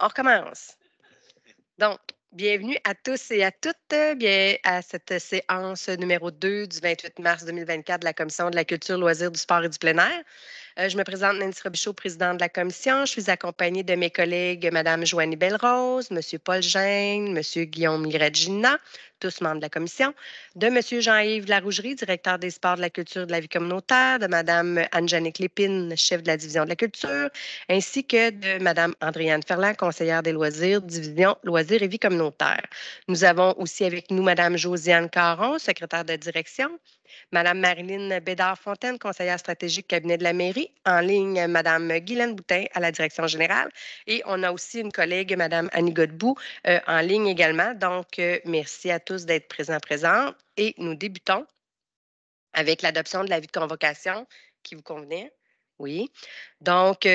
On recommence. Donc, bienvenue à tous et à toutes bien, à cette séance numéro 2 du 28 mars 2024 de la Commission de la culture, loisirs, du sport et du plein air. Je me présente Nancy Robichaud, présidente de la commission. Je suis accompagnée de mes collègues Mme Joanie Belrose, M. Paul Gênes, M. Guillaume Liregina, tous membres de la commission, de M. Jean-Yves Larougerie, directeur des sports, de la culture et de la vie communautaire, de Mme Anne-Jannick Lépine, chef de la division de la culture, ainsi que de Mme Andréane Ferland, conseillère des loisirs, division loisirs et vie communautaire. Nous avons aussi avec nous Mme Josiane Caron, secrétaire de direction, Madame Marilyn Bédard-Fontaine, conseillère stratégique cabinet de la mairie. En ligne, Madame Guylaine Boutin à la direction générale. Et on a aussi une collègue, Madame Annie Godbout, en ligne également. Donc, merci à tous d'être présents. Et nous débutons avec l'adoption de l'avis de convocation qui vous convenait. Oui. Donc,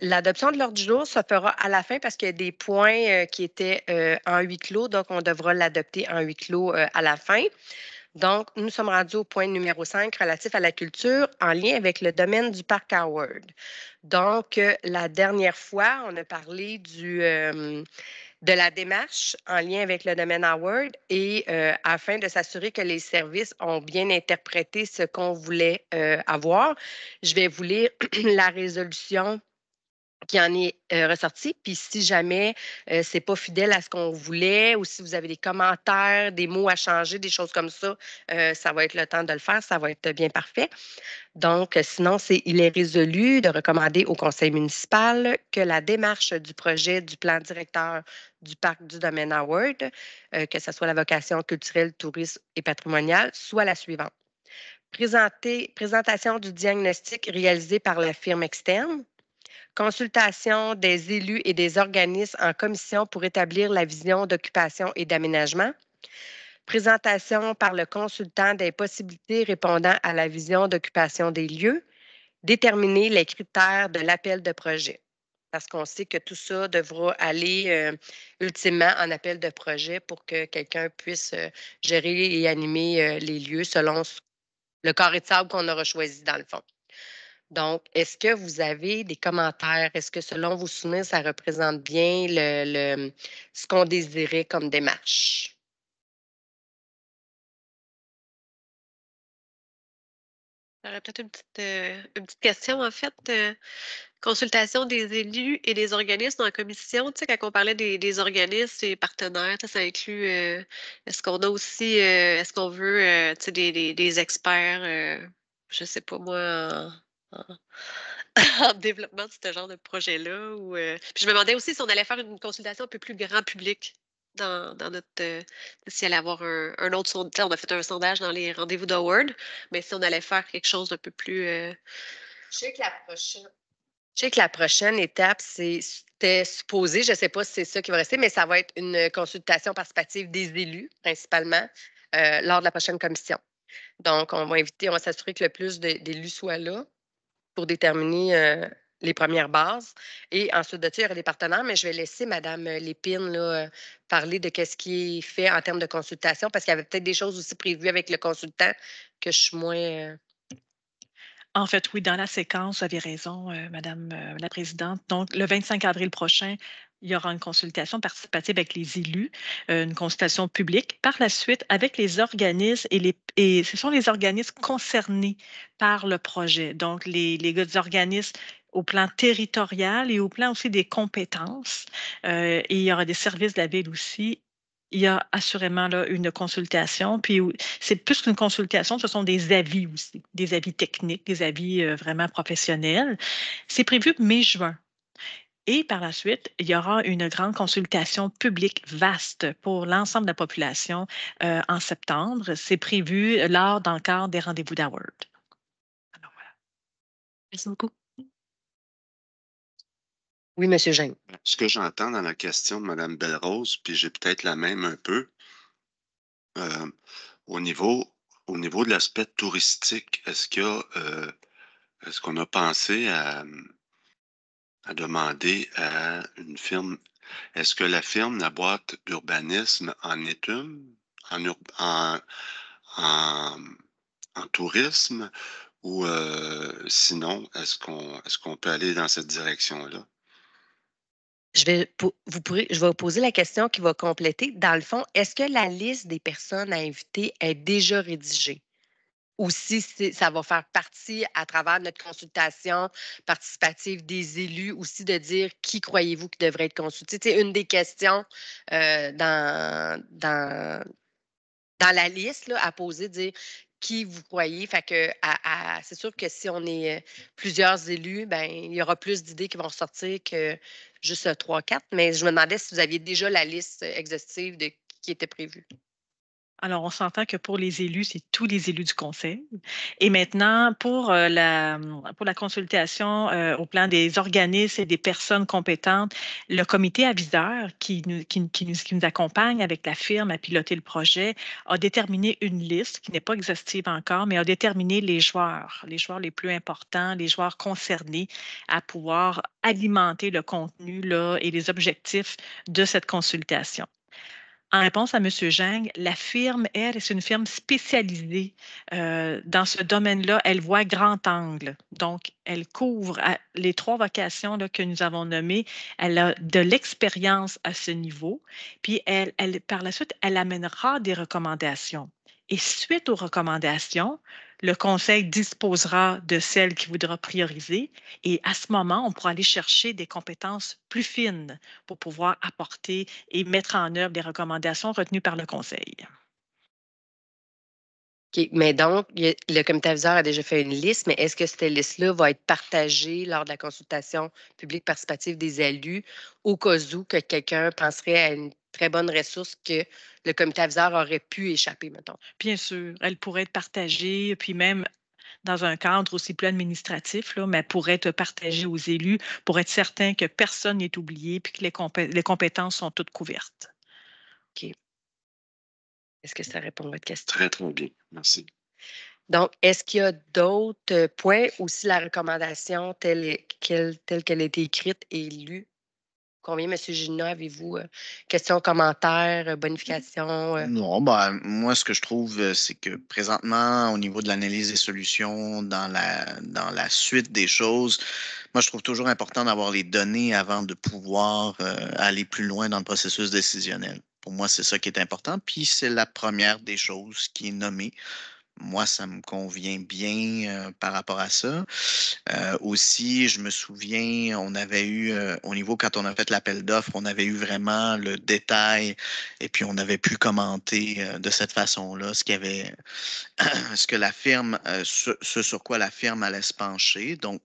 l'adoption de l'ordre du jour se fera à la fin parce qu'il y a des points qui étaient en huis clos. Donc, on devra l'adopter en huis clos à la fin. Donc, nous sommes rendus au point numéro 5 relatif à la culture en lien avec le domaine du parc Howard. Donc, la dernière fois, on a parlé de la démarche en lien avec le domaine Howard et afin de s'assurer que les services ont bien interprété ce qu'on voulait avoir, je vais vous lire la résolution qui en est ressorti. Puis si jamais c'est pas fidèle à ce qu'on voulait ou si vous avez des commentaires, des mots à changer, des choses comme ça va être le temps de le faire. Ça va être bien parfait. Donc, sinon, il est résolu de recommander au conseil municipal que la démarche du projet du plan directeur du parc du domaine Howard, que ce soit la vocation culturelle, tourisme et patrimoniale, soit la suivante. Présentation du diagnostic réalisé par la firme externe. Consultation des élus et des organismes en commission pour établir la vision d'occupation et d'aménagement. Présentation par le consultant des possibilités répondant à la vision d'occupation des lieux. Déterminer les critères de l'appel de projet. Parce qu'on sait que tout ça devra aller ultimement en appel de projet pour que quelqu'un puisse gérer et animer les lieux selon le carré de sable qu'on aura choisi dans le fond. Donc, est-ce que vous avez des commentaires? Est-ce que selon vos souvenirs, ça représente bien ce qu'on désirait comme démarche? J'aurais peut-être une petite question, en fait. Consultation des élus et des organismes en commission. Tu sais, quand on parlait des organismes et partenaires, tu sais, ça inclut, est-ce qu'on a aussi, est-ce qu'on veut, tu sais, des experts, je sais pas moi, en en développement de ce genre de projet-là ou, puis je me demandais aussi si on allait faire une consultation un peu plus grand public dans notre, s'il allait avoir un autre sondage. On a fait un sondage dans les rendez-vous d'Howard, mais si on allait faire quelque chose d'un peu plus, Je sais que la prochaine, je sais que la prochaine étape, c'était supposé, je ne sais pas si c'est ça qui va rester, mais ça va être une consultation participative des élus, principalement, lors de la prochaine commission. Donc, on va s'assurer que le plus d'élus soient là pour déterminer les premières bases. Et ensuite de ça, il y aura des partenaires, mais je vais laisser Mme Lépine là, parler de ce qui est fait en termes de consultation, parce qu'il y avait peut-être des choses aussi prévues avec le consultant que je suis moins. En fait, oui, dans la séquence, vous avez raison, madame, la présidente. Donc, le 25 avril prochain, il y aura une consultation participative avec les élus, une consultation publique. Par la suite, avec les organismes et ce sont les organismes concernés par le projet. Donc, les organismes au plan territorial et au plan aussi des compétences. Et il y aura des services de la ville aussi. Il y a assurément là, une consultation. Puis c'est plus qu'une consultation, ce sont des avis aussi, des avis techniques, des avis vraiment professionnels. C'est prévu mai-juin. Et par la suite, il y aura une grande consultation publique vaste pour l'ensemble de la population en septembre. C'est prévu lors, dans le cadre des rendez-vous d'Howard. Alors voilà. Merci beaucoup. Oui, M. Jean. Ce que j'entends dans la question de Mme Belrose, puis j'ai peut-être la même un peu, euh, au niveau, au niveau de l'aspect touristique, est-ce qu'on a pensé à demander à une firme, est-ce que la firme, la boîte d'urbanisme en est une, en, en tourisme, ou sinon, est-ce qu'on peut aller dans cette direction-là? je vais vous poser la question qui va compléter. Dans le fond, est-ce que la liste des personnes à inviter est déjà rédigée? Ou si ça va faire partie à travers notre consultation participative des élus aussi de dire qui croyez-vous qui devrait être consulté. C'est une des questions dans la liste là, à poser, dire qui vous croyez. Fait que c'est sûr que si on est plusieurs élus, ben il y aura plus d'idées qui vont sortir que juste 3-4. Mais je me demandais si vous aviez déjà la liste exhaustive de qui était prévu. Alors, on s'entend que pour les élus, c'est tous les élus du conseil. Et maintenant, pour la consultation au plan des organismes et des personnes compétentes, le comité aviseur qui nous accompagne avec la firme à piloter le projet a déterminé une liste qui n'est pas exhaustive encore, mais a déterminé les joueurs les plus importants, les joueurs concernés à pouvoir alimenter le contenu là, et les objectifs de cette consultation. En réponse à M. Zhang, la firme, elle, est une firme spécialisée dans ce domaine-là. Elle voit grand angle. Donc, elle couvre les 3 vocations là, que nous avons nommées. Elle a de l'expérience à ce niveau. Puis, par la suite, elle amènera des recommandations. Et suite aux recommandations, le conseil disposera de celles qu'il voudra prioriser. Et à ce moment, on pourra aller chercher des compétences plus fines pour pouvoir apporter et mettre en œuvre les recommandations retenues par le conseil. OK. Mais donc, le comité aviseur a déjà fait une liste, mais est-ce que cette liste-là va être partagée lors de la consultation publique participative des élus au cas où que quelqu'un penserait à une très bonne ressource que le comité aviseur aurait pu échapper, mettons? Bien sûr, elle pourrait être partagée, puis même dans un cadre aussi plus administratif, là, mais pourrait être partagée aux élus pour être certain que personne n'est oublié puis que les compétences sont toutes couvertes. OK. Est-ce que ça répond à votre question? Très, très bien. Merci. Donc, est-ce qu'il y a d'autres points ou si la recommandation telle qu'elle a été écrite et lue? Combien, M. Gina, avez-vous questions, commentaires, bonifications? Non, ben, moi, ce que je trouve, c'est que présentement, au niveau de l'analyse des solutions, dans la suite des choses, moi, je trouve toujours important d'avoir les données avant de pouvoir aller plus loin dans le processus décisionnel. Pour moi, c'est ça qui est important. Puis, c'est la première des choses qui est nommée. Moi, ça me convient bien par rapport à ça. Aussi, je me souviens, on avait eu, au niveau, quand on a fait l'appel d'offres, on avait eu vraiment le détail et puis on avait pu commenter de cette façon-là ce que la firme, ce sur quoi la firme allait se pencher. Donc,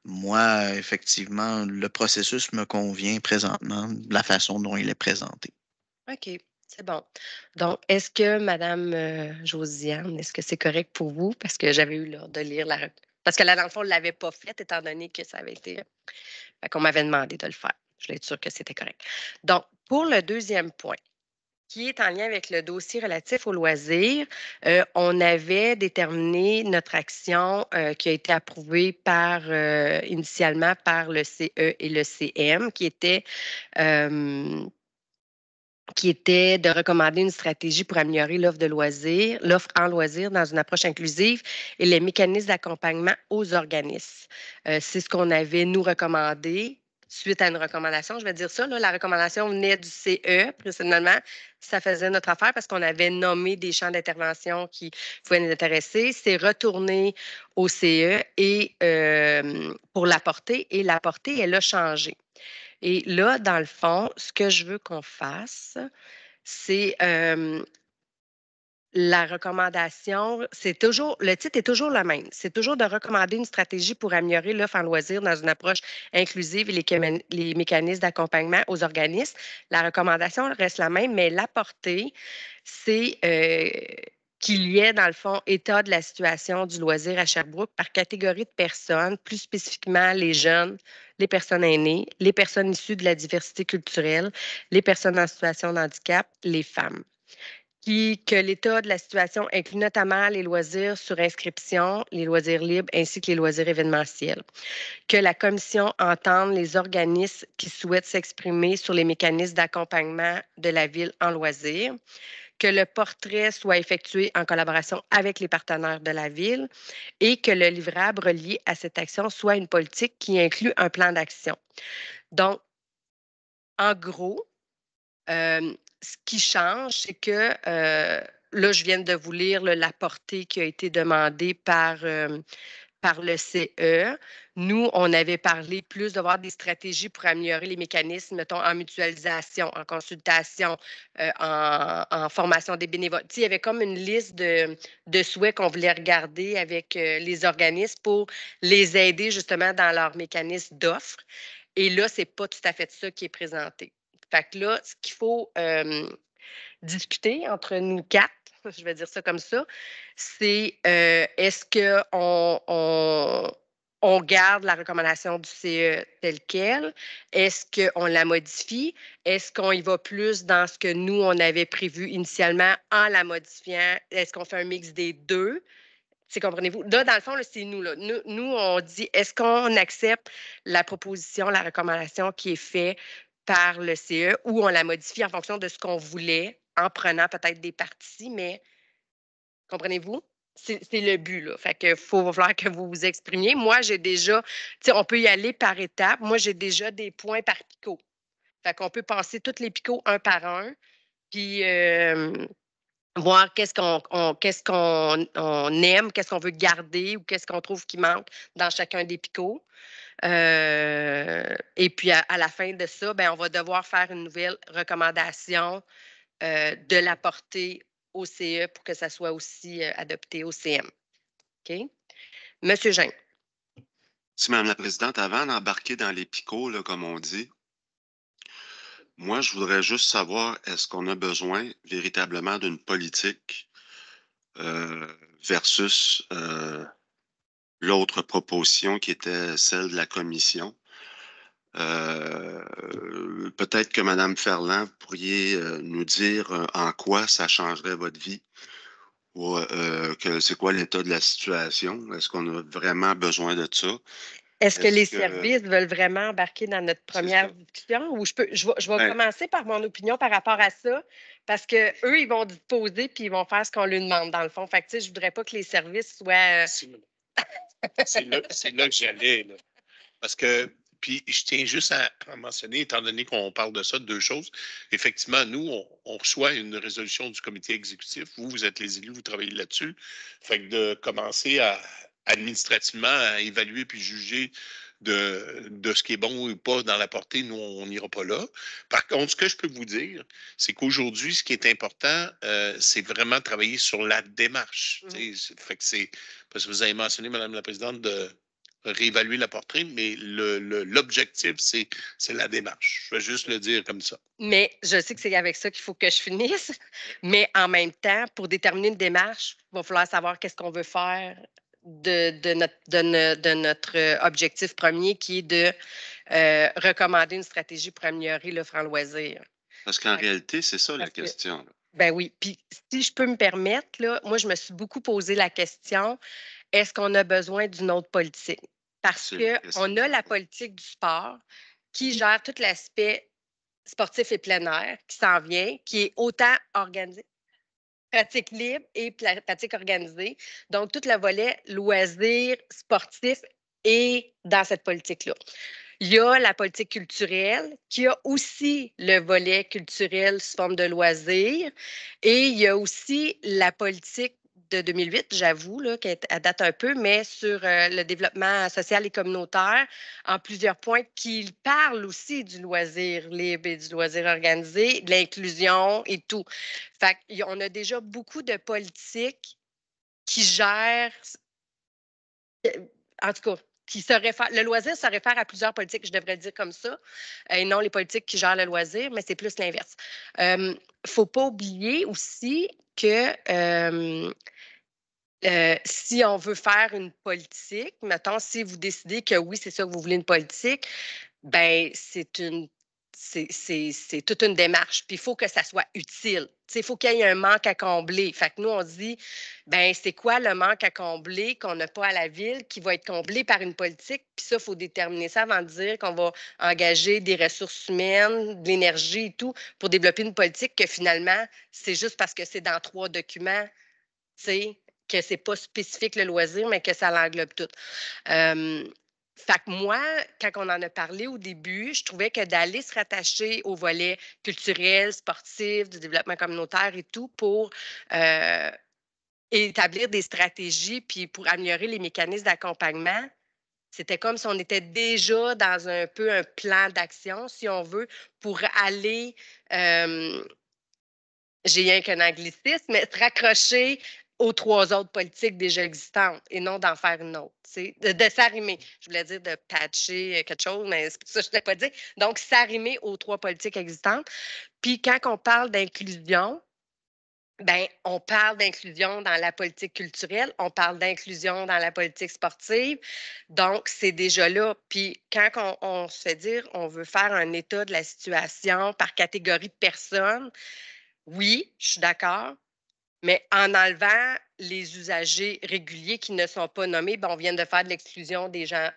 moi, effectivement, le processus me convient présentement de la façon dont il est présenté. OK, c'est bon. Donc, est-ce que Madame Josiane, est-ce que c'est correct pour vous? Parce que j'avais eu l'ordre de lire parce que là, dans le fond, on ne l'avait pas faite, étant donné que ça avait été. Fait qu'on m'avait demandé de le faire. Je voulais être sûre que c'était correct. Donc, pour le deuxième point, qui est en lien avec le dossier relatif aux loisirs, on avait déterminé notre action qui a été approuvée initialement par le CE et le CM, euh, qui était de recommander une stratégie pour améliorer l'offre en loisirs dans une approche inclusive et les mécanismes d'accompagnement aux organismes. C'est ce qu'on avait, nous, recommandé suite à une recommandation. Je vais dire ça, là, la recommandation venait du CE, précédemment. Ça faisait notre affaire parce qu'on avait nommé des champs d'intervention qui pouvaient nous intéresser. C'est retourné au CE et pour la portée, et la portée, elle a changé. Et là, dans le fond, ce que je veux qu'on fasse, c'est la recommandation, le titre est toujours le même. C'est toujours de recommander une stratégie pour améliorer l'offre en loisirs dans une approche inclusive et les mécanismes d'accompagnement aux organismes. La recommandation reste la même, mais la portée, c'est qu'il y ait, dans le fond, état de la situation du loisir à Sherbrooke par catégorie de personnes, plus spécifiquement les jeunes, les personnes aînées, les personnes issues de la diversité culturelle, les personnes en situation de handicap, les femmes que l'état de la situation inclut notamment les loisirs sur inscription, les loisirs libres ainsi que les loisirs événementiels. Que la commission entende les organismes qui souhaitent s'exprimer sur les mécanismes d'accompagnement de la ville en loisirs. Que le portrait soit effectué en collaboration avec les partenaires de la ville et que le livrable relié à cette action soit une politique qui inclut un plan d'action. Donc, en gros, ce qui change, c'est que là, je viens de vous lire la portée qui a été demandée par le CE. Nous, on avait parlé plus d'avoir des stratégies pour améliorer les mécanismes, mettons, en mutualisation, en consultation, en formation des bénévoles. Tu sais, il y avait comme une liste de souhaits qu'on voulait regarder avec les organismes pour les aider justement dans leur mécanisme d'offres. Et là, ce n'est pas tout à fait ça qui est présenté. Fait que là, ce qu'il faut discuter entre nous quatre, je vais dire ça comme ça, c'est est-ce qu'on garde la recommandation du CE telle qu'elle? Est-ce qu'on la modifie? Est-ce qu'on y va plus dans ce que nous, on avait prévu initialement en la modifiant? Est-ce qu'on fait un mix des deux? Comprenez-vous? Là, dans le fond, là, c'est nous, là. Nous, on dit, est-ce qu'on accepte la proposition, la recommandation qui est faite par le CE ou on la modifie en fonction de ce qu'on voulait en prenant peut-être des parties, mais comprenez-vous? C'est le but, là. Fait que va falloir que vous vous exprimiez. Moi, j'ai déjà, tu sais, on peut y aller par étapes. Moi, j'ai déjà des points par picot. Fait qu'on peut passer tous les picots un par un, puis voir qu'est-ce qu'on aime, qu'est-ce qu'on veut garder ou qu'est-ce qu'on trouve qui manque dans chacun des picots. Et puis, à la fin de ça, ben, on va devoir faire une nouvelle recommandation de la portée au CE pour que ça soit aussi adopté au CM. OK? Monsieur Jean. Si, Mme la Présidente, avant d'embarquer dans les picots, là, comme on dit, moi, je voudrais juste savoir, est-ce qu'on a besoin véritablement d'une politique versus l'autre proposition qui était celle de la commission? Peut-être que Mme Ferland, vous pourriez nous dire en quoi ça changerait votre vie ou c'est quoi l'état de la situation? Est-ce qu'on a vraiment besoin de ça? Est-ce que les services veulent vraiment embarquer dans notre première discussion ou je vais commencer par mon opinion par rapport à ça parce qu'eux, ils vont disposer puis ils vont faire ce qu'on leur demande dans le fond. Fait que, tu sais, je ne voudrais pas que les services soient. C'est là que j'allais. Là. Parce que, puis je tiens juste à mentionner, étant donné qu'on parle de ça, deux choses. Effectivement, nous, on reçoit une résolution du comité exécutif. Vous êtes les élus, vous travaillez là-dessus. Fait que de commencer administrativement à évaluer puis juger de ce qui est bon ou pas dans la portée, nous, on n'ira pas là. Par contre, ce que je peux vous dire, c'est qu'aujourd'hui, ce qui est important, c'est vraiment travailler sur la démarche. Fait que parce que vous avez mentionné, Mme la Présidente, de réévaluer la portée, mais l'objectif, c'est la démarche. Je vais juste le dire comme ça. Mais je sais que c'est avec ça qu'il faut que je finisse, mais en même temps, pour déterminer une démarche, il va falloir savoir qu'est-ce qu'on veut faire de notre objectif premier qui est de recommander une stratégie pour améliorer l'offre en loisirs. Parce qu'en réalité, c'est ça la question. Ben oui. Puis, si je peux me permettre, là, moi, je me suis beaucoup posé la question, est-ce qu'on a besoin d'une autre politique? Parce qu'on a la politique du sport qui gère tout l'aspect sportif et plein air qui s'en vient, qui est autant organisé, pratique libre et pratique organisée. Donc, tout le volet loisirs, sportifs est dans cette politique-là. Il y a la politique culturelle qui a aussi le volet culturel sous forme de loisirs et il y a aussi la politique de 2008, j'avoue, qui date un peu, mais sur le développement social et communautaire en plusieurs points qui parle aussi du loisir libre et du loisir organisé, de l'inclusion et tout. Fait qu'on a déjà beaucoup de politiques qui gèrent, en tout cas, le loisir se réfère à plusieurs politiques, je devrais dire comme ça, et non les politiques qui gèrent le loisir, mais c'est plus l'inverse. Il ne faut pas oublier aussi que si on veut faire une politique, mettons, si vous décidez que oui, c'est ça que vous voulez une politique, ben c'est toute une démarche. Puis il faut que ça soit utile. Il faut qu'il y ait un manque à combler. Fait que nous, on se dit, ben c'est quoi le manque à combler qu'on n'a pas à la ville qui va être comblé par une politique? Puis ça, il faut déterminer ça avant de dire qu'on va engager des ressources humaines, de l'énergie et tout pour développer une politique que finalement, c'est juste parce que c'est dans 3 documents, tu sais, que c'est pas spécifique le loisir, mais que ça l'englobe tout. Fait que moi, quand on en a parlé au début, je trouvais que d'aller se rattacher au volet culturel, sportif, du développement communautaire et tout pour établir des stratégies puis pour améliorer les mécanismes d'accompagnement, c'était comme si on était déjà dans un peu un plan d'action, si on veut, pour aller, j'ai rien qu'un anglicisme, mais se raccrocher aux 3 autres politiques déjà existantes et non d'en faire une autre, tu sais, de s'arrimer. Je voulais dire de patcher quelque chose, mais c'est ça que je ne l'ai pas dit. Donc, s'arrimer aux 3 politiques existantes. Puis quand on parle d'inclusion, ben, on parle d'inclusion dans la politique culturelle, on parle d'inclusion dans la politique sportive. Donc, c'est déjà là. Puis, quand on se fait dire on veut faire un état de la situation par catégorie de personnes, oui, je suis d'accord, mais en enlevant les usagers réguliers qui ne sont pas nommés, ben, on vient de faire de l'exclusion des gens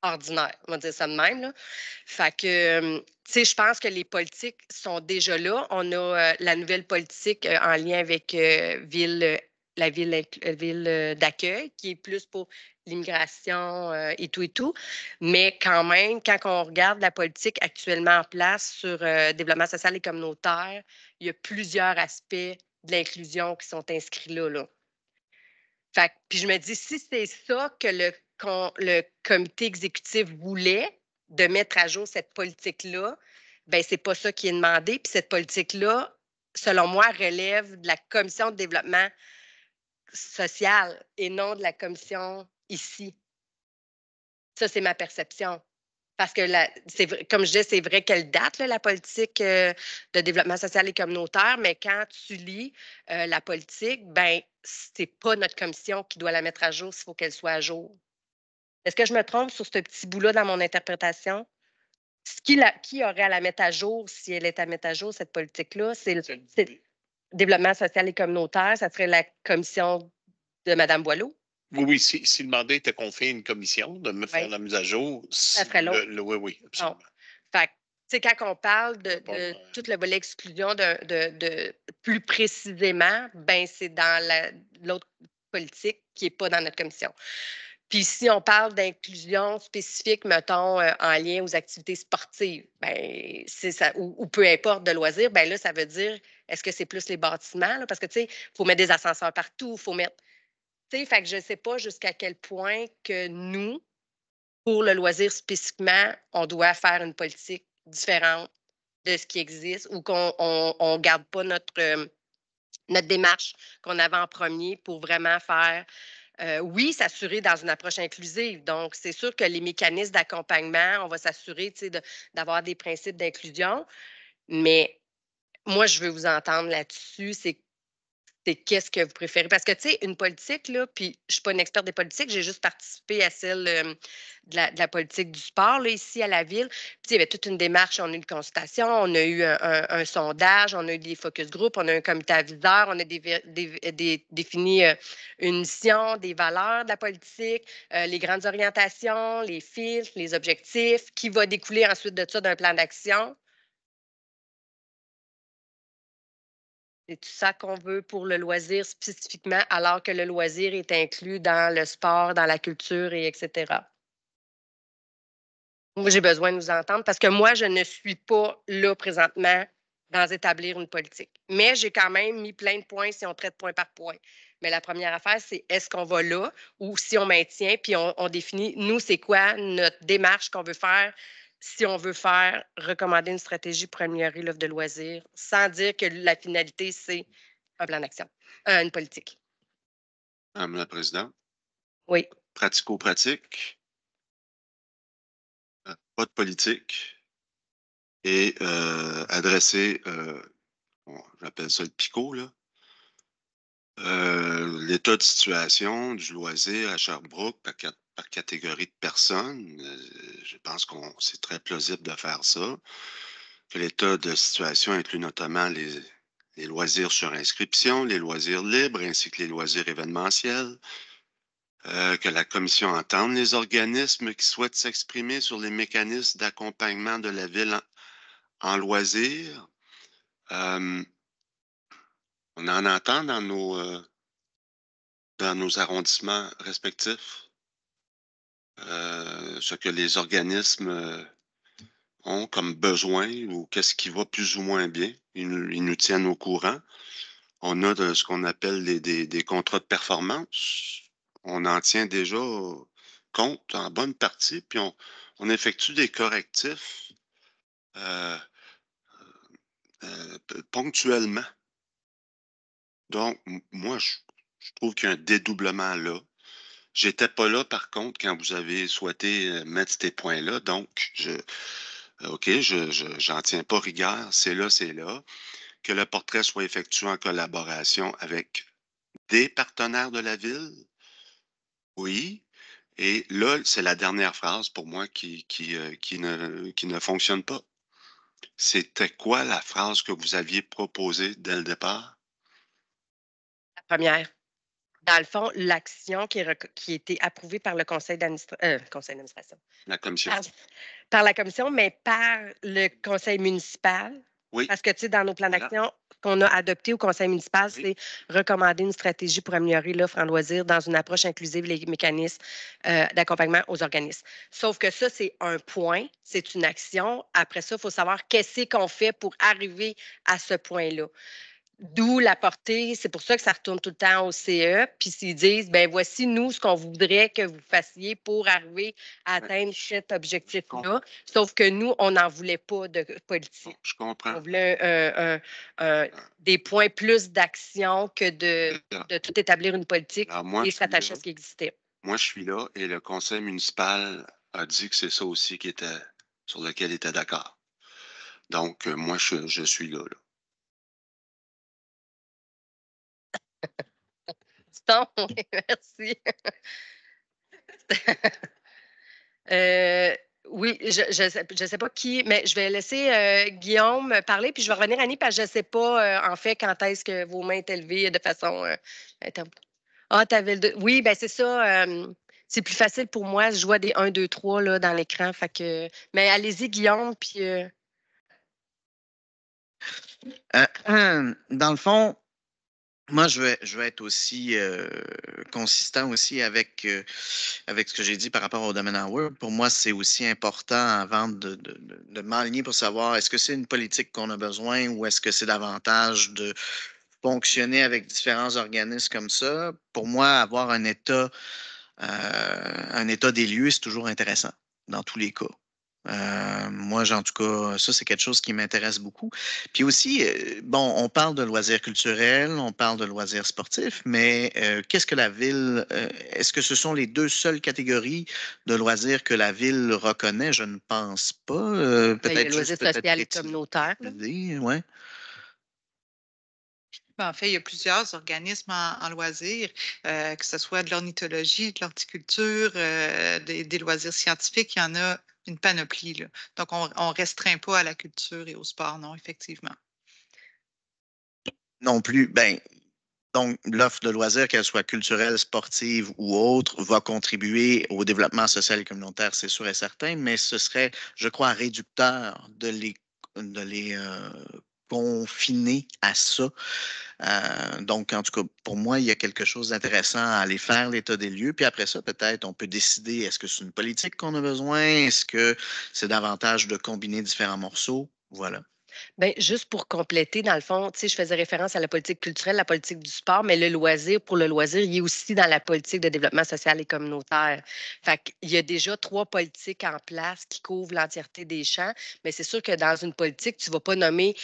ordinaires. On va dire ça de même, là. Fait que, tu sais, je pense que les politiques sont déjà là. On a la nouvelle politique en lien avec la ville d'accueil, qui est plus pour l'immigration et tout et tout. Mais quand même, quand on regarde la politique actuellement en place sur développement social et communautaire, il y a plusieurs aspects de l'inclusion qui sont inscrits là, là. Fait puis je me dis, si c'est ça que le comité exécutif voulait, de mettre à jour cette politique-là, bien, c'est pas ça qui est demandé. Puis cette politique-là, selon moi, relève de la commission de développement social et non de la commission ici. Ça, c'est ma perception. Parce que, comme je disais, c'est vrai qu'elle date, là, la politique de développement social et communautaire, mais quand tu lis la politique, ben c'est pas notre commission qui doit la mettre à jour s'il faut qu'elle soit à jour. Est-ce que je me trompe sur ce petit bout-là dans mon interprétation? Qui aurait à la mettre à jour si elle est à mettre à jour, cette politique-là? C'est le développement social et communautaire, ça serait la commission de Mme Boileau? Oui, si le mandat était confié à une commission de me faire Oui. la mise à jour, Ça serait l'autre. oui, absolument. Fait que, tu sais, quand on parle de tout le volet exclusion de plus précisément, ben c'est dans l'autre politique qui n'est pas dans notre commission. Puis si on parle d'inclusion spécifique, mettons, en lien aux activités sportives, ben c'est ça, ou peu importe de loisirs, ben là, ça veut dire, est-ce que c'est plus les bâtiments? Là? Parce que, tu sais, il faut mettre des ascenseurs partout, il faut mettre. Tu sais, fait que je ne sais pas jusqu'à quel point que nous, pour le loisir spécifiquement, on doit faire une politique différente de ce qui existe ou qu'on ne garde pas notre démarche qu'on avait en premier pour vraiment faire, oui, s'assurer dans une approche inclusive. Donc, c'est sûr que les mécanismes d'accompagnement, on va s'assurer d'avoir des principes d'inclusion, mais moi, je veux vous entendre là-dessus. C'est qu'est-ce que vous préférez? Parce que, tu sais, une politique, là, puis je ne suis pas une experte des politiques, j'ai juste participé à celle de la politique du sport, là, ici à la ville. Puis, il y avait toute une démarche, on a eu une consultation, on a eu un sondage, on a eu des focus group, on a eu un comité aviseur, on a défini une mission, des valeurs de la politique, les grandes orientations, les filtres, les objectifs, qui va découler ensuite de ça d'un plan d'action. C'est tout ça qu'on veut pour le loisir spécifiquement, alors que le loisir est inclus dans le sport, dans la culture, et etc. Moi, j'ai besoin de vous entendre parce que moi, je ne suis pas là présentement dans établir une politique. Mais j'ai quand même mis plein de points si on traite point par point. Mais la première affaire, c'est est-ce qu'on va là ou si on maintient, puis on définit, nous, c'est quoi notre démarche qu'on veut faire si on veut faire recommander une stratégie pour améliorer l'offre de loisirs, sans dire que la finalité, c'est un plan d'action, une politique. Madame la présidente, Oui. pratico-pratique, pas de politique et adresser, j'appelle ça le PICO, là, l'état de situation du loisir à Sherbrooke par catégorie de personnes. Je pense que c'est très plausible de faire ça. Que l'état de situation inclut notamment les loisirs sur inscription, les loisirs libres ainsi que les loisirs événementiels. Que la commission entende les organismes qui souhaitent s'exprimer sur les mécanismes d'accompagnement de la ville en loisirs. On en entend dans nos arrondissements respectifs. ce que les organismes ont comme besoin ou qu'est-ce qui va plus ou moins bien. Ils nous tiennent au courant. On a ce qu'on appelle des contrats de performance. On en tient déjà compte en bonne partie, puis on effectue des correctifs euh, ponctuellement. Donc, moi, je trouve qu'il y a un dédoublement là. J'étais pas là, par contre, quand vous avez souhaité mettre ces points-là. Donc, OK, j'en tiens pas rigueur. C'est là, c'est là. Que le portrait soit effectué en collaboration avec des partenaires de la ville. Oui. Et là, c'est la dernière phrase pour moi qui ne fonctionne pas. C'était quoi la phrase que vous aviez proposée dès le départ? La première. Dans le fond, l'action qui a été approuvée par le conseil d'administration, La commission. par la commission, mais par le conseil municipal. Oui. Parce que, tu sais, dans nos plans Voilà. d'action qu'on a adoptés au conseil municipal, Oui. c'est recommander une stratégie pour améliorer l'offre en loisirs dans une approche inclusive et les mécanismes d'accompagnement aux organismes. Sauf que ça, c'est un point, c'est une action. Après ça, il faut savoir qu'est-ce qu'on fait pour arriver à ce point-là. D'où la portée, c'est pour ça que ça retourne tout le temps au CE. Puis s'ils disent, ben voici, nous, ce qu'on voudrait que vous fassiez pour arriver à atteindre cet objectif-là. Sauf que nous, on n'en voulait pas de politique. Je comprends. On voulait des points plus d'action que de tout établir une politique Alors, moi, et je suis s'attacher là. à ce qui existait. Moi, je suis là et le conseil municipal a dit que c'est ça aussi sur lequel il était d'accord. Donc, moi, je suis là. Bon, oui, merci. Oui, je sais pas qui, mais je vais laisser Guillaume parler, puis je vais revenir à Annie, parce que je ne sais pas, en fait, quand est-ce que vos mains étaient levées de façon... Ah, tu avais le... Oui, ben c'est ça. C'est plus facile pour moi. Je vois des 1, 2, 3 là, dans l'écran. Fait que... Mais allez-y, Guillaume, puis... Dans le fond, moi, je vais être aussi consistant aussi avec ce que j'ai dit par rapport au domaine hour. Pour moi, c'est aussi important avant de m'aligner pour savoir est-ce que c'est une politique qu'on a besoin ou est-ce que c'est davantage de fonctionner avec différents organismes comme ça. Pour moi, avoir un état des lieux, c'est toujours intéressant dans tous les cas. Moi, en tout cas, ça, c'est quelque chose qui m'intéresse beaucoup. Puis aussi, bon, on parle de loisirs culturels, on parle de loisirs sportifs, mais qu'est-ce que la ville, est-ce que ce sont les deux seules catégories de loisirs que la ville reconnaît? Je ne pense pas. il y a Peut-être le juste loisir peut-être social et communautaire. Là. ouais. En fait, il y a plusieurs organismes en loisirs, que ce soit de l'ornithologie, de l'horticulture, des loisirs scientifiques, il y en a une panoplie. Là. Donc, on ne restreint pas à la culture et au sport, non, effectivement. Non plus. Ben, donc, l'offre de loisirs, qu'elle soit culturelle, sportive ou autre, va contribuer au développement social et communautaire, c'est sûr et certain, mais ce serait, je crois, réducteur de les confiner à ça. Donc, en tout cas, pour moi, il y a quelque chose d'intéressant à aller faire l'état des lieux. Puis après ça, peut-être, on peut décider, est-ce que c'est une politique qu'on a besoin? Est-ce que c'est davantage de combiner différents morceaux? Voilà. Bien, juste pour compléter, dans le fond, tu sais, je faisais référence à la politique culturelle, la politique du sport, mais le loisir, pour le loisir, il est aussi dans la politique de développement social et communautaire. Fait qu'il y a déjà 3 politiques en place qui couvrent l'entièreté des champs, mais c'est sûr que dans une politique, tu ne vas pas nommer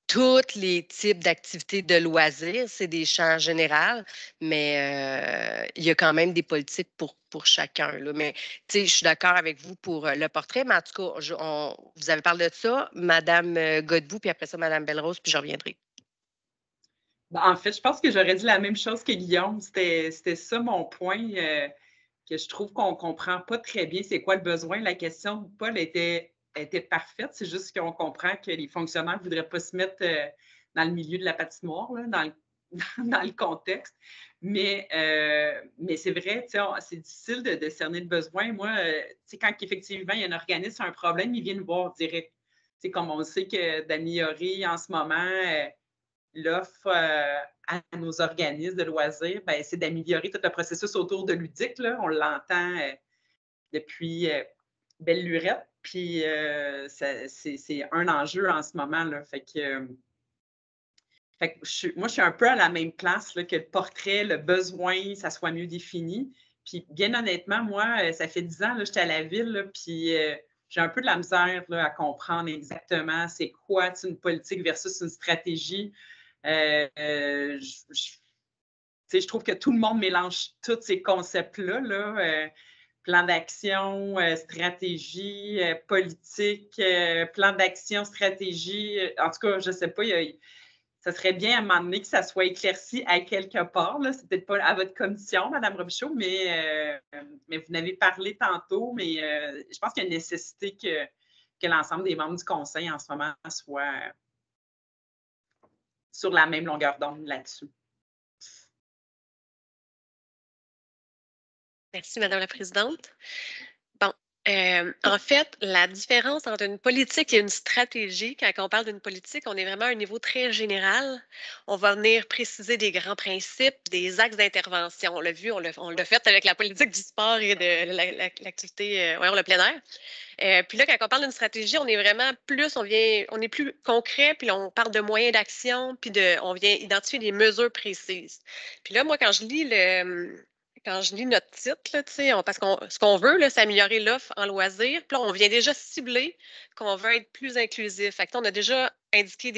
tous les types d'activités de loisirs, c'est des champs généraux, mais il y a quand même des politiques pour chacun. Là. Mais tu sais, je suis d'accord avec vous pour le portrait, mais en tout cas, vous avez parlé de ça, Mme Godbout, puis après ça, Mme Belrose, puis je reviendrai. Ben, en fait, je pense que j'aurais dit la même chose que Guillaume. C'était ça mon point, que je trouve qu'on ne comprend pas très bien c'est quoi le besoin. La question de Paul était parfaite. C'est juste qu'on comprend que les fonctionnaires ne voudraient pas se mettre dans le milieu de la patinoire, là, dans le contexte. Mais c'est vrai, c'est difficile de cerner le besoin. Moi, quand effectivement il y a un organisme, un problème, ils viennent voir direct. Comme on sait que d'améliorer en ce moment l'offre à nos organismes de loisirs, ben, c'est d'améliorer tout le processus autour de ludique. Là. On l'entend depuis belle lurette. Puis c'est un enjeu en ce moment, là. Fait que moi, je suis un peu à la même place là, que le portrait, le besoin, ça soit mieux défini. Puis bien honnêtement, moi, ça fait 10 ans que j'étais à la ville, là, puis j'ai un peu de la misère là, à comprendre exactement c'est quoi une politique versus une stratégie. Je trouve que tout le monde mélange tous ces concepts-là, là, plan d'action, stratégie, politique, plan d'action, stratégie. En tout cas, je ne sais pas, ça serait bien à un moment donné que ça soit éclairci à quelque part. C'est peut-être pas à votre commission, Mme Robichaud, mais vous n'avez parlé tantôt, mais je pense qu'il y a une nécessité que l'ensemble des membres du conseil en ce moment soient sur la même longueur d'onde là-dessus. Merci, Madame la Présidente. Bon, en fait, la différence entre une politique et une stratégie, quand on parle d'une politique, on est vraiment à un niveau très général. On va venir préciser des grands principes, des axes d'intervention. On l'a vu, on l'a fait avec la politique du sport et de l'activité, le plein air. Puis là, quand on parle d'une stratégie, on est vraiment plus, on est plus concret, puis là, on parle de moyens d'action, puis on vient identifier des mesures précises. Puis là, moi, quand je lis notre titre, là, parce que ce qu'on veut, là, c'est améliorer l'offre en loisirs. Puis là, on vient déjà cibler qu'on veut être plus inclusif. Fait que, on a déjà indiqué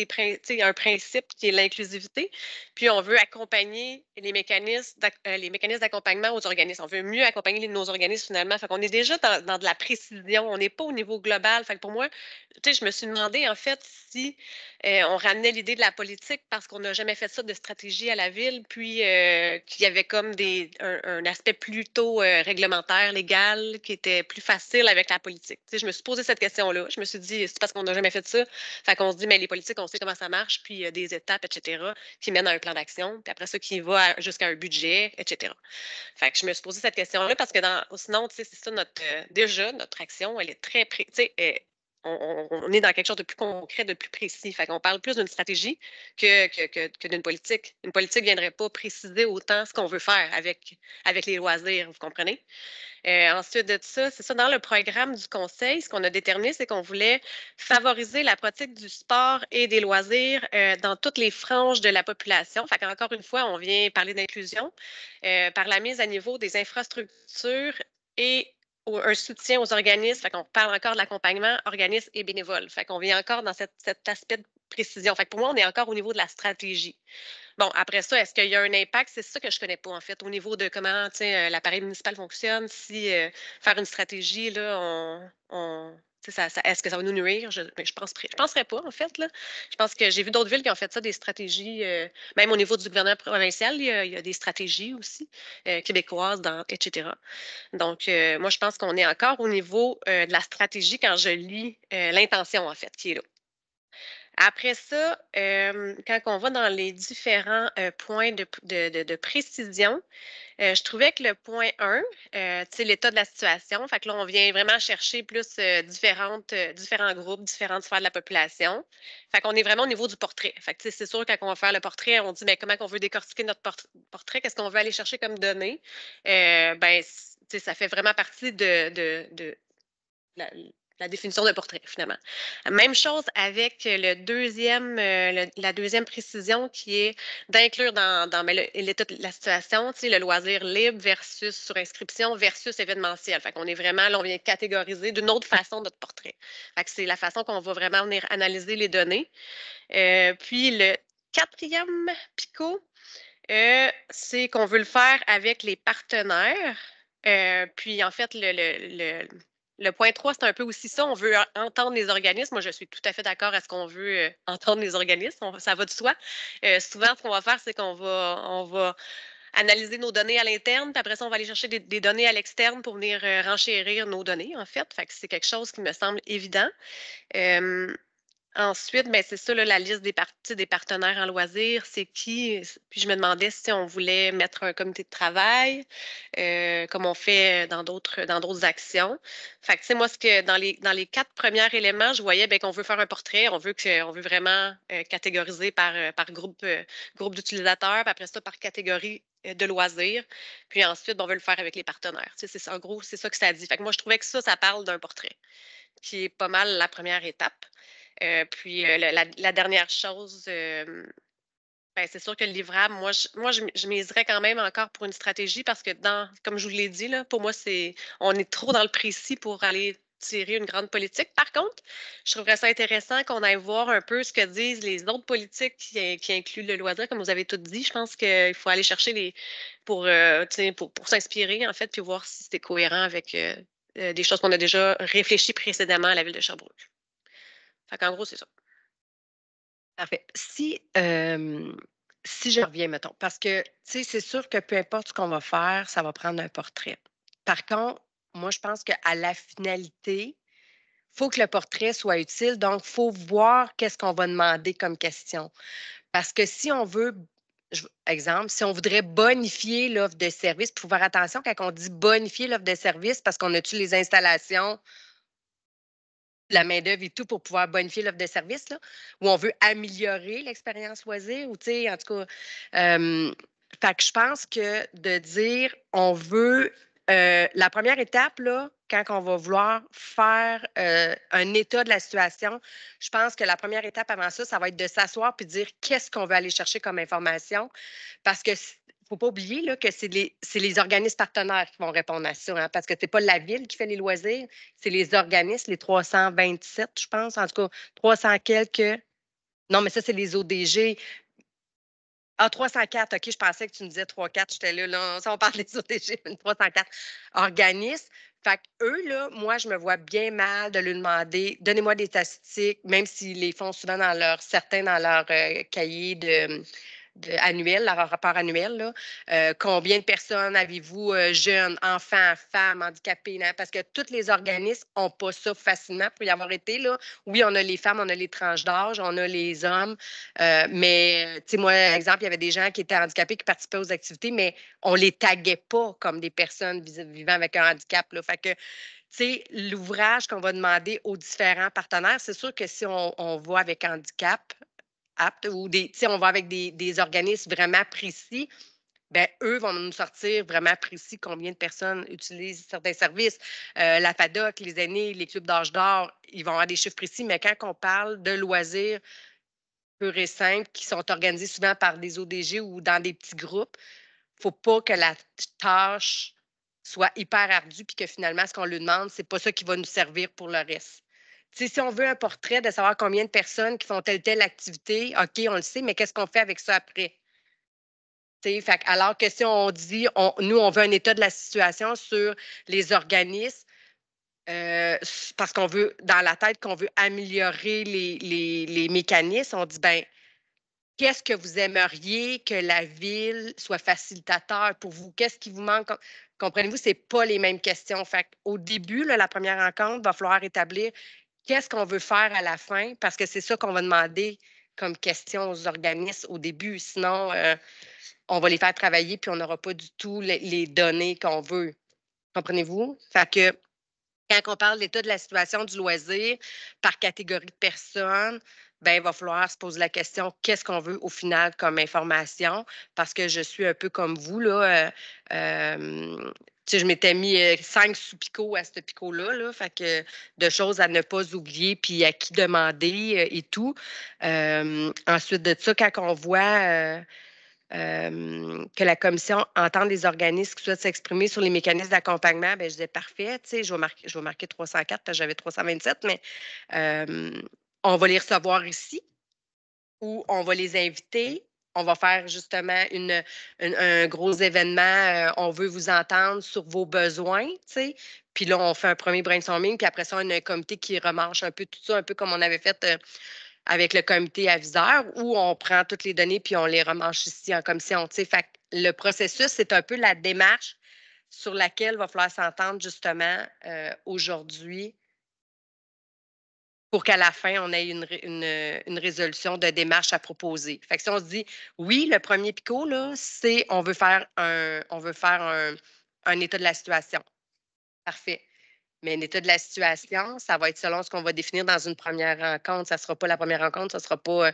un principe qui est l'inclusivité. Puis on veut accompagner les mécanismes d'accompagnement aux organismes. On veut mieux accompagner nos organismes finalement. Fait qu'on est déjà dans de la précision. On n'est pas au niveau global. Fait que pour moi, je me suis demandé en fait si on ramenait l'idée de la politique parce qu'on n'a jamais fait ça de stratégie à la ville, puis qu'il y avait comme un aspect plutôt réglementaire, légal, qui était plus facile avec la politique. Je me suis posé cette question-là. Je me suis dit, c'est parce qu'on n'a jamais fait ça. Fait qu'on se dit, mais les politiques, on sait comment ça marche, puis il y a des étapes, etc., qui mènent à un plan d'action, puis après ça, qui va jusqu'à un budget, etc. Fait que je me suis posé cette question-là parce que sinon, c'est ça, déjà, notre action, elle est très on est dans quelque chose de plus concret, de plus précis. Fait qu'on parle plus d'une stratégie que d'une politique. Une politique ne viendrait pas préciser autant ce qu'on veut faire avec les loisirs, vous comprenez? Ensuite de ça, c'est ça, dans le programme du conseil, ce qu'on a déterminé, c'est qu'on voulait favoriser la pratique du sport et des loisirs dans toutes les franges de la population. Fait qu'encore une fois, on vient parler d'inclusion par la mise à niveau des infrastructures et un soutien aux organismes. Fait qu'on parle encore de l'accompagnement organismes et bénévoles. Fait qu'on vient encore dans cet aspect de précision. Fait que pour moi, on est encore au niveau de la stratégie. Bon, après ça, est-ce qu'il y a un impact? C'est ça que je ne connais pas, en fait, au niveau de comment l'appareil municipal fonctionne. Si faire une stratégie, là, est-ce que ça va nous nuire? Je ne penserais pas, en fait. Là. Je pense que j'ai vu d'autres villes qui ont fait ça, des stratégies, même au niveau du gouvernement provincial, il y a des stratégies aussi québécoises, etc. Donc, moi, je pense qu'on est encore au niveau de la stratégie quand je lis l'intention, en fait, qui est là. Après ça, quand on va dans les différents points de précision, je trouvais que le point 1, l'état de la situation, fait que là, on vient vraiment chercher plus différents groupes, différentes sphères de la population. Fait qu'on est vraiment au niveau du portrait. Fait que c'est sûr, quand on va faire le portrait, on dit, mais comment on veut décortiquer notre portrait, qu'est-ce qu'on veut aller chercher comme données? Ça fait vraiment partie de la définition de portrait, finalement. Même chose avec la deuxième précision qui est d'inclure dans l'état de la situation, le loisir libre versus sur inscription versus événementiel. Fait qu'on est vraiment, là, on vient catégoriser d'une autre façon notre portrait. Fait que c'est la façon qu'on va vraiment venir analyser les données. Puis le quatrième picot, c'est qu'on veut le faire avec les partenaires. Puis en fait, le point 3, c'est un peu aussi ça. On veut entendre les organismes. Moi, je suis tout à fait d'accord à ce qu'on veut entendre les organismes. Ça va de soi. Souvent, ce qu'on va faire, c'est qu'on va analyser nos données à l'interne, puis après ça, on va aller chercher des données à l'externe pour venir renchérir nos données, en fait. Fait que c'est quelque chose qui me semble évident. Ensuite, ben, c'est ça, là, la liste des partenaires en loisirs, c'est qui? Puis je me demandais si on voulait mettre un comité de travail, comme on fait dans d'autres actions. Fait que, tu sais, moi, dans les 4 premiers éléments, je voyais ben, qu'on veut faire un portrait, on veut vraiment catégoriser par groupe d'utilisateurs, puis après ça, par catégorie de loisirs. Puis ensuite, ben, on veut le faire avec les partenaires. Tu sais, en gros, c'est ça que ça dit. Fait que moi, je trouvais que ça parle d'un portrait, qui est pas mal la première étape. Puis la dernière chose, ben, c'est sûr que le livrable, je miserais quand même encore pour une stratégie parce que comme je vous l'ai dit, là, pour moi, on est trop dans le précis pour aller tirer une grande politique. Par contre, je trouverais ça intéressant qu'on aille voir un peu ce que disent les autres politiques qui incluent le loisir, comme vous avez tout dit. Je pense qu'il faut aller chercher pour s'inspirer, en fait, puis voir si c'était cohérent avec des choses qu'on a déjà réfléchies précédemment à la Ville de Sherbrooke. Fait qu'en gros, c'est ça. Parfait. Si je reviens, mettons, parce que, tu sais, c'est sûr que peu importe ce qu'on va faire, ça va prendre un portrait. Par contre, moi, je pense qu'à la finalité, il faut que le portrait soit utile. Donc, il faut voir qu'est-ce qu'on va demander comme question. Parce que si on veut, exemple, si on voudrait bonifier l'offre de service, il faut faire attention quand on dit bonifier l'offre de service parce qu'on a-tu les installations, la main-d'œuvre et tout pour pouvoir bonifier l'offre de service, là, où on veut améliorer l'expérience loisir, ou tu sais, en tout cas, fait que je pense que de dire on veut la première étape, là, quand on va vouloir faire un état de la situation, je pense que la première étape avant ça, ça va être de s'asseoir puis de dire qu'est-ce qu'on veut aller chercher comme information. Parce que il ne faut pas oublier là, que c'est les organismes partenaires qui vont répondre à ça, hein, parce que ce n'est pas la ville qui fait les loisirs, c'est les organismes, les 327, je pense, en tout cas, 300 quelques. Non, mais ça, c'est les ODG. Ah, 304, OK, je pensais que tu me disais 3-4, j'étais là, là, ça, on parle des ODG, mais 304 organismes. Fait que eux, là, moi, je me vois bien mal de lui demander, donnez-moi des statistiques, même s'ils les font souvent certains dans leur cahier annuel, leur rapport annuel, là. Combien de personnes avez-vous, jeunes, enfants, femmes, handicapés? Hein? Parce que tous les organismes n'ont pas ça facilement pour y avoir été, là. Oui, on a les femmes, on a les tranches d'âge, on a les hommes, mais, tu sais, moi, exemple, il y avait des gens qui étaient handicapés qui participaient aux activités, mais on ne les taguait pas comme des personnes vivant avec un handicap, là. Fait que, tu sais, l'ouvrage qu'on va demander aux différents partenaires, c'est sûr que si on va avec handicap, aptes ou on va avec des organismes vraiment précis, ben eux vont nous sortir vraiment précis combien de personnes utilisent certains services. La FADOC, les aînés, les clubs d'âge d'or, ils vont avoir des chiffres précis, mais quand on parle de loisirs purs et simples qui sont organisés souvent par des ODG ou dans des petits groupes, il ne faut pas que la tâche soit hyper ardue puis que finalement, ce qu'on lui demande, ce n'est pas ça qui va nous servir pour le reste. Tu sais, si on veut un portrait de savoir combien de personnes qui font telle activité, OK, on le sait, mais qu'est-ce qu'on fait avec ça après? Tu sais, alors que si on dit, nous, on veut un état de la situation sur les organismes, parce qu'on veut, dans la tête, qu'on veut améliorer les mécanismes, on dit, ben qu'est-ce que vous aimeriez que la ville soit facilitateur pour vous? Qu'est-ce qui vous manque? Comprenez-vous, ce n'est pas les mêmes questions. Fait au début, là, la première rencontre, il va falloir établir qu'est-ce qu'on veut faire à la fin, parce que c'est ça qu'on va demander comme question aux organismes au début. Sinon, on va les faire travailler puis on n'aura pas du tout les données qu'on veut. Comprenez-vous? Fait que quand on parle de l'état de la situation du loisir par catégorie de personnes, ben, il va falloir se poser la question qu'est-ce qu'on veut au final comme information? Parce que je suis un peu comme vous, là. Tu sais, je m'étais mis 5 sous-picots à ce picot-là, là, fait que de choses à ne pas oublier, puis à qui demander et tout. Ensuite de ça, quand on voit que la commission entende les organismes qui souhaitent s'exprimer sur les mécanismes d'accompagnement, bien, je disais parfait, tu sais, je vais marquer 304 parce que j'avais 327, mais on va les recevoir ici ou on va les inviter. On va faire justement un gros événement. On veut vous entendre sur vos besoins, tu sais. Puis là, on fait un premier brainstorming, puis après ça, on a un comité qui remarche un peu tout ça, un peu comme on avait fait avec le comité aviseur, où on prend toutes les données puis on les remanche ici en commission. Fait que le processus, c'est un peu la démarche sur laquelle il va falloir s'entendre justement aujourd'hui pour qu'à la fin, on ait une résolution de démarche à proposer. Fait que si on se dit, oui, le premier PICO, là, c'est on veut faire un état de la situation. Parfait. Mais un état de la situation, ça va être selon ce qu'on va définir dans une première rencontre. Ça ne sera pas la première rencontre, ça sera pas,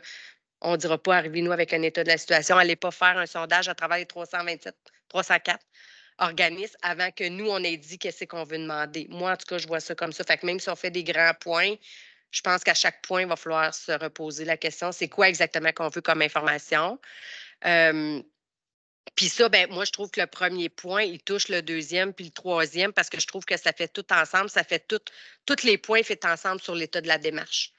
on ne dira pas, arrivez-nous avec un état de la situation. Allez pas faire un sondage à travers les 304 organismes avant que nous, on ait dit qu'est-ce qu'on veut demander. Moi, en tout cas, je vois ça comme ça. Fait que même si on fait des grands points, je pense qu'à chaque point, il va falloir se reposer la question, c'est quoi exactement qu'on veut comme information? Puis ça, ben, moi, je trouve que le premier point, il touche le deuxième puis le troisième parce que je trouve que ça fait tout ensemble, ça fait tous les points faits ensemble sur l'état de la démarche.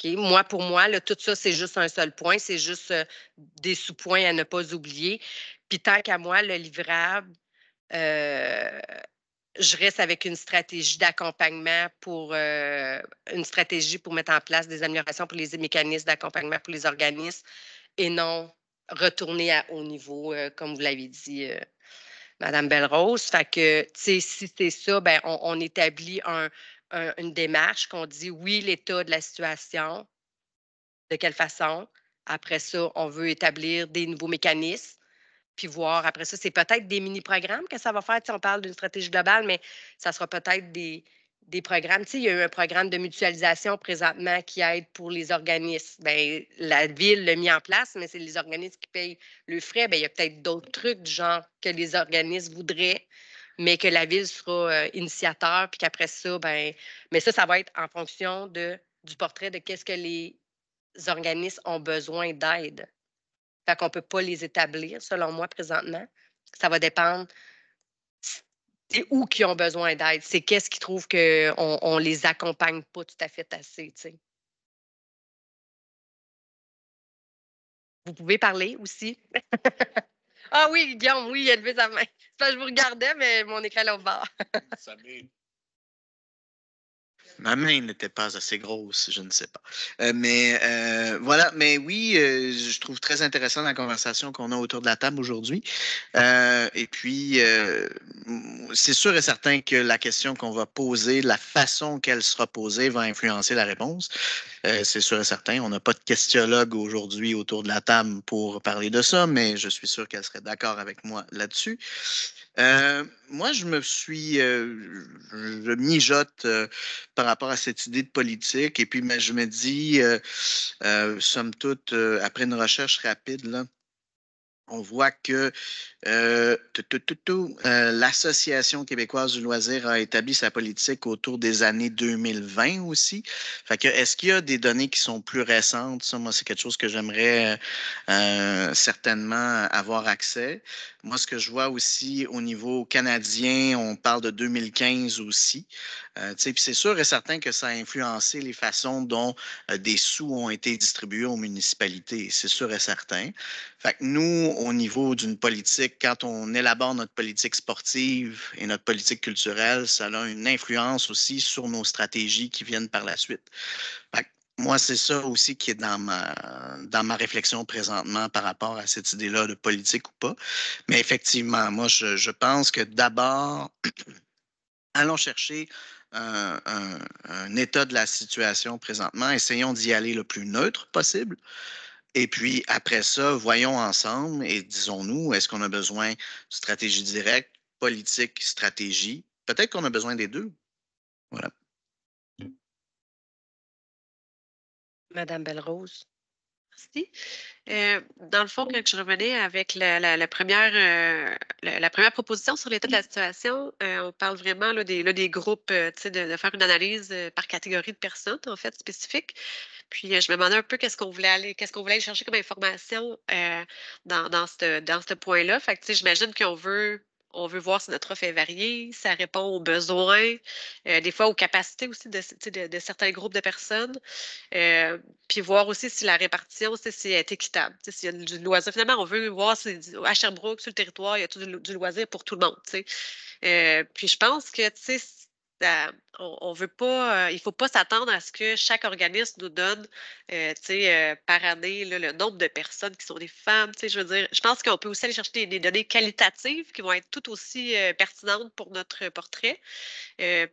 OK? Moi, pour moi, là, tout ça, c'est juste un seul point, c'est juste des sous-points à ne pas oublier. Puis tant qu'à moi, le livrable, je reste avec une stratégie d'accompagnement pour une stratégie pour mettre en place des améliorations pour les mécanismes d'accompagnement pour les organismes et non retourner à haut niveau, comme vous l'avez dit, Mme Belrose. Fait que, tu sais, si c'est ça, ben, on établit une démarche qu'on dit oui, l'état de la situation, de quelle façon. Après ça, on veut établir des nouveaux mécanismes, puis voir. Après ça, c'est peut-être des mini-programmes que ça va faire. Tu sais, on parle d'une stratégie globale, mais ça sera peut-être des programmes. Tu sais, il y a eu un programme de mutualisation présentement qui aide pour les organismes. Bien, la ville l'a mis en place, mais c'est les organismes qui payent le frais. Bien, il y a peut-être d'autres trucs du genre que les organismes voudraient, mais que la ville sera initiateur, puis qu'après ça, ben, mais ça va être en fonction du portrait de qu'est-ce que les organismes ont besoin d'aide. Fait qu'on ne peut pas les établir, selon moi, présentement. Ça va dépendre c'est où qui ont besoin d'aide. C'est qu'est-ce qui trouve qu'on ne les accompagne pas tout à fait assez, tu sais. Vous pouvez parler aussi. Ah oui, Guillaume, oui, il a levé sa main. C'est parce que je vous regardais, mais mon écran est là au bord. Ma main n'était pas assez grosse, je ne sais pas. Voilà, mais oui, je trouve très intéressant la conversation qu'on a autour de la table aujourd'hui. Et puis, c'est sûr et certain que la question qu'on va poser, la façon qu'elle sera posée va influencer la réponse. C'est sûr et certain. On n'a pas de questionologue aujourd'hui autour de la table pour parler de ça, mais je suis sûr qu'elle serait d'accord avec moi là-dessus. Moi, je mijote par rapport à cette idée de politique. Et puis, je me dis, somme toute, après une recherche rapide, là, on voit que l'Association québécoise du loisir a établi sa politique autour des années 2020 aussi. Fait que, est-ce qu'il y a des données qui sont plus récentes? Ça, moi, c'est quelque chose que j'aimerais certainement avoir accès. Moi, ce que je vois aussi au niveau canadien, on parle de 2015 aussi. Puis c'est sûr et certain que ça a influencé les façons dont des sous ont été distribués aux municipalités. C'est sûr et certain. Fait que nous, au niveau d'une politique, quand on élabore notre politique sportive et notre politique culturelle, ça a une influence aussi sur nos stratégies qui viennent par la suite. Fait que moi, c'est ça aussi qui est dans ma réflexion présentement par rapport à cette idée-là de politique ou pas. Mais effectivement, moi, je pense que d'abord, allons chercher un état de la situation présentement. Essayons d'y aller le plus neutre possible. Et puis, après ça, voyons ensemble et disons-nous, est-ce qu'on a besoin de stratégie directe, politique, stratégie? Peut-être qu'on a besoin des deux. Voilà. Madame Belrose. Merci. Dans le fond, quand je revenais avec la première proposition sur l'état de la situation, on parle vraiment là, des groupes, tu sais, de faire une analyse par catégorie de personnes, en fait, spécifique. Puis, je me demandais un peu qu'est-ce qu'on voulait aller chercher comme information dans ce point-là. Fait que, tu sais, j'imagine on veut voir si notre offre est variée, ça répond aux besoins, des fois aux capacités aussi tu sais, de certains groupes de personnes. Puis voir aussi si la répartition, tu sais, si elle est équitable. Tu sais, s'il y a du loisir. Finalement, on veut voir si à Sherbrooke, sur le territoire, il y a tout du loisir pour tout le monde. Tu sais. Puis je pense que tu sais, On veut pas, il ne faut pas s'attendre à ce que chaque organisme nous donne, par année, là, le nombre de personnes qui sont des femmes. Je veux dire, je pense qu'on peut aussi aller chercher des données qualitatives qui vont être tout aussi pertinentes pour notre portrait.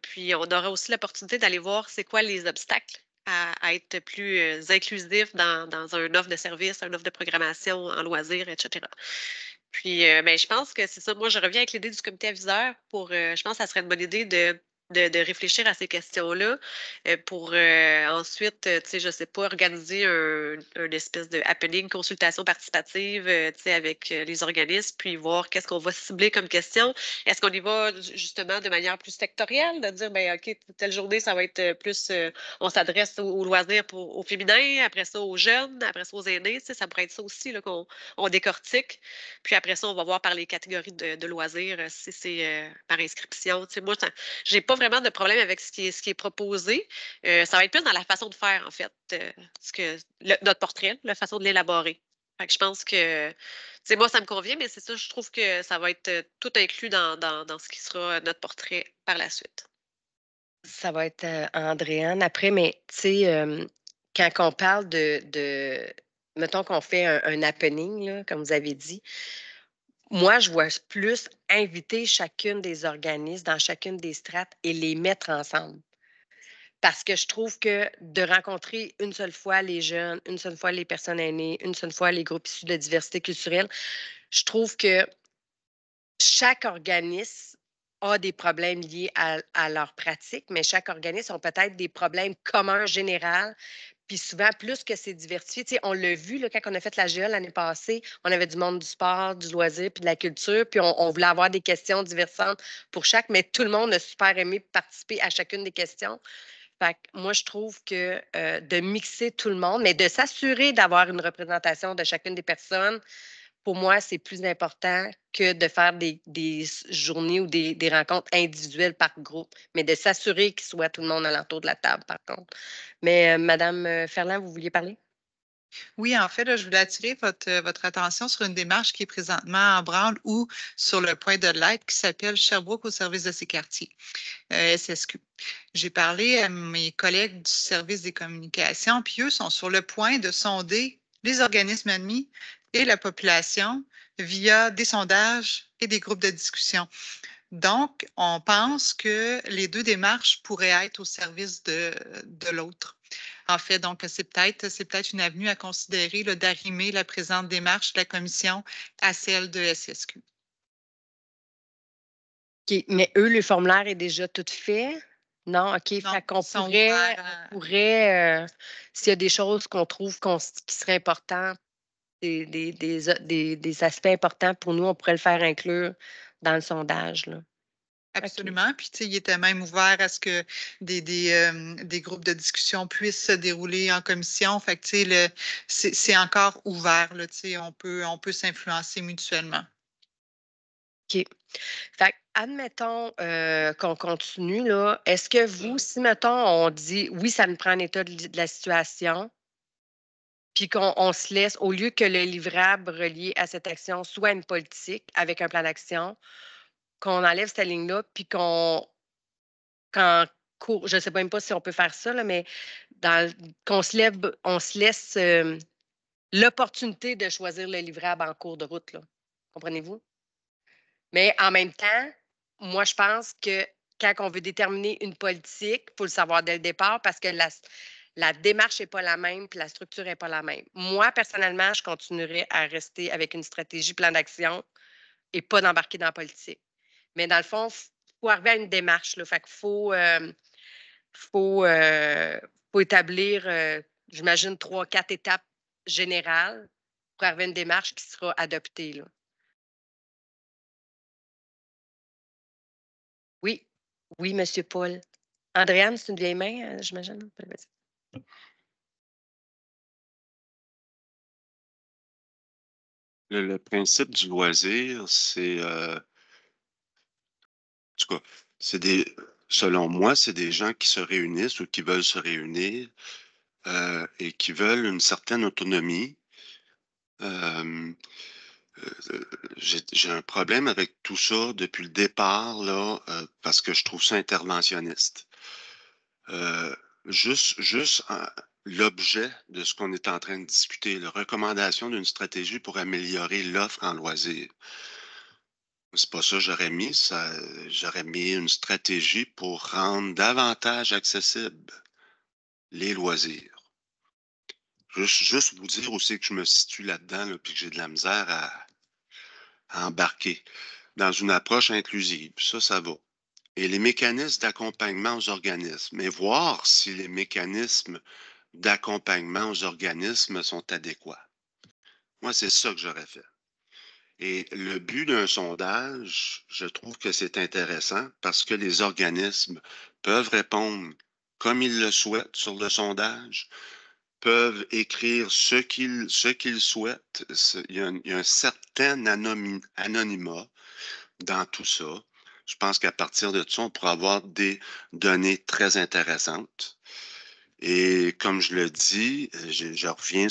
Puis, on aura aussi l'opportunité d'aller voir c'est quoi les obstacles à être plus inclusif dans un offre de service, un offre de programmation en loisirs, etc. Puis, ben, je pense que c'est ça. Moi, je reviens avec l'idée du comité aviseur pour, je pense que ça serait une bonne idée de réfléchir à ces questions-là pour ensuite, tu sais, je sais pas, organiser un espèce de happening, consultation participative, tu sais, avec les organismes, puis voir qu'est-ce qu'on va cibler comme question. Est-ce qu'on y va justement de manière plus sectorielle, de dire, ben OK, telle journée, ça va être plus, on s'adresse aux loisirs aux féminins, après ça aux jeunes, après ça aux aînés, tu sais, ça pourrait être ça aussi, là, qu'on décortique. Puis après ça, on va voir par les catégories de loisirs si c'est par inscription. Tu sais, moi, j'ai pas vraiment de problème avec ce qui est proposé. Ça va être plus dans la façon de faire, en fait, notre portrait, la façon de l'élaborer. Fait que je pense que, tu sais, moi, ça me convient, mais c'est ça, je trouve que ça va être tout inclus dans ce qui sera notre portrait par la suite. Ça va être Andréane après, mais tu sais, quand on parle mettons qu'on fait un happening, là, comme vous avez dit, moi, je vois plus inviter chacune des organismes dans chacune des strates et les mettre ensemble. Parce que je trouve que de rencontrer une seule fois les jeunes, une seule fois les personnes aînées, une seule fois les groupes issus de diversité culturelle, je trouve que chaque organisme a des problèmes liés à leur pratique, mais chaque organisme a peut-être des problèmes communs généraux. Puis souvent, plus que c'est diversifié, tu sais, on l'a vu là, quand on a fait la GEA l'année passée, on avait du monde du sport, du loisir, puis de la culture, puis on voulait avoir des questions diversantes pour chaque, mais tout le monde a super aimé participer à chacune des questions. Fait que moi, je trouve que de mixer tout le monde, mais de s'assurer d'avoir une représentation de chacune des personnes, pour moi, c'est plus important que de faire des journées ou des rencontres individuelles par groupe, mais de s'assurer qu'il soit tout le monde alentour de la table, par contre. Mais Madame Ferland, vous vouliez parler? Oui, en fait, là, je voulais attirer votre attention sur une démarche qui est présentement en branle ou sur le point de l'être qui s'appelle Sherbrooke au service de ses quartiers, SSQ. J'ai parlé à mes collègues du service des communications, puis eux sont sur le point de sonder les organismes admis et la population via des sondages et des groupes de discussion. Donc, on pense que les deux démarches pourraient être au service de l'autre. En fait, donc, c'est peut-être une avenue à considérer d'arrimer la présente démarche de la commission à celle de SSQ. OK. Mais eux, le formulaire est déjà tout fait? Non, OK. Non, Fait qu'on ils sont pourrait, ouverts s'il y a des choses qu'on trouve qui seraient importantes, des aspects importants pour nous, on pourrait le faire inclure dans le sondage, là. OK. Absolument. Puis, tu sais, il était même ouvert à ce que des groupes de discussion puissent se dérouler en commission. Fait que, tu sais, c'est encore ouvert, là, tu sais, on peut s'influencer mutuellement. OK. Fait que, admettons qu'on continue, là. Est-ce que vous, si, mettons, on dit oui, ça me prend un état de la situation, puis qu'on se laisse, au lieu que le livrable relié à cette action soit une politique avec un plan d'action, qu'on enlève cette ligne-là, puis qu'en cours, je ne sais même pas si on peut faire ça, là, mais qu'on on se laisse l'opportunité de choisir le livrable en cours de route, là. Comprenez-vous? Mais en même temps, moi, je pense que quand on veut déterminer une politique, il faut le savoir dès le départ parce que la démarche n'est pas la même puis la structure n'est pas la même. Moi, personnellement, je continuerai à rester avec une stratégie, plan d'action et pas d'embarquer dans la politique. Mais dans le fond, il faut arriver à une démarche. Là. Fait qu'il faut, faut établir, j'imagine, 3, 4 étapes générales pour arriver à une démarche qui sera adoptée. Là. Oui, oui, Monsieur Paul. Andréane, c'est une vieille main, j'imagine? Vas-y. Le principe du loisir, c'est, en tout cas, selon moi, c'est des gens qui se réunissent ou qui veulent se réunir et qui veulent une certaine autonomie. J'ai un problème avec tout ça depuis le départ, là, parce que je trouve ça interventionniste. Juste l'objet de ce qu'on est en train de discuter, la recommandation d'une stratégie pour améliorer l'offre en loisirs. C'est pas ça que j'aurais mis. J'aurais mis une stratégie pour rendre davantage accessibles les loisirs. Juste vous dire aussi que je me situe là-dedans, là, puis que j'ai de la misère à embarquer dans une approche inclusive. Ça va. Et les mécanismes d'accompagnement aux organismes. Mais voir si les mécanismes d'accompagnement aux organismes sont adéquats. Moi, c'est ça que j'aurais fait. Et le but d'un sondage, je trouve que c'est intéressant parce que les organismes peuvent répondre comme ils le souhaitent sur le sondage, peuvent écrire ce qu'ils souhaitent. Il y a un certain anonymat dans tout ça. Je pense qu'à partir de ça, on pourra avoir des données très intéressantes. Et comme je le dis, je reviens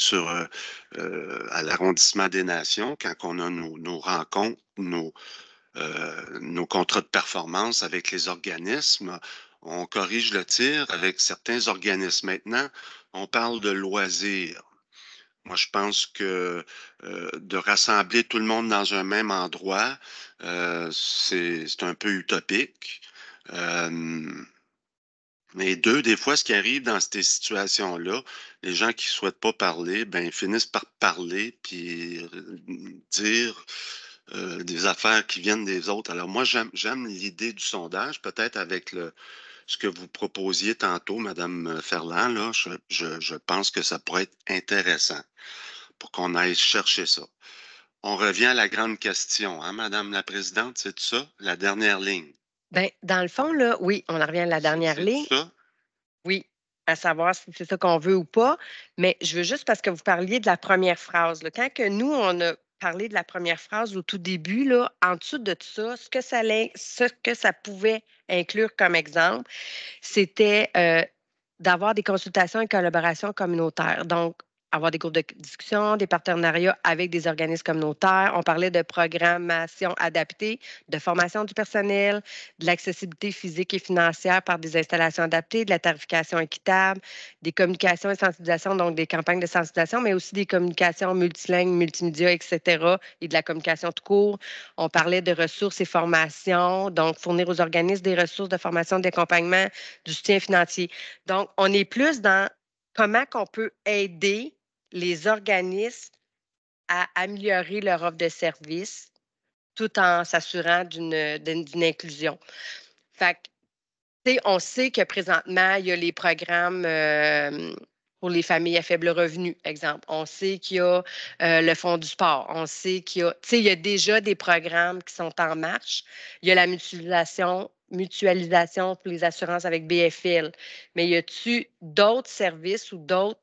à l'arrondissement des nations, quand on a nos rencontres, nos contrats de performance avec les organismes, on corrige le tir avec certains organismes. Maintenant, on parle de loisirs. Moi, je pense que de rassembler tout le monde dans un même endroit, c'est un peu utopique. Mais des fois, ce qui arrive dans ces situations-là, les gens qui ne souhaitent pas parler, ben, finissent par parler puis dire des affaires qui viennent des autres. Alors moi, j'aime l'idée du sondage, peut-être avec ce que vous proposiez tantôt, Madame Ferland, là, je pense que ça pourrait être intéressant pour qu'on aille chercher ça. On revient à la grande question, hein, Madame la Présidente, c'est ça, la dernière ligne. Bien, dans le fond, là, oui, on en revient à la dernière ligne. C'est ça? Oui, à savoir si c'est ça qu'on veut ou pas. Mais je veux juste parce que vous parliez de la première phrase. Là. Quand que nous, on a parlé de la première phrase au tout début, là, en dessous de tout ça, ce que ça pouvait inclure comme exemple, c'était d'avoir des consultations et collaborations communautaires. Donc, avoir des groupes de discussion, des partenariats avec des organismes communautaires. On parlait de programmation adaptée, de formation du personnel, de l'accessibilité physique et financière par des installations adaptées, de la tarification équitable, des communications et sensibilisation, donc des campagnes de sensibilisation, mais aussi des communications multilingues, multimédia, etc., et de la communication tout court. On parlait de ressources et formations, donc fournir aux organismes des ressources de formation, d'accompagnement, du soutien financier. Donc, on est plus dans comment qu'on peut aider les organismes à améliorer leur offre de services tout en s'assurant d'une inclusion. Fait que, on sait que présentement, il y a les programmes pour les familles à faible revenu, exemple. On sait qu'il y a le fonds du sport. On sait il y a déjà des programmes qui sont en marche. Il y a la mutualisation pour les assurances avec BFL. Mais y a-t-il d'autres services ou d'autres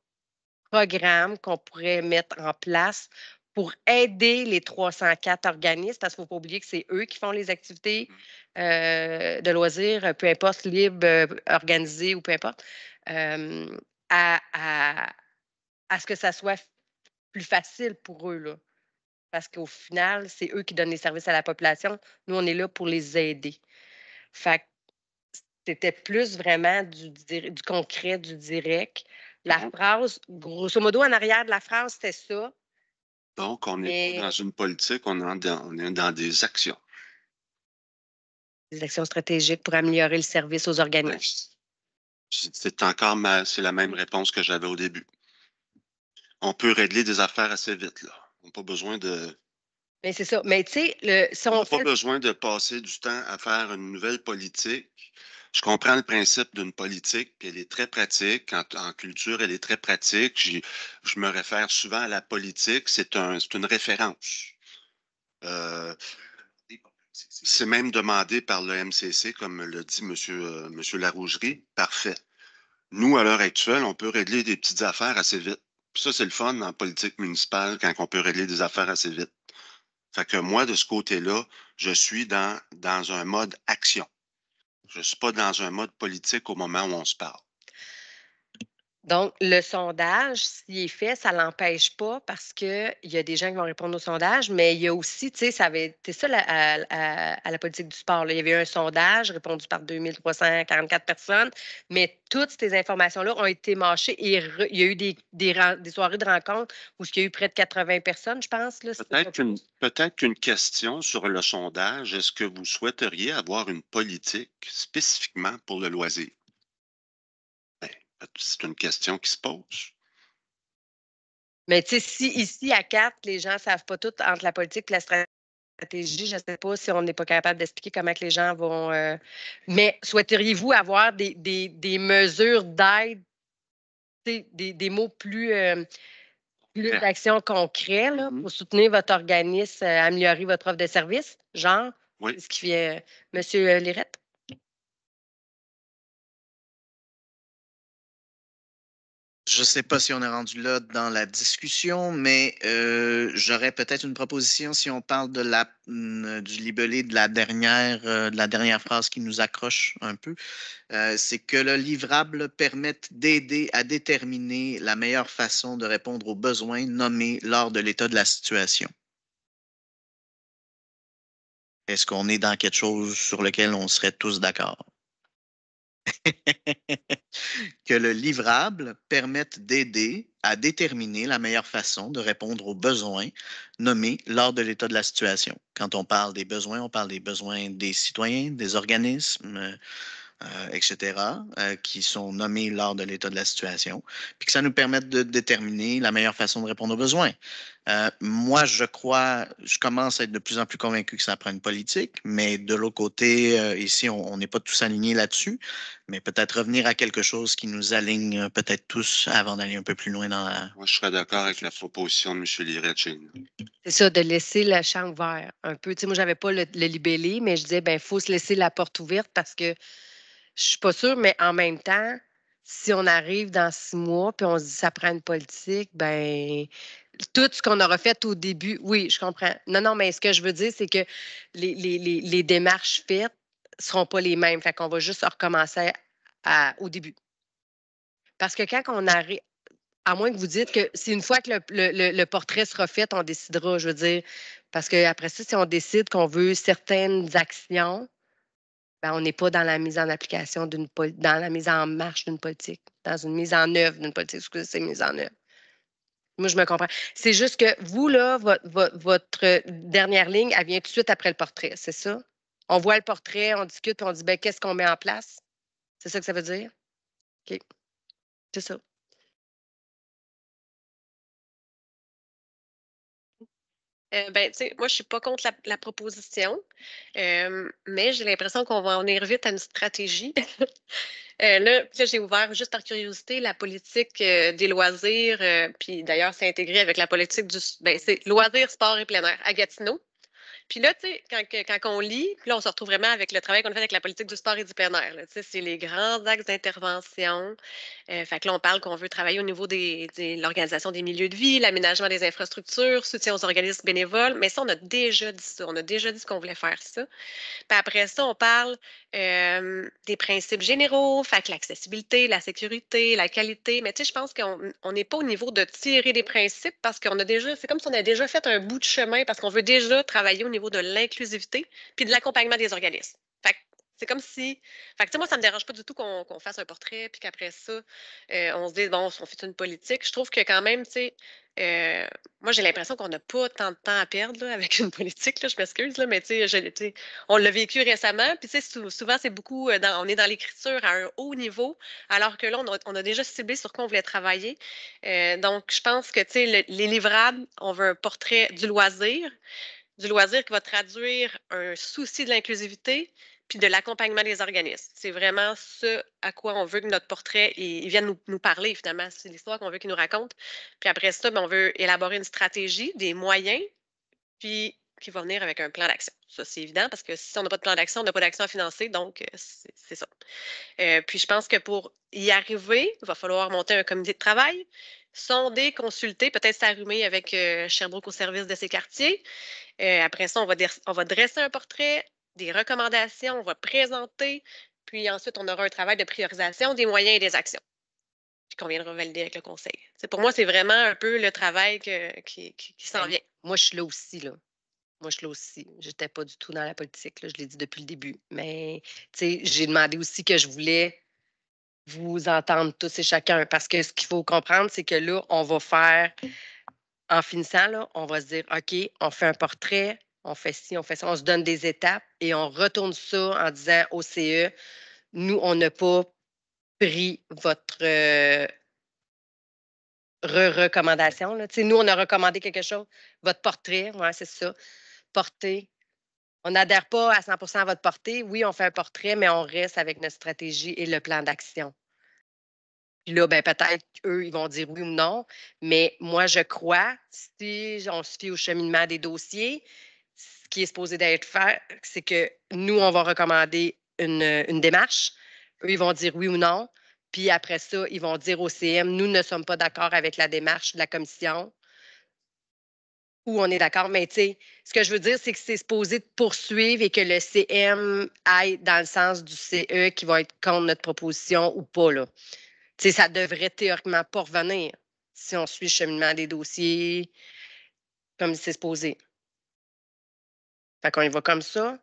programmes qu'on pourrait mettre en place pour aider les 304 organismes, parce qu'il ne faut pas oublier que c'est eux qui font les activités de loisirs, peu importe, libres, organisées ou peu importe, à ce que ça soit plus facile pour eux. Là. Parce qu'au final, c'est eux qui donnent les services à la population. Nous, on est là pour les aider. Fait que c'était plus vraiment du concret, du direct. La phrase, grosso modo, en arrière de la phrase, c'était ça. Donc, on n'est pas dans une politique, on est dans des actions. Des actions stratégiques pour améliorer le service aux organismes. C'est la même réponse que j'avais au début. On peut régler des affaires assez vite, là. On n'a pas besoin de... Mais c'est ça. Mais tu sais, si On on n'a pas fait... besoin de passer du temps à faire une nouvelle politique. Je comprends le principe d'une politique, puis elle est très pratique. En culture, elle est très pratique. Je me réfère souvent à la politique. C'est une référence. C'est même demandé par le MCC, comme le dit M. Larougerie. Parfait. Nous, à l'heure actuelle, on peut régler des petites affaires assez vite. Puis ça, c'est le fun en politique municipale quand on peut régler des affaires assez vite. Fait que moi, de ce côté-là, je suis dans un mode action. Je ne suis pas dans un mode politique au moment où on se parle. Donc, le sondage, s'il est fait, ça ne l'empêche pas parce qu'il y a des gens qui vont répondre au sondage, mais il y a aussi, tu sais, ça avait été ça à la politique du sport, là. Il y avait eu un sondage répondu par 2344 personnes, mais toutes ces informations-là ont été mâchées et il y a eu des soirées de rencontres où il y a eu près de 80 personnes, je pense. Là, Peut-être qu'une question sur le sondage, est-ce que vous souhaiteriez avoir une politique spécifiquement pour le loisir? Ben, c'est une question qui se pose. Mais tu sais, si ici, à 4, les gens ne savent pas tout entre la politique et la stratégie, je ne sais pas si on n'est pas capable d'expliquer comment que les gens vont... Mais souhaiteriez-vous avoir des mesures d'aide, des mots plus d'actions concrètes là, pour soutenir votre organisme, améliorer votre offre de service? Genre, Oui. c'est ce qui fait M. Lirette? Je ne sais pas si on est rendu là dans la discussion, mais j'aurais peut-être une proposition si on parle du libellé de la dernière phrase qui nous accroche un peu. C'est que le livrable permette d'aider à déterminer la meilleure façon de répondre aux besoins nommés lors de l'état de la situation. Est-ce qu'on est dans quelque chose sur lequel on serait tous d'accord? Que le livrable permette d'aider à déterminer la meilleure façon de répondre aux besoins nommés lors de l'état de la situation. Quand on parle des besoins, on parle des besoins des citoyens, des organismes, etc., qui sont nommés lors de l'état de la situation, puis que ça nous permette de déterminer la meilleure façon de répondre aux besoins. Moi, je commence à être de plus en plus convaincu que ça prend une politique, mais de l'autre côté, ici, on n'est pas tous alignés là-dessus, mais peut-être revenir à quelque chose qui nous aligne peut-être tous avant d'aller un peu plus loin dans la... Moi, je serais d'accord avec la proposition de M. Lirette chez nous. C'est ça, de laisser le champ ouvert un peu. Tu sais, moi, je n'avais pas le libellé, mais je disais, ben, il faut se laisser la porte ouverte parce que je suis pas sûre, mais en même temps, si on arrive dans 6 mois puis on se dit ça prend une politique, ben tout ce qu'on aura fait au début, oui, je comprends. Non, non, mais ce que je veux dire, c'est que les démarches faites ne seront pas les mêmes. Fait qu'on va juste recommencer au début. Parce que quand on arrive, à moins que vous dites que c'est une fois que le portrait sera fait, on décidera, je veux dire. Parce qu'après ça, si on décide qu'on veut certaines actions, ben, on n'est pas dans la mise en application dans la mise en marche d'une politique, dans une mise en œuvre d'une politique. Excusez, c'est mise en œuvre. Moi, je me comprends. C'est juste que vous, là, votre dernière ligne, elle vient tout de suite après le portrait, c'est ça? On voit le portrait, on discute, puis on dit, ben, qu'est-ce qu'on met en place? C'est ça que ça veut dire? OK. C'est ça. Ben, tu sais, moi, je ne suis pas contre la proposition, mais j'ai l'impression qu'on va en venir vite à une stratégie. Là, j'ai ouvert juste par curiosité la politique des loisirs, puis d'ailleurs, c'est intégré avec la politique c'est loisirs, sport et plein air à Gatineau. Puis là, tu sais, quand on lit, puis là, on se retrouve vraiment avec le travail qu'on a fait avec la politique du sport et du plein air. Tu sais, c'est les grands axes d'intervention. Fait que là, on parle qu'on veut travailler au niveau de l'organisation des milieux de vie, l'aménagement des infrastructures, soutien aux organismes bénévoles. Mais ça, on a déjà dit ça. On a déjà dit qu'on voulait faire ça. Puis après ça, on parle des principes généraux, fait que l'accessibilité, la sécurité, la qualité. Mais tu sais, je pense qu'on n'est pas au niveau de tirer des principes parce qu'on a déjà, c'est comme si on a déjà fait un bout de chemin parce qu'on veut déjà travailler au niveau de l'inclusivité puis de l'accompagnement des organismes. Fait que c'est comme si. Fait que, tu sais, moi, ça ne me dérange pas du tout qu'on fasse un portrait, puis qu'après ça, on se dise, bon, on fait une politique. Je trouve que quand même, tu sais, moi, j'ai l'impression qu'on n'a pas tant de temps à perdre là, avec une politique, là, je m'excuse, là, mais tu sais, on l'a vécu récemment, puis tu sais, souvent, c'est beaucoup, on est dans l'écriture à un haut niveau, alors que là, on a déjà ciblé sur quoi on voulait travailler. Donc, je pense que, tu sais, les livrables, on veut un portrait du loisir qui va traduire un souci de l'inclusivité puis de l'accompagnement des organismes. C'est vraiment ce à quoi on veut que notre portrait il vienne nous parler, finalement. C'est l'histoire qu'on veut qu'il nous raconte. Puis après ça, ben, on veut élaborer une stratégie, des moyens, puis qui va venir avec un plan d'action. Ça, c'est évident parce que si on n'a pas de plan d'action, on n'a pas d'action à financer, donc c'est ça. Puis je pense que pour y arriver, il va falloir monter un comité de travail, sonder, consulter, peut-être s'arrimer avec Sherbrooke au service de ces quartiers. Après ça, on va dresser un portrait, des recommandations, on va présenter, puis ensuite, on aura un travail de priorisation des moyens et des actions. puis qu'on viendra valider avec le conseil. Pour moi, c'est vraiment un peu le travail qui s'en vient. Moi, je suis là aussi, là. Moi, je suis là aussi. Je n'étais pas du tout dans la politique, là, je l'ai dit depuis le début. Mais, j'ai demandé aussi que je voulais vous entendre tous et chacun. Parce que ce qu'il faut comprendre, c'est que là, on va faire, en finissant, là, on va se dire, OK, on fait un portrait, on fait ci, on fait ça, on se donne des étapes et on retourne ça en disant au CE, nous, on n'a pas pris votre recommandation. Là. Nous, on a recommandé quelque chose. Votre portrait, ouais, c'est ça. Portée. On n'adhère pas à 100 à votre portée. Oui, on fait un portrait, mais on reste avec notre stratégie et le plan d'action. Puis là, ben, peut-être qu'eux, ils vont dire oui ou non. Mais moi, je crois, si on se fie au cheminement des dossiers, ce qui est supposé d'être fait, c'est que nous, on va recommander une démarche. Eux, ils vont dire oui ou non. Puis après ça, ils vont dire au CM, nous ne sommes pas d'accord avec la démarche de la commission ou on est d'accord. Mais tu sais, ce que je veux dire, c'est que c'est supposé de poursuivre et que le CM aille dans le sens du CE qui va être contre notre proposition ou pas, là. Tu sais, ça devrait théoriquement pas revenir si on suit le cheminement des dossiers comme c'est supposé. Fait qu'on y va comme ça.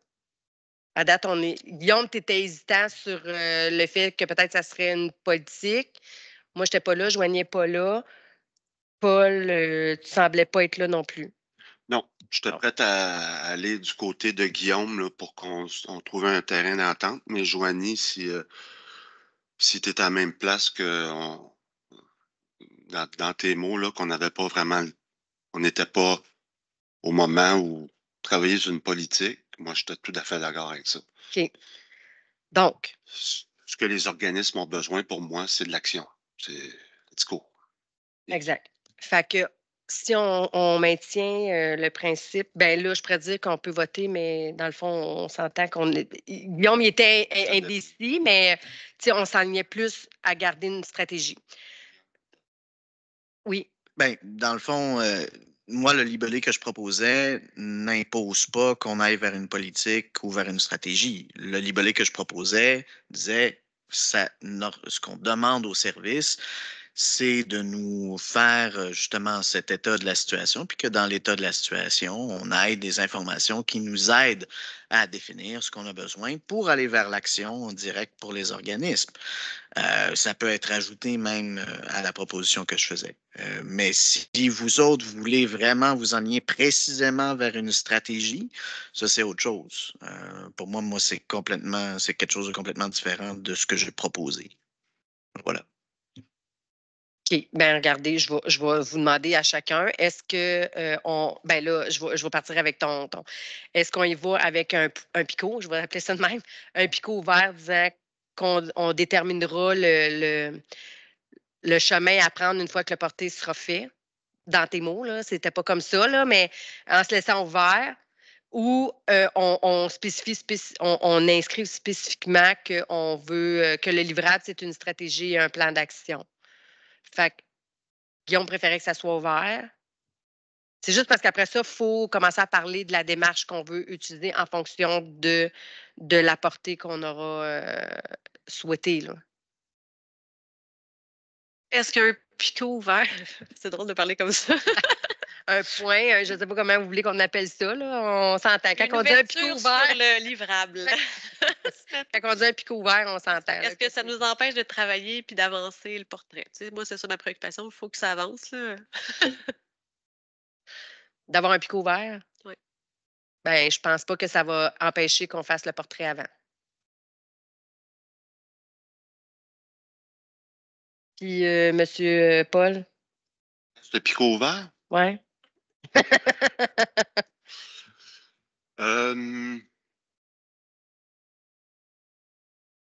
À date, on est. Guillaume, tu étais hésitant sur le fait que peut-être ça serait une politique. Moi, je n'étais pas là, Joanie n'est pas là. Paul, tu semblais pas être là non plus. Non, j'étais prête à aller du côté de Guillaume là, pour qu'on trouve un terrain d'entente. Mais Joanie, si tu es à la même place que dans tes mots, là, qu'on n'avait pas vraiment, on n'était pas au moment où travailler sur une politique, moi, j'étais tout à fait d'accord avec ça. OK. Donc. Ce que les organismes ont besoin pour moi, c'est de l'action. C'est let's go. Exact. Fait que si on maintient le principe, ben là, je pourrais dire qu'on peut voter, mais dans le fond, on s'entend qu'on est. Guillaume, il était indécis, mais on s'enlignait plus à garder une stratégie. Oui. Bien, dans le fond, moi, le libellé que je proposais n'impose pas qu'on aille vers une politique ou vers une stratégie. Le libellé que je proposais disait ce qu'on demande au service, c'est de nous faire justement cet état de la situation, puis que dans l'état de la situation, on ait des informations qui nous aident à définir ce qu'on a besoin pour aller vers l'action directe pour les organismes. Ça peut être ajouté même à la proposition que je faisais. Mais si vous autres voulez vraiment vous enligner précisément vers une stratégie, ça, c'est autre chose. Pour moi, c'est quelque chose de complètement différent de ce que j'ai proposé. Voilà. OK. Bien, regardez, je vais vous demander à chacun, est-ce que ben là, je vais partir avec ton. Est-ce qu'on y va avec un picot, je vais appeler ça de même, un picot ouvert disant qu'on déterminera le chemin à prendre une fois que le porté sera fait? Dans tes mots, là, c'était pas comme ça, là, mais en se laissant ouvert, ou on spécifie, on inscrit spécifiquement qu'on veut que le livrable, c'est une stratégie et un plan d'action. Fait que Guillaume préférait que ça soit ouvert. C'est juste parce qu'après ça, il faut commencer à parler de la démarche qu'on veut utiliser en fonction de la portée qu'on aura souhaitée. Là. Est-ce qu'un picot ouvert, c'est drôle de parler comme ça. Un point, je ne sais pas comment vous voulez qu'on appelle ça. Là. On s'entend. Quand on dit un picot ouvert. Sur le livrable. Quand on dit un picot ouvert, on s'entend. Est-ce que ça nous empêche de travailler puis d'avancer le portrait? Tu sais, moi, c'est ça ma préoccupation. Il faut que ça avance. Là. D'avoir un picot ouvert? Oui. Ben, je pense pas que ça va empêcher qu'on fasse le portrait avant. Puis, Monsieur Paul? C'est le picot ouvert? Oui. Dans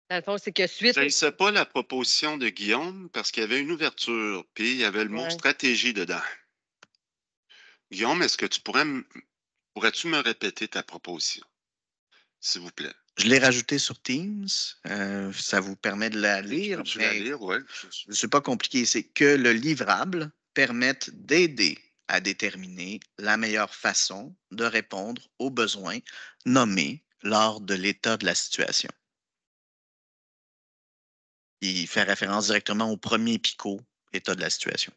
le fond, c'est que suite. Je ne sais pas la proposition de Guillaume parce qu'il y avait une ouverture, puis il y avait le mot stratégie dedans. Guillaume, est-ce que pourrais-tu me répéter ta proposition, s'il vous plaît? Je l'ai rajouté sur Teams. Ça vous permet de la lire. Tu la lire, oui. C'est pas compliqué. C'est que le livrable permette d'aider à déterminer la meilleure façon de répondre aux besoins nommés lors de l'état de la situation. Il fait référence directement au premier PICO, état de la situation.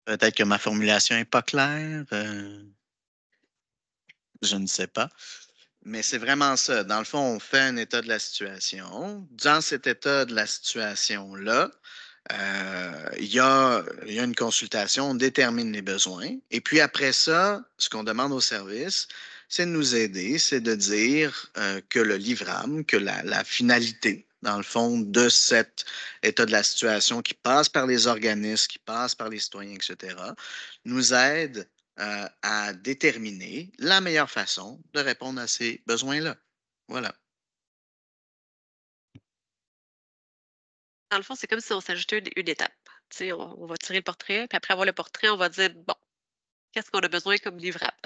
Peut-être que ma formulation n'est pas claire. Je ne sais pas. Mais c'est vraiment ça. Dans le fond, on fait un état de la situation. Dans cet état de la situation-là, il y a une consultation, on détermine les besoins. Et puis après ça, ce qu'on demande au service, c'est de nous aider, c'est de dire que le livrable, que la finalité, dans le fond, de cet état de la situation qui passe par les organismes, qui passe par les citoyens, etc., nous aide à déterminer la meilleure façon de répondre à ces besoins-là. Voilà. Dans le fond, c'est comme si on s'ajoutait une étape. Tu sais, on va tirer le portrait, puis après avoir le portrait, on va dire, bon, qu'est-ce qu'on a besoin comme livrable?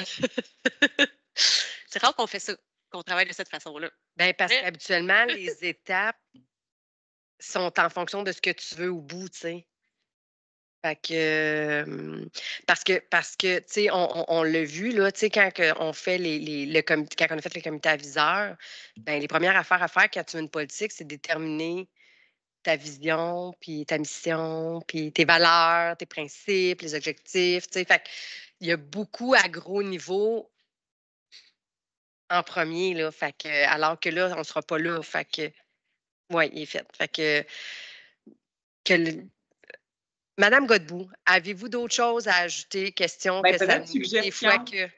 C'est rare qu'on fait ça, qu'on travaille de cette façon-là. Bien, parce Mais- qu'habituellement, les étapes sont en fonction de ce que tu veux au bout, tu sais. Fait que, parce que, tu sais, on l'a vu, là, tu sais, quand on fait quand on a fait le comité aviseur, ben, les premières affaires à faire quand tu veux une politique, c'est déterminer ta vision, puis ta mission, puis tes valeurs, tes principes, les objectifs, tu sais. Fait il y a beaucoup à gros niveau en premier, là. Fait que, alors que là, on ne sera pas là. Fait que, ouais, il est fait. Fait que Madame Godbout, avez-vous d'autres choses à ajouter? Questions Ben, que ça peut-être nous des fois suggestion. que.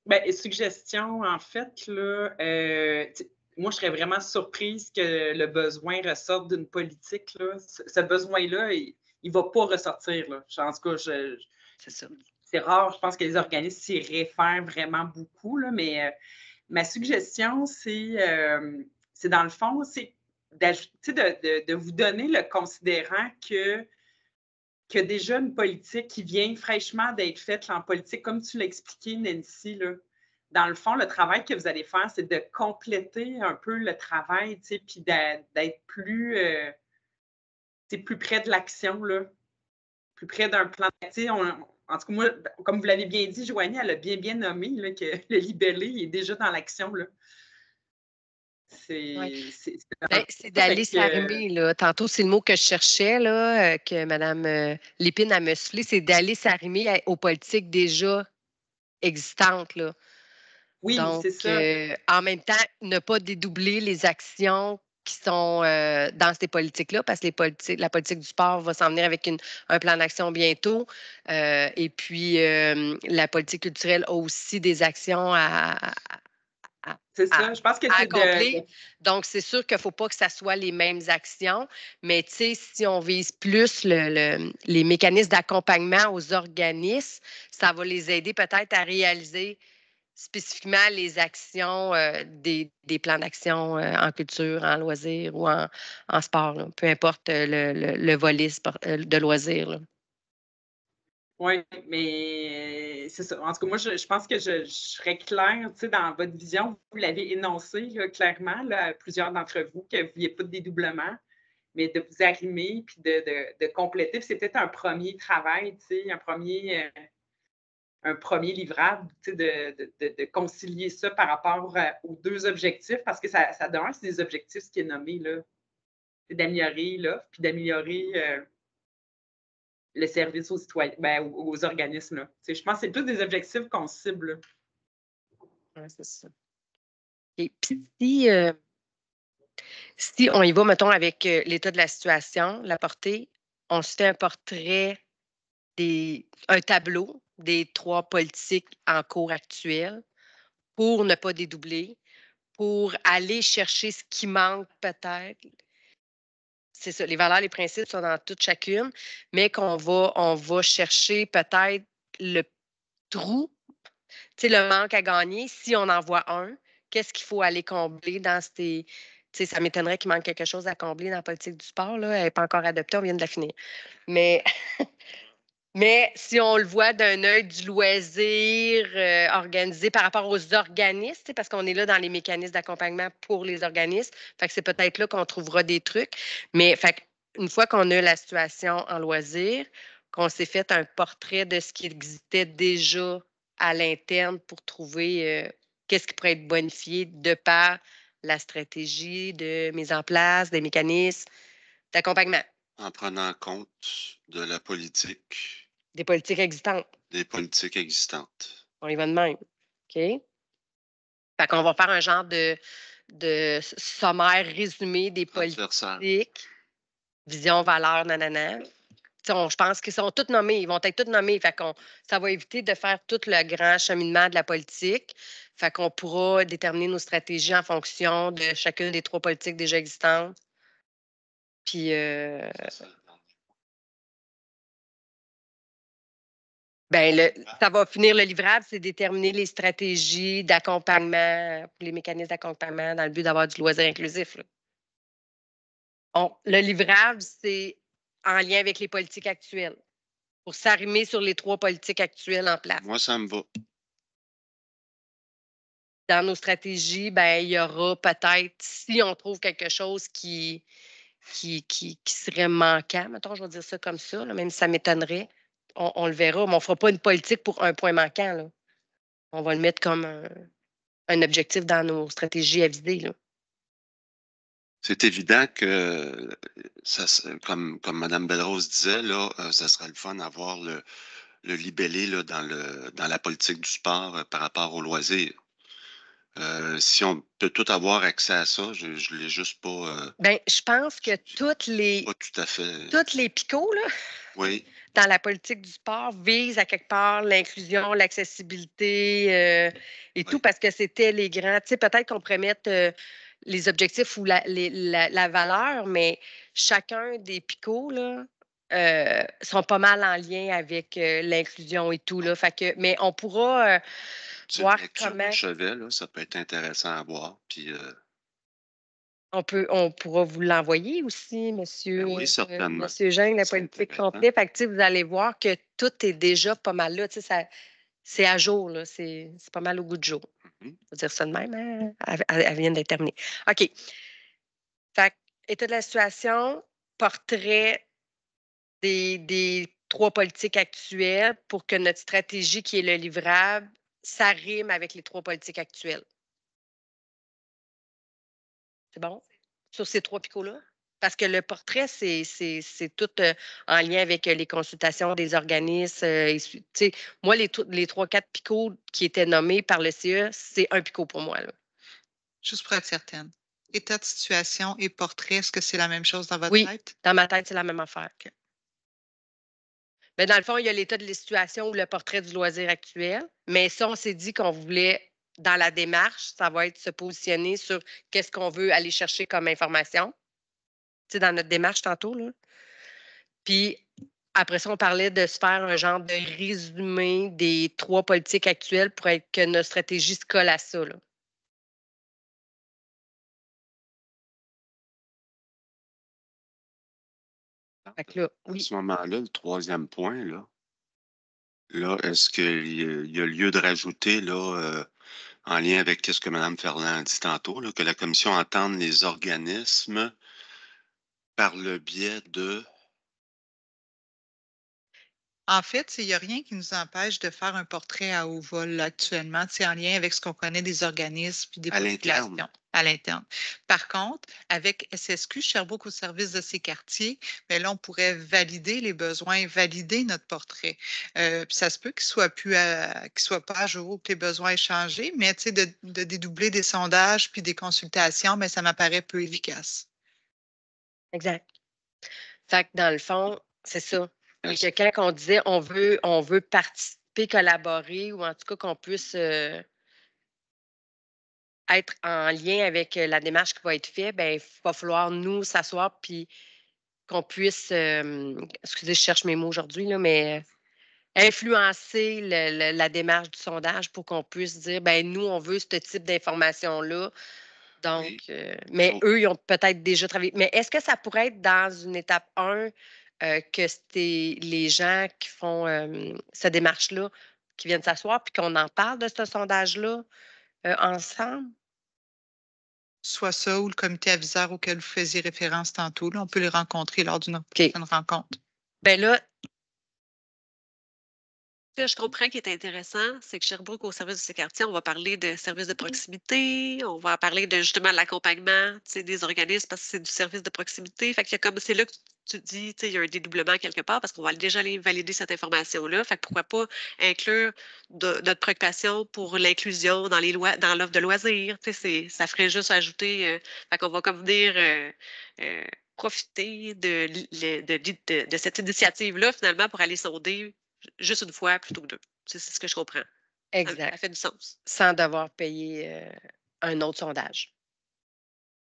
Ben, suggestion, en fait, là, moi, je serais vraiment surprise que le besoin ressorte d'une politique. Là. Ce besoin-là, il ne va pas ressortir. Là. En tout cas, C'est ça. c'est rare. Je pense que les organismes s'y réfèrent vraiment beaucoup. Là, mais ma suggestion, c'est dans le fond, c'est de vous donner le considérant que déjà une politique qui vient fraîchement d'être faite là, en politique, comme tu l'as expliqué, Nancy, là, dans le fond, le travail que vous allez faire, c'est de compléter un peu le travail, puis d'être plus, plus près de l'action, là, plus près d'un plan. En tout cas, moi, comme vous l'avez bien dit, Joanie, elle a bien nommé là, que le libellé est déjà dans l'action. Ouais. C'est C'est d'aller s'arrimer, là. Tantôt, c'est le mot que je cherchais, là, que Mme Lépine a musclé, c'est d'aller s'arrimer aux politiques déjà existantes, là. Oui, Donc, c'est ça. en même temps, ne pas dédoubler les actions qui sont dans ces politiques-là, parce que la politique du sport va s'en venir avec un plan d'action bientôt. Et puis, la politique culturelle a aussi des actions C'est ça. Je pense que à c'est accomplir. Donc, c'est sûr qu'il ne faut pas que ça soit les mêmes actions, mais tu sais, si on vise plus les mécanismes d'accompagnement aux organismes, ça va les aider peut-être à réaliser spécifiquement les actions des plans d'action en culture, en loisirs ou en sport, là. Peu importe le volet de loisirs, là. Oui, mais c'est ça. En tout cas, moi, je pense que je serais claire, dans votre vision, vous l'avez énoncé là, clairement, là, à plusieurs d'entre vous, que vous n'ayez pas de dédoublement, mais de vous arrimer puis de compléter. Puis c'est peut-être un premier travail, un premier livrable, de concilier ça par rapport aux deux objectifs, parce que ça donne, c'est des objectifs, ce qui est nommé, là, c'est d'améliorer l'offre, puis d'améliorer le service aux citoyens, aux organismes. Là. Je pense que c'est plus des objectifs qu'on cible. Ouais, c'est ça. Et puis, si on y va, mettons, avec l'état de la situation, la portée, on se fait un portrait, un tableau des 3 politiques en cours actuels pour ne pas dédoubler, pour aller chercher ce qui manque peut-être. C'est ça, les valeurs, les principes sont dans toutes chacune, mais on va chercher peut-être le trou, tu sais, le manque à gagner, si on en voit un, qu'est-ce qu'il faut aller combler dans ces... Tu sais, ça m'étonnerait qu'il manque quelque chose à combler dans la politique du sport. Là. Elle n'est pas encore adoptée, on vient de la finir. Mais, mais si on le voit d'un œil du loisir organisé par rapport aux organismes, tu sais, parce qu'on est là dans les mécanismes d'accompagnement pour les organismes, fait que c'est peut-être là qu'on trouvera des trucs. Mais fait, une fois qu'on a la situation en loisir, qu'on s'est fait un portrait de ce qui existait déjà à l'interne pour trouver qu'est-ce qui pourrait être bonifié de par la stratégie de mise en place des mécanismes d'accompagnement, En prenant compte de la politique, des politiques existantes. des politiques existantes. On y va de même. OK? Fait qu'on va faire un genre de sommaire résumé des Transversal. politiques, vision, valeur, nanana. Je pense qu'ils sont tous nommés, ils vont être tous nommés. Fait qu'on, ça va éviter de faire tout le grand cheminement de la politique. Fait qu'on pourra déterminer nos stratégies en fonction de chacune des 3 politiques déjà existantes. Puis, ben, ça va finir le livrable, c'est déterminer les stratégies d'accompagnement, pour les mécanismes d'accompagnement dans le but d'avoir du loisir inclusif. Là. Le livrable, c'est en lien avec les politiques actuelles, pour s'arrimer sur les 3 politiques actuelles en place. Moi, ça me va. Dans nos stratégies, ben, il y aura peut-être, si on trouve quelque chose qui serait manquant, mettons, je vais dire ça comme ça, là, même si ça m'étonnerait, on le verra, mais on ne fera pas une politique pour un point manquant. Là. On va le mettre comme un objectif dans nos stratégies à viser. Là. C'est évident que, comme Mme Belrose disait, là, ça serait le fun d'avoir le libellé là, dans la politique du sport par rapport au loisir. Si on peut tout avoir accès à ça, je ne l'ai juste pas. Ben, je pense que Pas tout à fait. toutes les picots là, Oui. dans la politique du sport visent à quelque part l'inclusion, l'accessibilité et tout, parce que c'était les grands. Tu sais, peut-être qu'on pourrait mettre les objectifs ou la valeur, mais chacun des picots là, sont pas mal en lien avec l'inclusion et tout. Là. Fait que, mais on pourra voir comment. Chevet, là, ça peut être intéressant à voir. Puis, On pourra vous l'envoyer aussi, monsieur, oui, certainement. monsieur Jean, la politique complète. Fait que, tu sais, vous allez voir que tout est déjà pas mal là. Tu sais, c'est à jour, là. C'est pas mal au goût du jour. Mhm. On va dire ça de même, hein? Elle vient d'être terminée. OK. Fait que, état de la situation, portrait des 3 politiques actuelles pour que notre stratégie, qui est le livrable, ça rime avec les 3 politiques actuelles. C'est bon? Sur ces 3 picots-là? Parce que le portrait, c'est tout en lien avec les consultations des organismes. Tu sais, moi, les 3-4 picots qui étaient nommés par le CE, c'est un picot pour moi. Là. Juste pour être certaine. État de situation et portrait, est-ce que c'est la même chose dans votre Oui, tête? dans ma tête, c'est la même affaire. Mais dans le fond, il y a l'état de la situation ou le portrait du loisir actuel. Mais ça, on s'est dit qu'on voulait, dans la démarche, ça va être se positionner sur qu'est-ce qu'on veut aller chercher comme information. Tu sais, dans notre démarche tantôt, là. Puis après ça, on parlait de se faire un genre de résumé des 3 politiques actuelles pour être que notre stratégie se colle à ça. Là. Fait que là, À oui. ce moment-là, le 3e point, là, est-ce qu'il y a lieu de rajouter, là, en lien avec ce que Mme Ferland a dit tantôt, là, que la commission entende les organismes par le biais de... En fait, il n'y a rien qui nous empêche de faire un portrait à haut vol là, actuellement, en lien avec ce qu'on connaît des organismes et des À populations l'interne. à l'interne. Par contre, avec SSQ, Sherbrooke au service de ces quartiers, mais là, on pourrait valider les besoins, valider notre portrait. Puis ça se peut qu'il ne soit pas à jour, que les besoins aient changé, mais de dédoubler des sondages puis des consultations, mais ça m'apparaît peu efficace. Exact. Fait que dans le fond, c'est ça. Et que quand on disait on veut participer, collaborer, ou en tout cas qu'on puisse être en lien avec la démarche qui va être faite, bien, il va falloir nous s'asseoir puis qu'on puisse excusez, je cherche mes mots aujourd'hui, là, mais influencer la démarche du sondage pour qu'on puisse dire, ben nous, on veut ce type d'information-là. Donc, mais Oh. eux, ils ont peut-être déjà travaillé. Mais est-ce que ça pourrait être dans une étape 1 que c'est les gens qui font cette démarche-là, qui viennent s'asseoir, puis qu'on en parle de ce sondage-là ensemble? Soit ça ou le comité aviseur auquel vous faisiez référence tantôt. Là, on peut les rencontrer lors d'une prochaine rencontre. Ben là, Ce que je comprends qui est intéressant, c'est que Sherbrooke, au service de ces quartiers, on va parler de services de proximité, on va parler de justement de l'accompagnement des organismes parce que c'est du service de proximité. Fait qu'il y a comme c'est là que tu te dis, il y a un dédoublement quelque part parce qu'on va déjà aller valider cette information-là. Fait que pourquoi pas inclure notre préoccupation pour l'inclusion dans dans l'offre de loisirs. Ça ferait juste ajouter. Fait qu'on va comme venir profiter de cette initiative-là, finalement, pour aller sonder juste une fois plutôt que deux. C'est ce que je comprends. Ça exact. fait du sens. Sans devoir payer un autre sondage.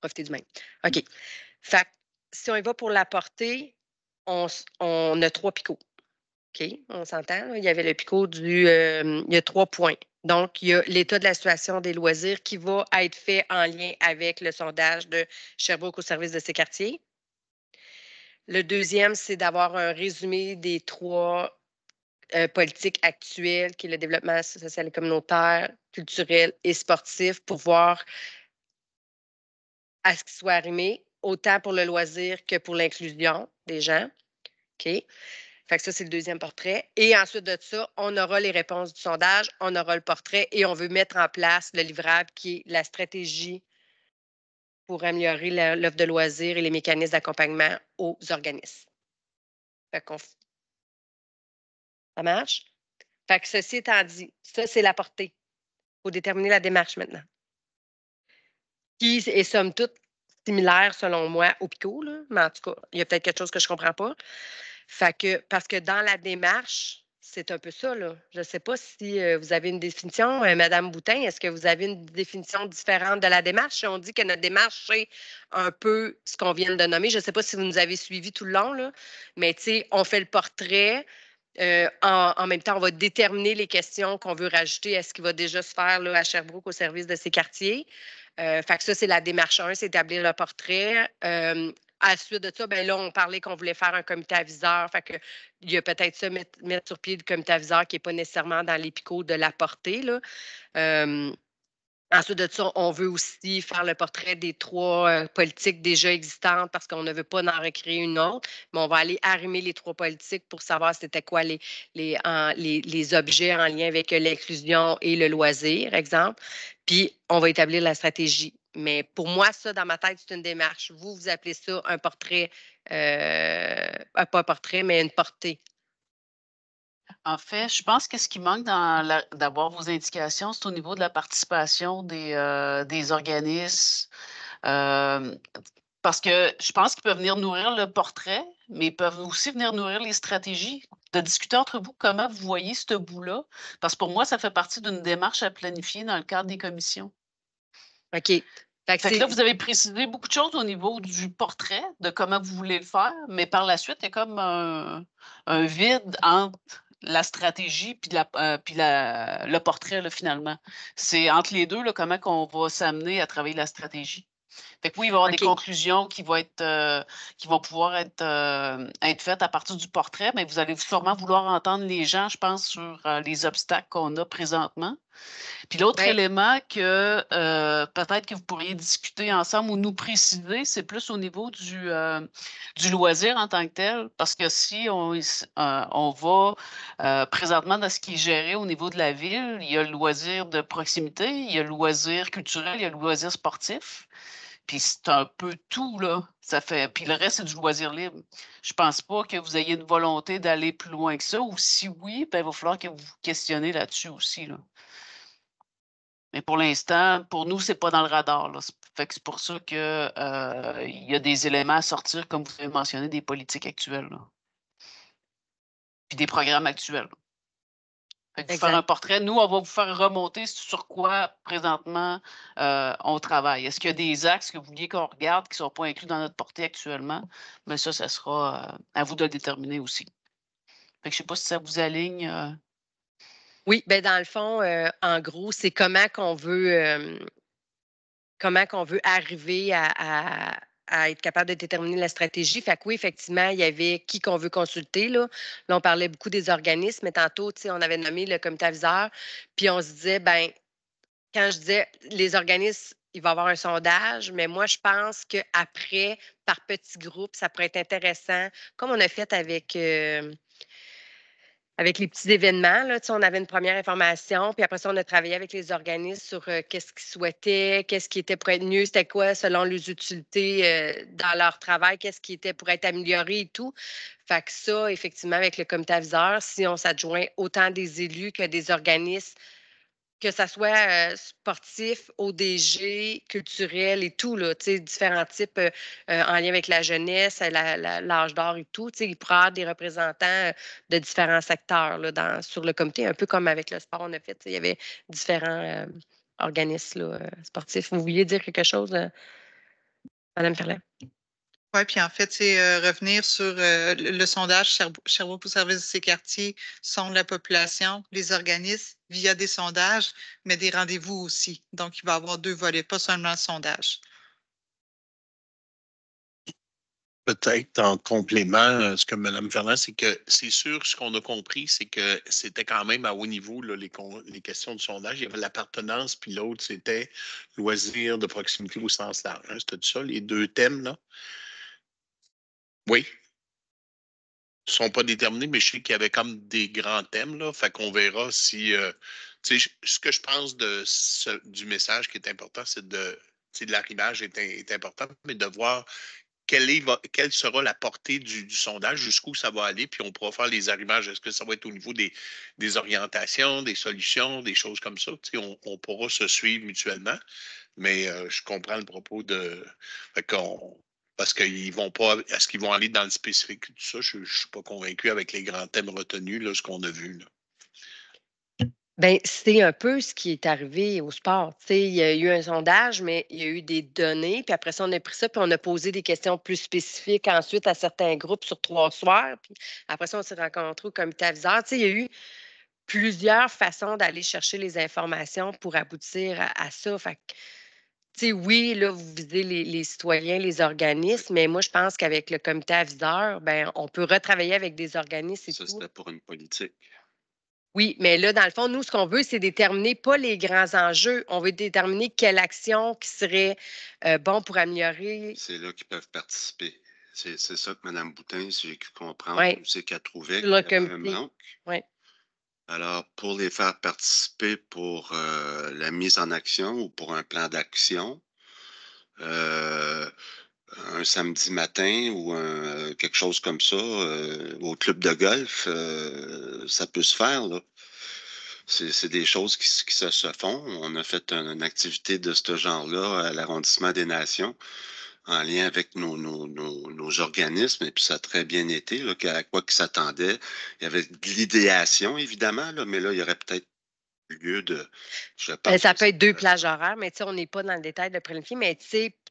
Profiter du même. OK. Fait que si on y va pour la portée, on a 3 picots. OK? On s'entend? Là? Il y avait le picot il y a 3 points. Donc, il y a l'état de la situation des loisirs qui va être fait en lien avec le sondage de Sherbrooke au service de ces quartiers. Le deuxième, c'est d'avoir un résumé des 3 politiques actuelles, qui est le développement social et communautaire, culturel et sportif, pour voir à ce qu'il soit arrimé, autant pour le loisir que pour l'inclusion des gens. OK? Fait que ça, c'est le deuxième portrait. Et ensuite de ça, on aura les réponses du sondage, on aura le portrait et on veut mettre en place le livrable qui est la stratégie pour améliorer l'offre de loisirs et les mécanismes d'accompagnement aux organismes. Fait qu'on ça marche? Fait que ceci étant dit, ça, c'est la portée. Il faut déterminer la démarche maintenant. Qui est somme toute similaire, selon moi, au PICO, là. Mais en tout cas, il y a peut-être quelque chose que je ne comprends pas. Fait que, parce que dans la démarche, c'est un peu ça, là. Je ne sais pas si vous avez une définition, Madame Boutin, est-ce que vous avez une définition différente de la démarche? Si on dit que notre démarche, c'est un peu ce qu'on vient de nommer, je ne sais pas si vous nous avez suivis tout le long, là, mais tu sais, on fait le portrait. En même temps, on va déterminer les questions qu'on veut rajouter à ce qui va déjà se faire là, à Sherbrooke au service de ces quartiers. Fait que ça, c'est la démarche 1, c'est établir le portrait. À la suite de ça, ben là, on parlait qu'on voulait faire un comité aviseur. Fait que il y a peut-être ça, mettre sur pied le comité aviseur qui n'est pas nécessairement dans les picots de la portée. Là. Ensuite de ça, on veut aussi faire le portrait des 3 politiques déjà existantes parce qu'on ne veut pas en recréer une autre, mais on va aller arrimer les 3 politiques pour savoir c'était quoi les objets en lien avec l'inclusion et le loisir, exemple. Puis, on va établir la stratégie. Mais pour moi, ça, dans ma tête, c'est une démarche. Vous appelez ça un portrait, pas un portrait, mais une portée. En fait, je pense que ce qui manque d'avoir vos indications, c'est au niveau de la participation des organismes. Parce que je pense qu'ils peuvent venir nourrir le portrait, mais ils peuvent aussi venir nourrir les stratégies. De discuter entre vous comment vous voyez ce bout-là. Parce que pour moi, ça fait partie d'une démarche à planifier dans le cadre des commissions. OK. Fait que là, vous avez précisé beaucoup de choses au niveau du portrait, de comment vous voulez le faire, mais par la suite, il y a comme un vide entre la stratégie puis le portrait, là, finalement. C'est entre les deux, là, comment on va s'amener à travailler la stratégie. Fait que oui, il va y avoir des conclusions qui vont pouvoir être faites à partir du portrait, mais vous allez sûrement vouloir entendre les gens, je pense, sur les obstacles qu'on a présentement. Puis l'autre élément que peut-être que vous pourriez discuter ensemble ou nous préciser, c'est plus au niveau du loisir en tant que tel, parce que si on va présentement dans ce qui est géré au niveau de la ville, il y a le loisir de proximité, il y a le loisir culturel, il y a le loisir sportif. Puis c'est un peu tout, là. Puis le reste, c'est du loisir libre. Je pense pas que vous ayez une volonté d'aller plus loin que ça, ou si oui, ben, il va falloir que vous vous questionnez là-dessus aussi, là. Mais pour l'instant, pour nous, c'est pas dans le radar, là. Fait que c'est pour ça que il y a des éléments à sortir, comme vous avez mentionné, des politiques actuelles, là. Puis des programmes actuels. Fait que vous faire un portrait. Nous, on va vous faire remonter sur quoi présentement on travaille. Est-ce qu'il y a des axes que vous vouliez qu'on regarde qui ne sont pas inclus dans notre portée actuellement? Mais ça sera à vous de le déterminer aussi. Fait que je sais pas si ça vous aligne. Oui, bien dans le fond, en gros, c'est comment qu'on veut arriver à être capable de déterminer la stratégie. Fait que oui, effectivement, il y avait qui qu'on veut consulter. Là, on parlait beaucoup des organismes, mais tantôt, on avait nommé le comité aviseur, puis on se disait, ben quand je disais les organismes, il va y avoir un sondage, mais moi, je pense qu'après, par petits groupes, ça pourrait être intéressant, comme on a fait avec les petits événements. Là, on avait une première information, puis après ça, on a travaillé avec les organismes sur qu'est-ce qu'ils souhaitaient, qu'est-ce qui était pour être mieux, c'était quoi selon les utilités dans leur travail, qu'est-ce qui était pour être amélioré et tout. Fait que ça, effectivement, avec le comité aviseur, si on s'adjoint autant des élus que des organismes, que ça soit sportif, ODG, culturel et tout, là, différents types en lien avec la jeunesse, l'âge d'or et tout. Il pourra y avoir des représentants de différents secteurs là, sur le comité, un peu comme avec le sport, on a fait. Il y avait différents organismes là, sportifs. Vous vouliez dire quelque chose, Mme Ferland? Oui, puis en fait, c'est revenir sur le sondage Sherbrooke au service de ces quartiers, sonde la population, les organismes via des sondages, mais des rendez-vous aussi. Donc, il va y avoir 2 volets, pas seulement le sondage. Peut-être en complément, ce que Mme Ferland, c'est que c'est sûr, ce qu'on a compris, c'est que c'était quand même à haut niveau, là, les questions de sondage. Il y avait l'appartenance, puis l'autre, c'était loisirs de proximité au sens large. Hein. C'était ça, les 2 thèmes, là? Oui. Ils ne sont pas déterminés, mais je sais qu'il y avait comme des grands thèmes, là. Fait qu'on verra si. Ce que je pense du message qui est important, c'est de l'arrimage est important, mais de voir quelle sera la portée du sondage, jusqu'où ça va aller, puis on pourra faire les arrimages. Est-ce que ça va être au niveau des orientations, des solutions, des choses comme ça? On pourra se suivre mutuellement, mais je comprends le propos de. Fait parce qu'ils vont pas. Est-ce qu'ils vont aller dans le spécifique de tout ça? Je ne suis pas convaincu avec les grands thèmes retenus, là, ce qu'on a vu. Là. Bien, c'est un peu ce qui est arrivé au sport. Il y a eu un sondage, mais il y a eu des données. Puis après ça, on a pris ça, puis on a posé des questions plus spécifiques ensuite à certains groupes sur 3 soirs. Puis après ça, on s'est rencontrés au comité aviseur. Il y a eu plusieurs façons d'aller chercher les informations pour aboutir à ça. Fait que, oui, là, vous visez les citoyens, les organismes, mais moi, je pense qu'avec le comité aviseur, ben, on peut retravailler avec des organismes et Ça, tout. c'était pour une politique. Oui, mais là, dans le fond, nous, ce qu'on veut, c'est déterminer pas les grands enjeux. On veut déterminer quelle action qui serait bon pour améliorer. C'est là qu'ils peuvent participer. C'est ça que Mme Boutin, si j'ai pu comprendre, Oui, c'est qu'elle trouvait sur le qu'il y avait un comité. manque. Oui. Alors, pour les faire participer pour la mise en action ou pour un plan d'action, un samedi matin ou quelque chose comme ça, au club de golf, ça peut se faire, là. C'est des choses qui se font. On a fait une activité de ce genre-là à l'arrondissement des Nations en lien avec nos organismes, et puis ça a très bien été, là, à quoi qu'ils s'attendaient. Il y avait de l'idéation, évidemment, là, mais là, il y aurait peut-être lieu de, je pense Ça que peut ça être 2 pourrait se plages faire. horaires, mais on n'est pas dans le détail de planifier. Mais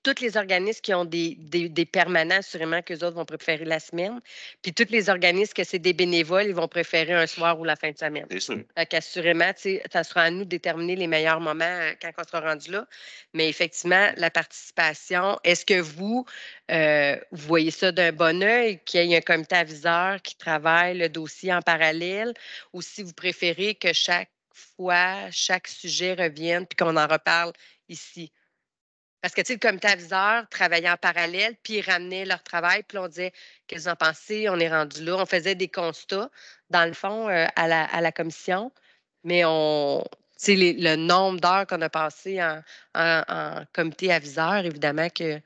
tous les organismes qui ont des permanents, assurément qu'eux autres vont préférer la semaine. Puis tous les organismes que c'est des bénévoles, ils vont préférer un soir ou la fin de semaine. C'est sûr. Fait qu'assurément, ça sera à nous de déterminer les meilleurs moments quand on sera rendu là. Mais effectivement, la participation, est-ce que vous voyez ça d'un bon œil, qu'il y ait un comité aviseur qui travaille le dossier en parallèle, ou si vous préférez que chaque fois, chaque sujet revienne puis qu'on en reparle ici? Parce que, le comité aviseur travaillait en parallèle, puis ils ramenaient leur travail, puis là, on disait, qu'est-ce que vous en pensez? On est rendu là. On faisait des constats, dans le fond, à la commission, mais le nombre d'heures qu'on a passé en comité aviseur, évidemment que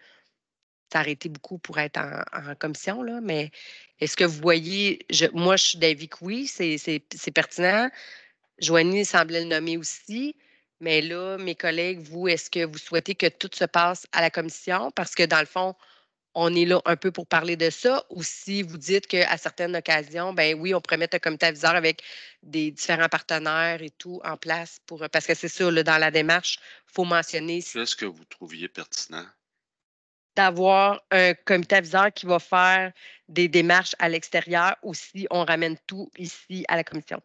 ça aurait été beaucoup pour être en commission, là, mais est-ce que vous voyez, moi, je suis d'avis que oui, c'est pertinent. Joanie semblait le nommer aussi. Mais là, mes collègues, vous, est-ce que vous souhaitez que tout se passe à la commission? Parce que dans le fond, on est là un peu pour parler de ça. Ou si vous dites qu'à certaines occasions, ben oui, on pourrait mettre un comité aviseur avec des différents partenaires et tout en place parce que c'est ça, là, dans la démarche, il faut mentionner. Qu'est-ce que vous trouviez pertinent? d'avoir un comité aviseur qui va faire des démarches à l'extérieur ou si on ramène tout ici à la commission?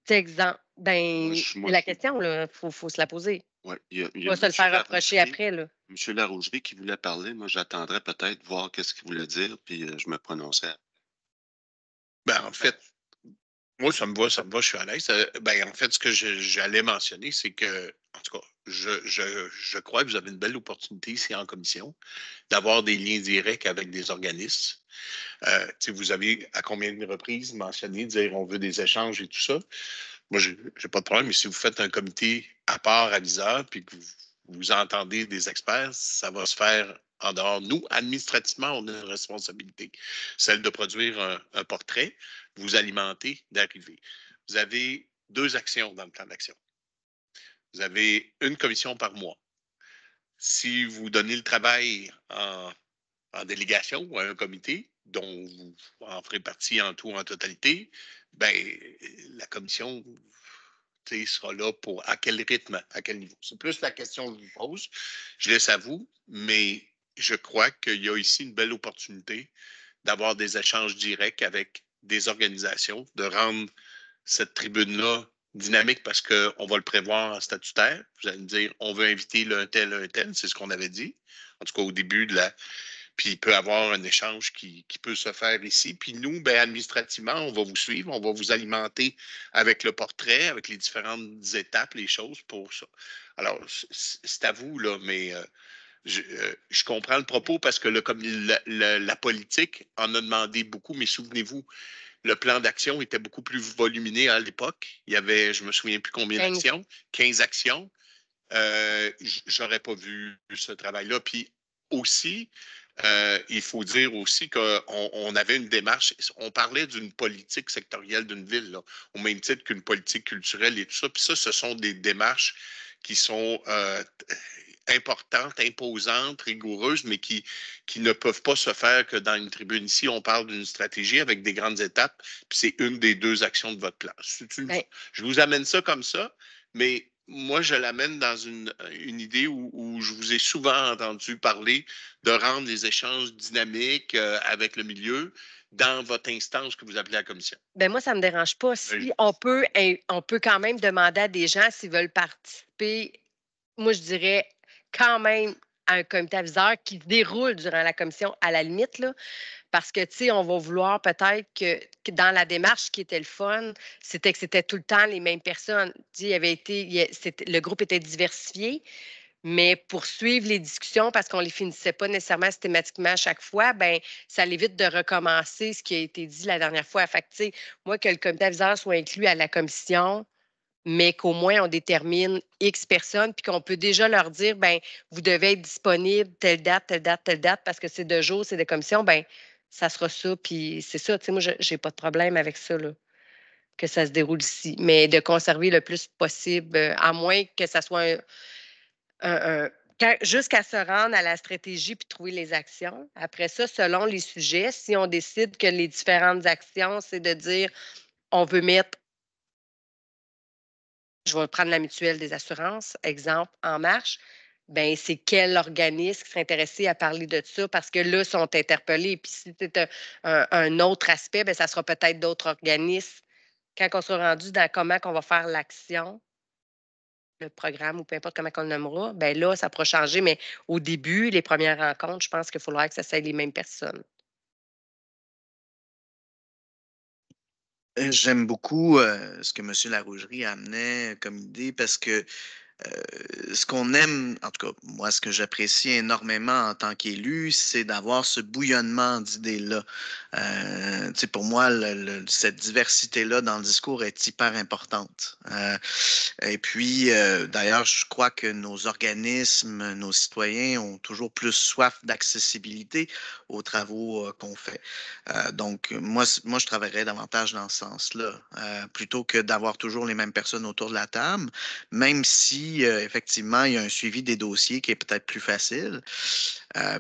C'est exemple. Ben, c'est la question, il faut se la poser. Oui, il y Pas a se le faire reprocher Laroucherie, après, là. M. Laroucherie qui voulait parler. Moi, j'attendrais peut-être voir qu'est-ce qu'il voulait dire, puis je me prononcerai. Ben, en fait, moi, ça me va, je suis à l'aise. Ben, en fait, ce que j'allais mentionner, c'est que, en tout cas, je crois que vous avez une belle opportunité ici en commission d'avoir des liens directs avec des organismes. Vous avez à combien de reprises mentionné, dire on veut des échanges et tout ça. Moi, je n'ai pas de problème, mais si vous faites un comité à part aviseur puis que vous entendez des experts, ça va se faire en dehors. Nous, administrativement, on a une responsabilité, celle de produire un portrait, vous alimenter, d'arriver. Vous avez 2 actions dans le plan d'action. Vous avez une commission par mois. Si vous donnez le travail en délégation ou à un comité, dont vous en ferez partie en tout, en totalité, ben, la commission sera là pour à quel rythme, à quel niveau. C'est plus la question que je vous pose. Je laisse à vous, mais je crois qu'il y a ici une belle opportunité d'avoir des échanges directs avec des organisations, de rendre cette tribune-là dynamique parce qu'on va le prévoir en statutaire. Vous allez me dire, on veut inviter un tel, c'est ce qu'on avait dit, en tout cas au début de la. Puis il peut y avoir un échange qui peut se faire ici. Puis nous, ben, administrativement, on va vous suivre, on va vous alimenter avec le portrait, avec les différentes étapes, les choses pour ça. Alors, c'est à vous, là, mais je comprends le propos parce que comme la politique en a demandé beaucoup, mais souvenez-vous, le plan d'action était beaucoup plus volumineux à l'époque. Il y avait, je me souviens plus combien d'actions, 15 actions. J'aurais pas vu ce travail-là. Puis aussi, il faut dire aussi qu'on avait une démarche, on parlait d'une politique sectorielle d'une ville, là, au même titre qu'une politique culturelle et tout ça. Puis ça, ce sont des démarches qui sont importantes, imposantes, rigoureuses, mais qui ne peuvent pas se faire que dans une tribune. Ici, on parle d'une stratégie avec des grandes étapes, puis c'est une des 2 actions de votre plan. Je vous amène ça comme ça, mais moi, je l'amène dans une idée où je vous ai souvent entendu parler de rendre les échanges dynamiques avec le milieu dans votre instance que vous appelez la commission. Ben moi, ça ne me dérange pas. Si on peut quand même demander à des gens s'ils veulent participer, moi, je dirais quand même à un comité aviseur qui se déroule durant la commission à la limite, là, parce que, tu sais, on va vouloir peut-être que dans la démarche, ce qui était le fun, c'était que c'était tout le temps les mêmes personnes. Tu sais, le groupe était diversifié, mais pour suivre les discussions, parce qu'on ne les finissait pas nécessairement systématiquement à chaque fois, ben ça l'évite de recommencer ce qui a été dit la dernière fois. Fait que, tu sais, moi, que le comité aviseur soit inclus à la commission, mais qu'au moins on détermine X personnes, puis qu'on peut déjà leur dire, ben vous devez être disponible telle date, telle date, telle date, parce que c'est de jour, c'est de commission, ben ça sera ça, puis c'est ça. Tu sais, moi, je n'ai pas de problème avec ça, là, que ça se déroule ici, mais de conserver le plus possible, à moins que ça soit jusqu'à se rendre à la stratégie puis trouver les actions. Après ça, selon les sujets, si on décide que les différentes actions, c'est de dire on veut mettre, je vais prendre la mutuelle des assurances, exemple, en marche, ben c'est quel organisme qui serait intéressé à parler de ça parce que là, ils sont interpellés. Puis si c'est un autre aspect, ben ça sera peut-être d'autres organismes. Quand on sera rendu dans comment on va faire l'action, le programme ou peu importe comment on le nommera, ben là, ça pourra changer. Mais au début, les premières rencontres, je pense qu'il faudra que ça soit les mêmes personnes. J'aime beaucoup ce que M. Larougerie amenait comme idée parce que ce qu'on aime, en tout cas, moi, ce que j'apprécie énormément en tant qu'élu, c'est d'avoir ce bouillonnement d'idées-là. Tu sais, pour moi, cette diversité-là dans le discours est hyper importante. Et puis, d'ailleurs, je crois que nos organismes, nos citoyens ont toujours plus soif d'accessibilité aux travaux qu'on fait. Donc, moi, je travaillerais davantage dans ce sens-là, plutôt que d'avoir toujours les mêmes personnes autour de la table, même si, effectivement, il y a un suivi des dossiers qui est peut-être plus facile.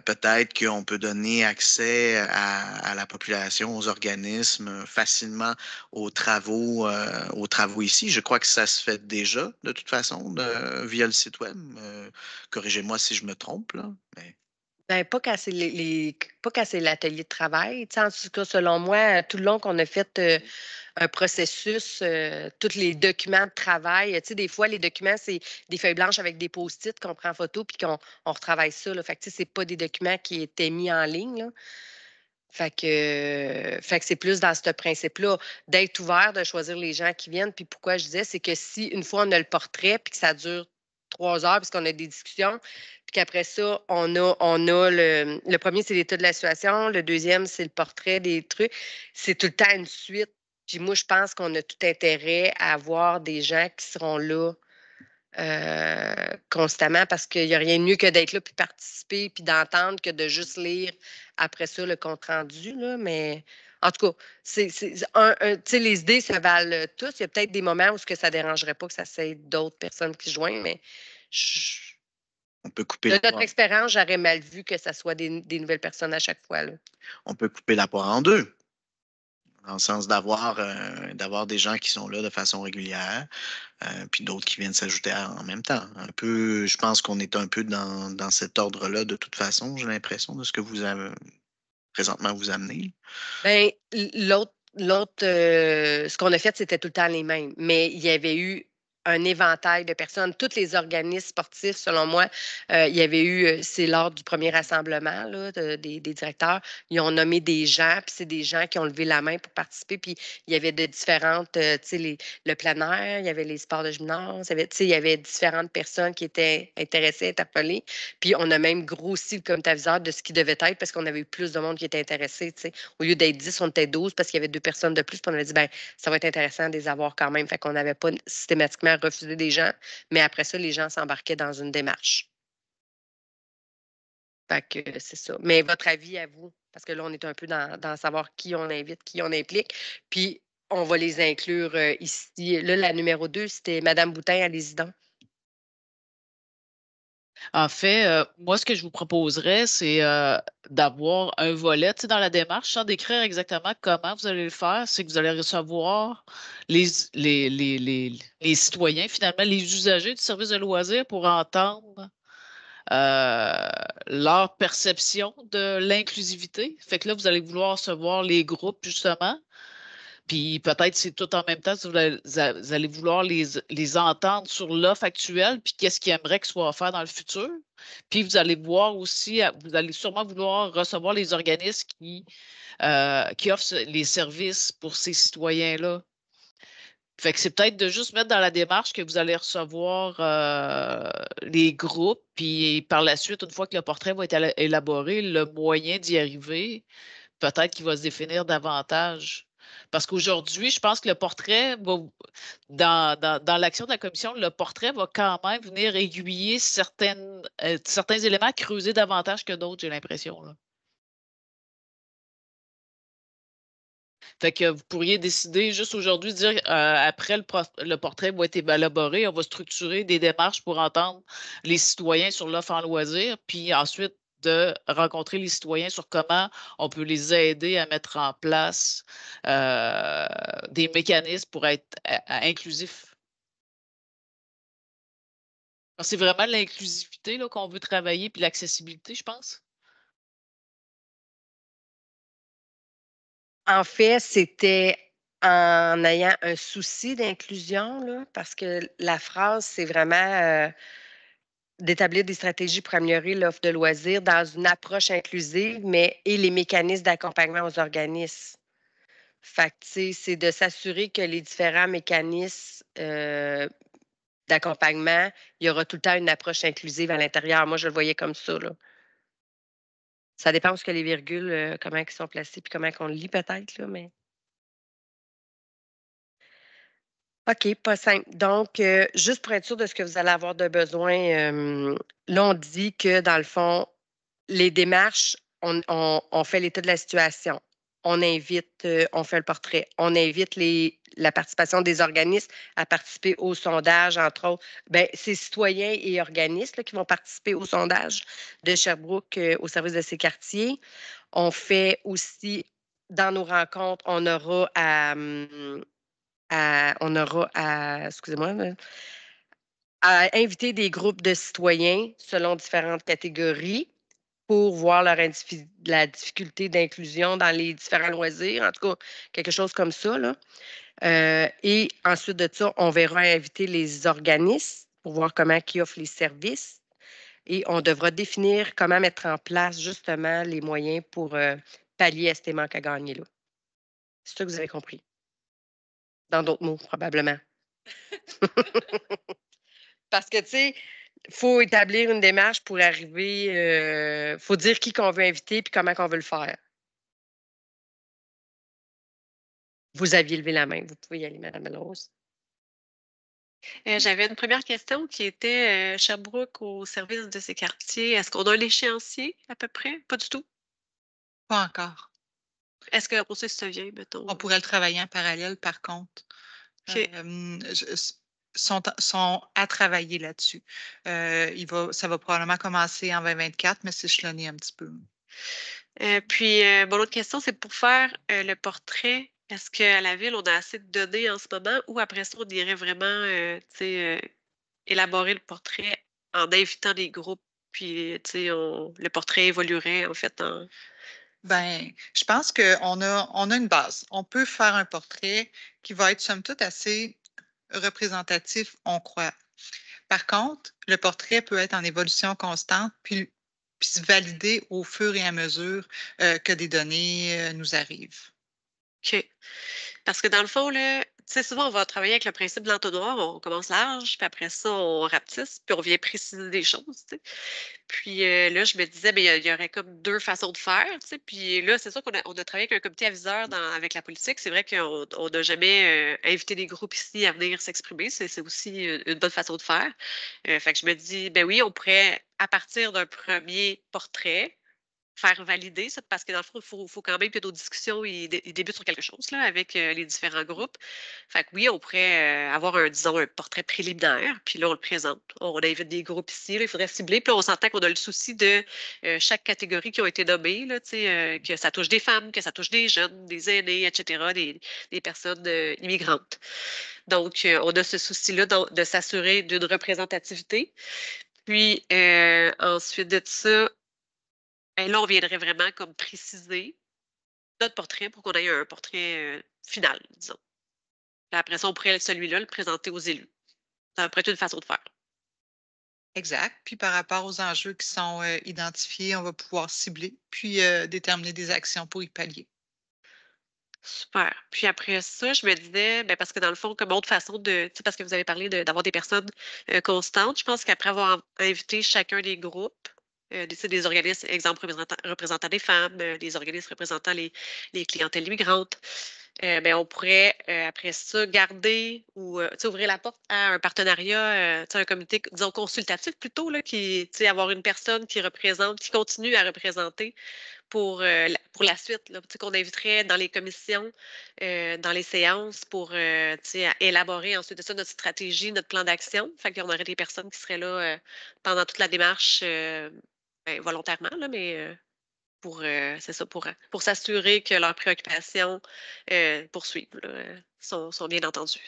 Peut-être qu'on peut donner accès à la population, aux organismes, facilement aux travaux ici. Je crois que ça se fait déjà, de toute façon, via le site web. Corrigez-moi si je me trompe, là. Mais... Ben, pas quand c'est pas quand c'est l'atelier de travail. Tu sais, en tout cas, selon moi, tout le long qu'on a fait un processus, tous les documents de travail. Tu sais, des fois, les documents, c'est des feuilles blanches avec des post-it qu'on prend en photo puis qu'on retravaille ça. Là. Fait que, tu sais, c'est pas des documents qui étaient mis en ligne. Là. Fait que c'est plus dans ce principe-là, d'être ouvert, de choisir les gens qui viennent. Puis pourquoi je disais, c'est que si une fois on a le portrait puis que ça dure 3 heures puisqu'on a des discussions, puis qu'après ça, on a le premier, c'est l'état de la situation, le deuxième, c'est le portrait des trucs. C'est tout le temps une suite. Puis moi, je pense qu'on a tout intérêt à avoir des gens qui seront là constamment parce qu'il n'y a rien de mieux que d'être là puis participer puis d'entendre que de juste lire après ça le compte rendu. Là, mais en tout cas, tu sais, les idées se valent tous. Il y a peut-être des moments où ça ne dérangerait pas que ça soit d'autres personnes qui se joignent, mais on peut couper de notre expérience, j'aurais mal vu que ça soit des nouvelles personnes à chaque fois. Là. On peut couper la poire en deux. Dans le sens d'avoir des gens qui sont là de façon régulière, puis d'autres qui viennent s'ajouter en même temps. Un peu, je pense qu'on est un peu dans cet ordre-là de toute façon, j'ai l'impression, de ce que vous avez présentement vous amenez. Bien, ce qu'on a fait, c'était tout le temps les mêmes, mais il y avait eu un éventail de personnes. Tous les organismes sportifs, selon moi, il y avait eu, c'est lors du premier rassemblement là, des directeurs, ils ont nommé des gens, puis c'est des gens qui ont levé la main pour participer, puis il y avait de différentes, tu sais, le plein air, il y avait les sports de gymnase, il y avait différentes personnes qui étaient intéressées, interpellées, puis on a même grossi le comité aviseur de ce qui devait être parce qu'on avait eu plus de monde qui était intéressé, tu sais. Au lieu d'être 10, on était 12 parce qu'il y avait 2 personnes de plus, puis on avait dit, ben ça va être intéressant de les avoir quand même. Fait qu'on n'avait pas systématiquement refusé des gens, mais après ça, les gens s'embarquaient dans une démarche. Fait que c'est ça. Mais votre avis à vous, parce que là, on est un peu dans savoir qui on invite, qui on implique, puis on va les inclure ici. Là, la numéro 2, c'était Mme Boutin, allez-y donc. En fait, moi, ce que je vous proposerais, c'est d'avoir un volet, tu sais, dans la démarche, sans décrire exactement comment vous allez le faire, c'est que vous allez recevoir les citoyens, finalement, les usagers du service de loisirs pour entendre leur perception de l'inclusivité. Fait que là, vous allez vouloir recevoir les groupes, justement. Puis peut-être c'est tout en même temps, vous allez vouloir les entendre sur l'offre actuelle, puis qu'est-ce qu'ils aimeraient que soit offert dans le futur. Puis vous allez voir aussi, vous allez sûrement vouloir recevoir les organismes qui offrent les services pour ces citoyens-là. Fait que c'est peut-être de juste mettre dans la démarche que vous allez recevoir les groupes, puis par la suite, une fois que le portrait va être élaboré, le moyen d'y arriver, peut-être qu'il va se définir davantage. Parce qu'aujourd'hui, je pense que le portrait va, dans l'action de la commission, le portrait va quand même venir aiguiller certains éléments, creuser davantage que d'autres, j'ai l'impression. Là. Fait que vous pourriez décider juste aujourd'hui, dire après le portrait va être élaboré, on va structurer des démarches pour entendre les citoyens sur l'offre en loisir, puis ensuite de rencontrer les citoyens sur comment on peut les aider à mettre en place des mécanismes pour être inclusifs. C'est vraiment l'inclusivité qu'on veut travailler, puis l'accessibilité, je pense. En fait, c'était en ayant un souci d'inclusion, là, parce que la phrase, c'est vraiment d'établir des stratégies pour améliorer l'offre de loisirs dans une approche inclusive, mais et les mécanismes d'accompagnement aux organismes. Fait que, tu sais, c'est de s'assurer que les différents mécanismes d'accompagnement, il y aura tout le temps une approche inclusive à l'intérieur. Moi, je le voyais comme ça, là. Ça dépend où ce que les virgules, comment elles sont placées, puis comment on le lit peut-être, là, mais. OK, pas simple. Donc, juste pour être sûr de ce que vous allez avoir de besoin, là, on dit que dans le fond, les démarches, on fait l'état de la situation. on invite, on fait le portrait, on invite la participation des organismes à participer au sondage, entre autres. Bien, c'est citoyens et organismes là, qui vont participer au sondage de Sherbrooke au service de ces quartiers. On fait aussi, dans nos rencontres, on aura excusez-moi, à inviter des groupes de citoyens selon différentes catégories pour voir la difficulté d'inclusion dans les différents loisirs, en tout cas, quelque chose comme ça, là. Et ensuite de ça, on verra inviter les organismes pour voir comment ils offrent les services et on devra définir comment mettre en place justement les moyens pour pallier à ces manques à gagner là. C'est ça que vous avez compris. Dans d'autres mots, probablement. Parce que, tu sais, il faut établir une démarche pour arriver. Il faut dire qui qu'on veut inviter puis comment qu'on veut le faire. Vous aviez levé la main. Vous pouvez y aller, Mme Belrose. J'avais une première question qui était Sherbrooke au service de ces quartiers. Est-ce qu'on a un échéancier à peu près? Pas du tout. Pas encore. Est-ce qu'on sait si ça vient, mettons? On pourrait le travailler en parallèle, par contre. OK. Sont à travailler là-dessus. Ça va probablement commencer en 2024, mais c'est échelonné un petit peu. Puis, mon autre question, c'est pour faire le portrait. Est-ce qu'à la ville, on a assez de données en ce moment ou après ça, on irait vraiment élaborer le portrait en invitant des groupes, puis le portrait évoluerait en fait en. Ben, je pense qu'on a une base. On peut faire un portrait qui va être somme toute assez représentatif, on croit. Par contre, le portrait peut être en évolution constante, puis se valider au fur et à mesure que des données nous arrivent. OK. Parce que dans le fond, là, tu sais, souvent, on va travailler avec le principe de l'entonnoir. On commence large, puis après ça, on rapetisse, puis on vient préciser des choses, tu sais. Puis là, je me disais, ben, il y aurait comme deux façons de faire, tu sais. Puis là, c'est sûr on a travaillé avec un comité aviseur avec la politique. C'est vrai qu'on n'a jamais invité des groupes ici à venir s'exprimer. C'est aussi une bonne façon de faire. Fait que je me dis, ben oui, on pourrait, à partir d'un premier portrait, faire valider ça, parce que dans le fond, il faut quand même que nos discussions ils débutent sur quelque chose là, avec les différents groupes. Fait que oui, on pourrait avoir disons, un portrait préliminaire, puis là, on le présente. On invite des groupes ici, là, il faudrait cibler, puis là, on s'entend qu'on a le souci de chaque catégorie qui a été nommée, là, que ça touche des femmes, que ça touche des jeunes, des aînés, etc., des personnes immigrantes. Donc, on a ce souci-là de s'assurer d'une représentativité. Puis, ensuite de ça, ben là, on viendrait vraiment comme préciser notre portrait pour qu'on ait un portrait final, disons. Puis après ça, on pourrait celui-là le présenter aux élus. Ça pourrait être une façon de faire. Exact. Puis par rapport aux enjeux qui sont identifiés, on va pouvoir cibler, puis déterminer des actions pour y pallier. Super. Puis après ça, je me disais, ben parce que dans le fond, comme autre façon tu sais, parce que vous avez parlé d'avoir des personnes constantes, je pense qu'après avoir invité chacun des groupes, des organismes, exemple, représentant des femmes, des organismes représentant les clientèles immigrantes, ben, on pourrait, après ça, garder ou tu sais, ouvrir la porte à un partenariat, tu sais, un comité, disons, consultatif plutôt, là, tu sais, avoir une personne qui représente, qui continue à représenter pour la suite, là, tu sais, qu'on inviterait dans les commissions, dans les séances pour tu sais, élaborer ensuite de ça notre stratégie, notre plan d'action. Fait qu'on aurait des personnes qui seraient là pendant toute la démarche ben, volontairement, là, mais c'est ça, pour s'assurer que leurs préoccupations poursuivent, là, sont bien entendues.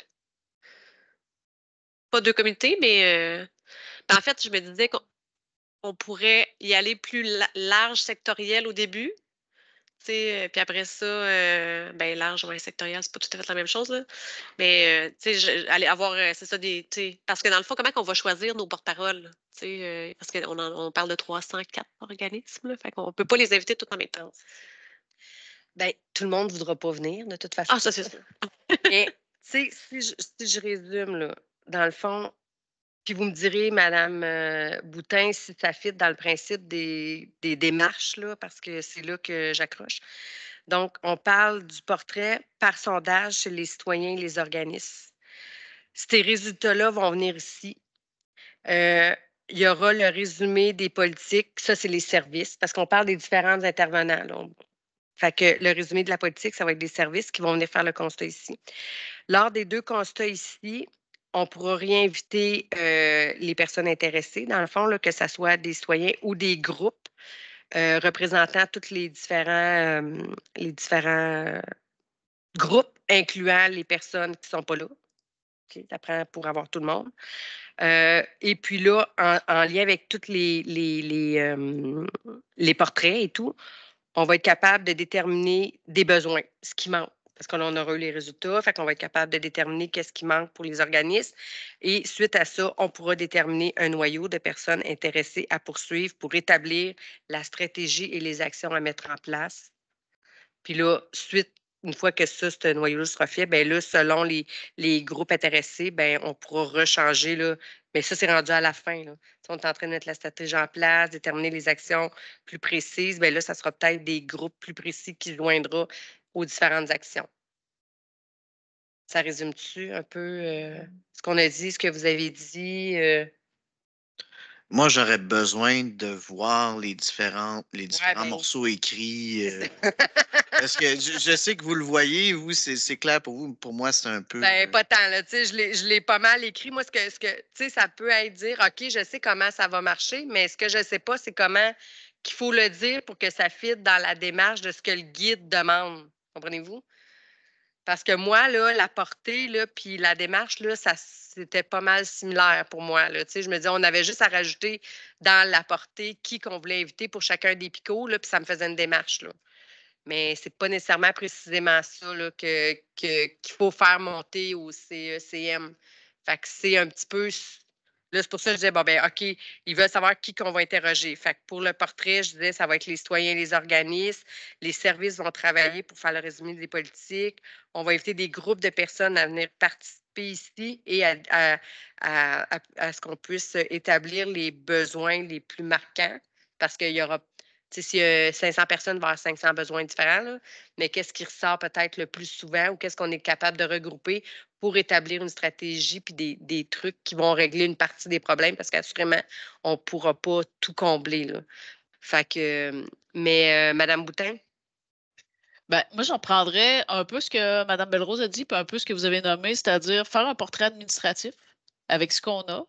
Pas deux comités, mais ben, en fait, je me disais qu'on pourrait y aller plus large sectoriel au début. Tu sais, puis après ça, ben large, ouais, sectoriel, c'est pas tout à fait la même chose, là. Mais, tu sais, aller avoir, c'est ça, tu sais, parce que dans le fond, comment qu'on va choisir nos porte-paroles? Tu sais, parce qu'on parle de 304 organismes, là, fait qu'on peut pas les inviter tous en même temps. Bien, tout le monde ne voudra pas venir, de toute façon. Ah, ça, c'est ça. Mais, tu sais, si je résume, là, dans le fond, puis vous me direz, Madame Boutin, si ça fit dans le principe des démarches, là, parce que c'est là que j'accroche. Donc, on parle du portrait par sondage chez les citoyens et les organismes. Ces résultats-là vont venir ici. Il y aura le résumé des politiques. Ça, c'est les services, parce qu'on parle des différents intervenants. Là. Fait que le résumé de la politique, ça va être des services qui vont venir faire le constat ici. Lors des 2 constats ici, on pourra réinviter les personnes intéressées, dans le fond, là, que ce soit des citoyens ou des groupes représentant tous les différents groupes, incluant les personnes qui ne sont pas là. OK, ça prend pour avoir tout le monde. Et puis là, en lien avec tous les portraits et tout, on va être capable de déterminer des besoins, ce qui manque. Parce qu'on aura eu les résultats, fait qu'on va être capable de déterminer qu'est-ce qui manque pour les organismes. Et suite à ça, on pourra déterminer un noyau de personnes intéressées à poursuivre pour établir la stratégie et les actions à mettre en place. Puis là, une fois que ça, ce noyau sera fait, bien là, selon les groupes intéressés, bien, on pourra rechanger, là. Mais ça, c'est rendu à la fin, là. Si on est en train de mettre la stratégie en place, déterminer les actions plus précises, bien là, ça sera peut-être des groupes plus précis qui joindront aux différentes actions. Ça résume-tu un peu ce qu'on a dit, ce que vous avez dit? Moi, j'aurais besoin de voir les différents ben, morceaux écrits. Parce que je sais que vous le voyez, vous, c'est clair pour vous. Pour moi, c'est un peu. Ben, pas tant, là. Tu sais, je l'ai pas mal écrit. Moi, tu sais, ça peut être dire, OK, je sais comment ça va marcher, mais ce que je sais pas, c'est comment qu'il faut le dire pour que ça fitte dans la démarche de ce que le guide demande. Comprenez-vous? Parce que moi, là, la portée, là, puis la démarche, là, c'était pas mal similaire pour moi, là. Tu sais, je me disais, on avait juste à rajouter dans la portée qui qu'on voulait inviter pour chacun des picots, là, puis ça me faisait une démarche, là. Mais c'est pas nécessairement précisément ça là, qu'il faut faire monter au CECM. Fait que c'est un petit peu. Là, c'est pour ça que je disais, bon, ben, OK, ils veulent savoir qui qu'on va interroger. Fait que pour le portrait, je disais, ça va être les citoyens, les organismes. Les services vont travailler pour faire le résumé des politiques. On va inviter des groupes de personnes à venir participer ici et à ce qu'on puisse établir les besoins les plus marquants. Parce qu'il y aura s'il y a 500 personnes, il va y avoir 500 besoins différents, là. Mais qu'est-ce qui ressort peut-être le plus souvent ou qu'est-ce qu'on est capable de regrouper pour établir une stratégie puis des trucs qui vont régler une partie des problèmes parce qu'assurément, on ne pourra pas tout combler, là. Fait que, mais Mme Boutin? Ben, moi, j'en prendrais un peu ce que Mme Belrose a dit, puis un peu ce que vous avez nommé, c'est-à-dire faire un portrait administratif avec ce qu'on a,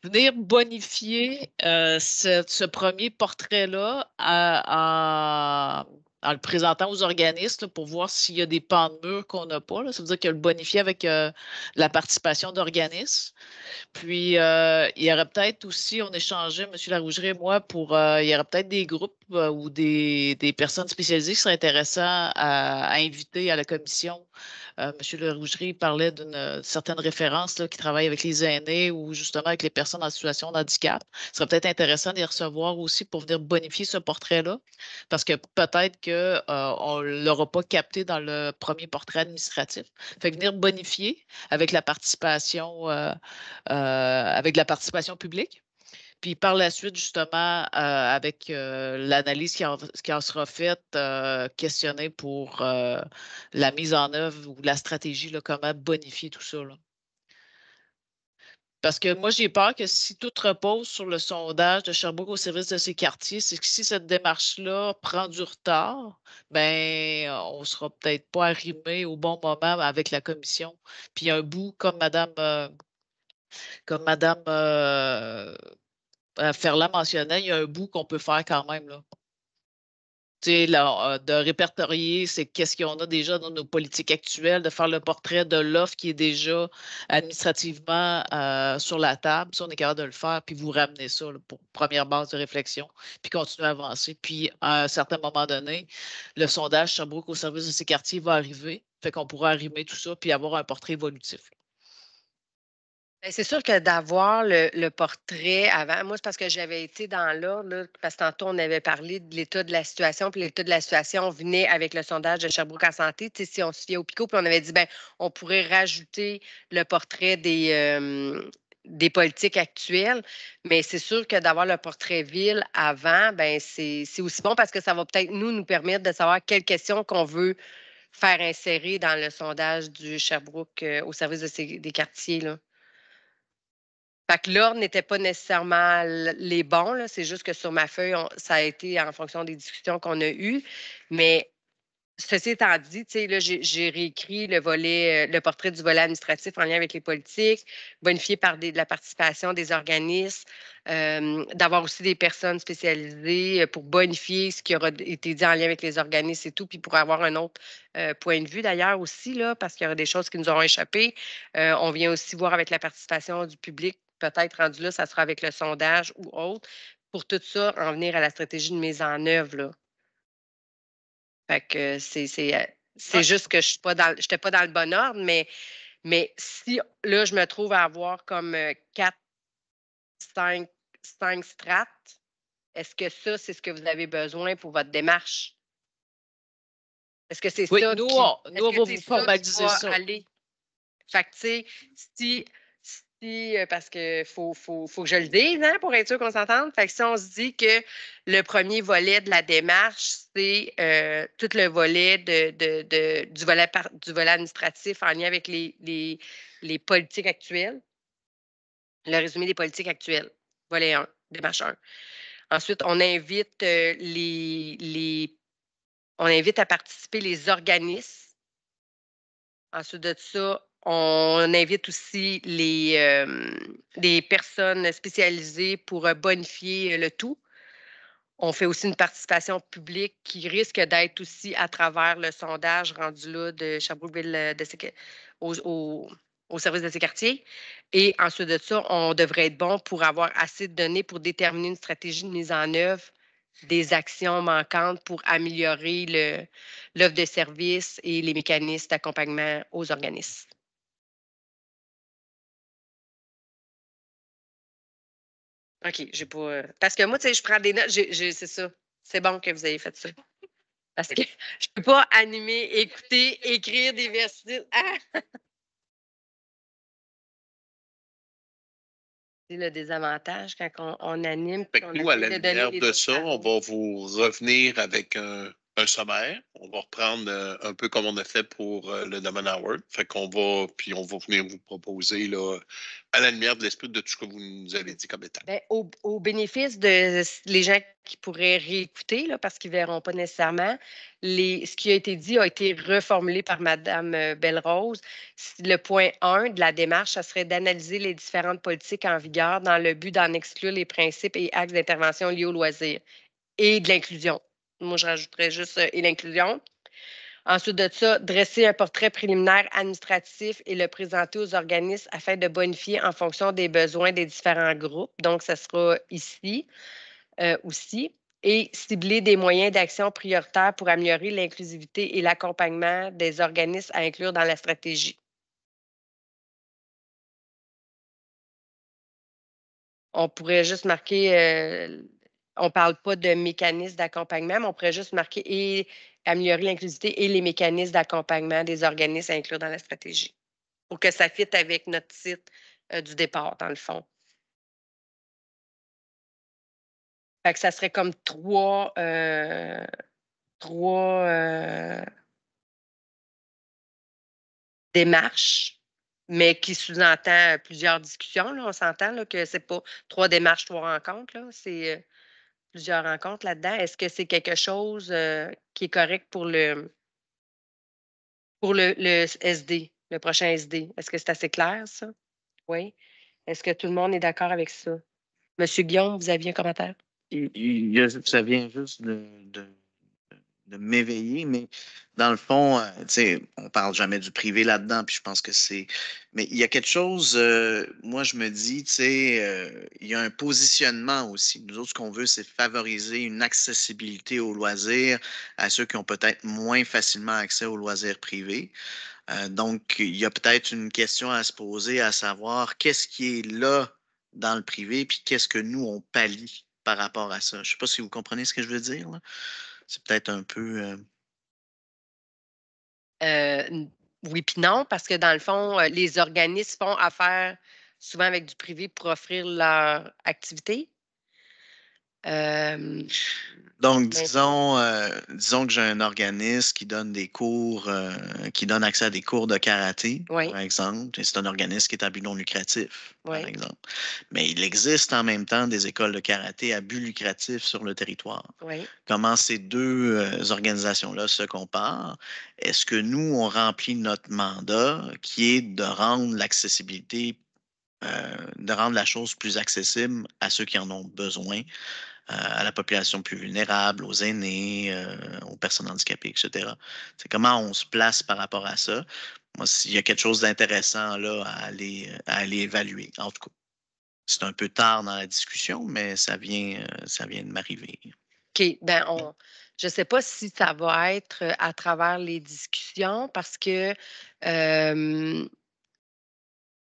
venir bonifier ce premier portrait-là en le présentant aux organismes là, pour voir s'il y a des pans de mur qu'on n'a pas. Là. Ça veut dire que le bonifier avec la participation d'organismes. Puis, il y aurait peut-être aussi, on échangeait, M. Larougerie et moi, il y aurait peut-être des groupes ou des personnes spécialisées qui seraient intéressants à inviter à la commission. M. Larougerie parlait d'une certaine référence là, qui travaille avec les aînés ou justement avec les personnes en situation de handicap. Ce serait peut-être intéressant de les recevoir aussi pour venir bonifier ce portrait-là, parce que peut-être qu'on ne l'aura pas capté dans le premier portrait administratif. Fait que venir bonifier avec la participation publique. Puis par la suite, justement, avec l'analyse qui en sera faite, questionner pour la mise en œuvre ou la stratégie, là, comment bonifier tout ça. Là. Parce que moi, j'ai peur que si tout repose sur le sondage de Sherbrooke au service de ces quartiers, c'est que si cette démarche-là prend du retard, ben on ne sera peut-être pas arrimé au bon moment avec la commission. Puis un bout, comme Madame Ferland mentionnait, il y a un bout qu'on peut faire quand même. Là. Là, de répertorier c'est qu'est-ce qu'on a déjà dans nos politiques actuelles, de faire le portrait de l'offre qui est déjà administrativement sur la table. Si on est capable de le faire, puis vous ramener ça là, pour première base de réflexion, puis continuer à avancer. Puis à un certain moment donné, le sondage Sherbrooke au service de ces quartiers va arriver. Fait qu'on pourra arrimer tout ça, puis avoir un portrait évolutif. Ben, c'est sûr que d'avoir le portrait avant, moi, c'est parce que j'avais été dans l'ordre, là, parce que tantôt, on avait parlé de l'état de la situation, puis l'état de la situation venait avec le sondage de Sherbrooke en santé. Tu sais, si on se fiait au PICO, puis on avait dit, ben, on pourrait rajouter le portrait des politiques actuelles, mais c'est sûr que d'avoir le portrait ville avant, ben, c'est aussi bon parce que ça va peut-être nous permettre de savoir quelles questions qu'on veut faire insérer dans le sondage du Sherbrooke au service des quartiers, là. Fait que l'ordre n'était pas nécessairement les bons, là. C'est juste que sur ma feuille, ça a été en fonction des discussions qu'on a eues. Mais ceci étant dit, tu sais, là, j'ai réécrit le portrait du volet administratif en lien avec les politiques, bonifié par de la participation des organismes, d'avoir aussi des personnes spécialisées pour bonifier ce qui aura été dit en lien avec les organismes et tout, puis pour avoir un autre point de vue d'ailleurs aussi, là, parce qu'il y aura des choses qui nous auront échappé. On vient aussi voir avec la participation du public, peut-être rendu là, ça sera avec le sondage ou autre, pour tout ça, en venir à la stratégie de mise en œuvre, là. Fait que c'est juste que je n'étais pas dans le bon ordre, mais si là, je me trouve à avoir comme 4, 5 strates, est-ce que ça, c'est ce que vous avez besoin pour votre démarche? Est-ce que c'est Oui, ça nous, qui. on Est-ce va que vous c'est ça qui formaliser va ça. aller? Fait que, tu sais, si parce qu'il faut que je le dise, hein, pour être sûr qu'on s'entende. Fait que si on se dit que le premier volet de la démarche, c'est tout le volet du volet administratif en lien avec les politiques actuelles, le résumé des politiques actuelles, volet 1, démarche 1. Ensuite, on invite on invite à participer les organismes. Ensuite de ça, on invite aussi les personnes spécialisées pour bonifier le tout. On fait aussi une participation publique qui risque d'être aussi à travers le sondage rendu là de Sherbrooke-Ville au service de ces quartiers. Et ensuite de ça, on devrait être bon pour avoir assez de données pour déterminer une stratégie de mise en œuvre des actions manquantes pour améliorer l'offre de services et les mécanismes d'accompagnement aux organismes. OK, j'ai pas. Parce que moi, tu sais, je prends des notes, c'est ça. C'est bon que vous ayez fait ça. Parce que je ne peux pas animer, écouter, écrire des versets. Ah! C'est le désavantage quand on anime. Fait que nous, à la lumière de ça, on va vous revenir avec un sommaire. On va reprendre un peu comme on a fait pour le Domain Award. Fait qu'on va, puis on va venir vous proposer, là, à la lumière de l'esprit de tout ce que vous nous avez dit comme étape. Bien, au bénéfice de les gens qui pourraient réécouter, là, parce qu'ils ne verront pas nécessairement, ce qui a été reformulé par Mme Belle-Rose. Le point 1 de la démarche, ça serait d'analyser les différentes politiques en vigueur dans le but d'en exclure les principes et axes d'intervention liés au loisir et de l'inclusion. Moi, je rajouterais juste et l'inclusion. Ensuite de ça, dresser un portrait préliminaire administratif et le présenter aux organismes afin de bonifier en fonction des besoins des différents groupes. Donc, ça sera ici aussi. Et cibler des moyens d'action prioritaires pour améliorer l'inclusivité et l'accompagnement des organismes à inclure dans la stratégie. On pourrait juste marquer, on ne parle pas de mécanismes d'accompagnement, mais on pourrait juste marquer et améliorer l'inclusivité et les mécanismes d'accompagnement des organismes à inclure dans la stratégie pour que ça fitte avec notre titre du départ, dans le fond. Fait que ça serait comme trois démarches, mais qui sous-entend plusieurs discussions. Là. On s'entend là, que ce n'est pas 3 démarches, 3 rencontres. C'est plusieurs rencontres là-dedans. Est-ce que c'est quelque chose qui est correct pour le SD, le prochain SD? Est-ce que c'est assez clair, ça? Oui. Est-ce que tout le monde est d'accord avec ça? Monsieur Guillaume, vous aviez un commentaire? Ça vient juste de m'éveiller, mais dans le fond, tu sais, on parle jamais du privé là-dedans, puis je pense que c'est. Mais il y a quelque chose, moi, je me dis, tu sais, il y a un positionnement aussi. Nous autres, ce qu'on veut, c'est favoriser une accessibilité aux loisirs à ceux qui ont peut-être moins facilement accès aux loisirs privés. Donc, il y a peut-être une question à se poser, à savoir qu'est-ce qui est là dans le privé, puis qu'est-ce que nous, on pallie par rapport à ça. Je ne sais pas si vous comprenez ce que je veux dire, là. C'est peut-être un peu. Oui, puis non, parce que dans le fond, les organismes font affaire souvent avec du privé pour offrir leur activité. Donc, Mais- disons que j'ai un organisme qui donne des cours, qui donne accès à des cours de karaté, Oui. par exemple, et c'est un organisme qui est à but non lucratif, par Oui. exemple. Mais il existe en même temps des écoles de karaté à but lucratif sur le territoire. Oui. Comment ces deux organisations-là se comparent? Est-ce que nous, on remplit notre mandat qui est de rendre l'accessibilité, de rendre la chose plus accessible à ceux qui en ont besoin, à la population plus vulnérable, aux aînés, aux personnes handicapées, etc. C'est comment on se place par rapport à ça. Moi, s'il y a quelque chose d'intéressant là à aller évaluer, en tout cas. C'est un peu tard dans la discussion, mais ça vient de m'arriver. OK. Ben, je ne sais pas si ça va être à travers les discussions parce que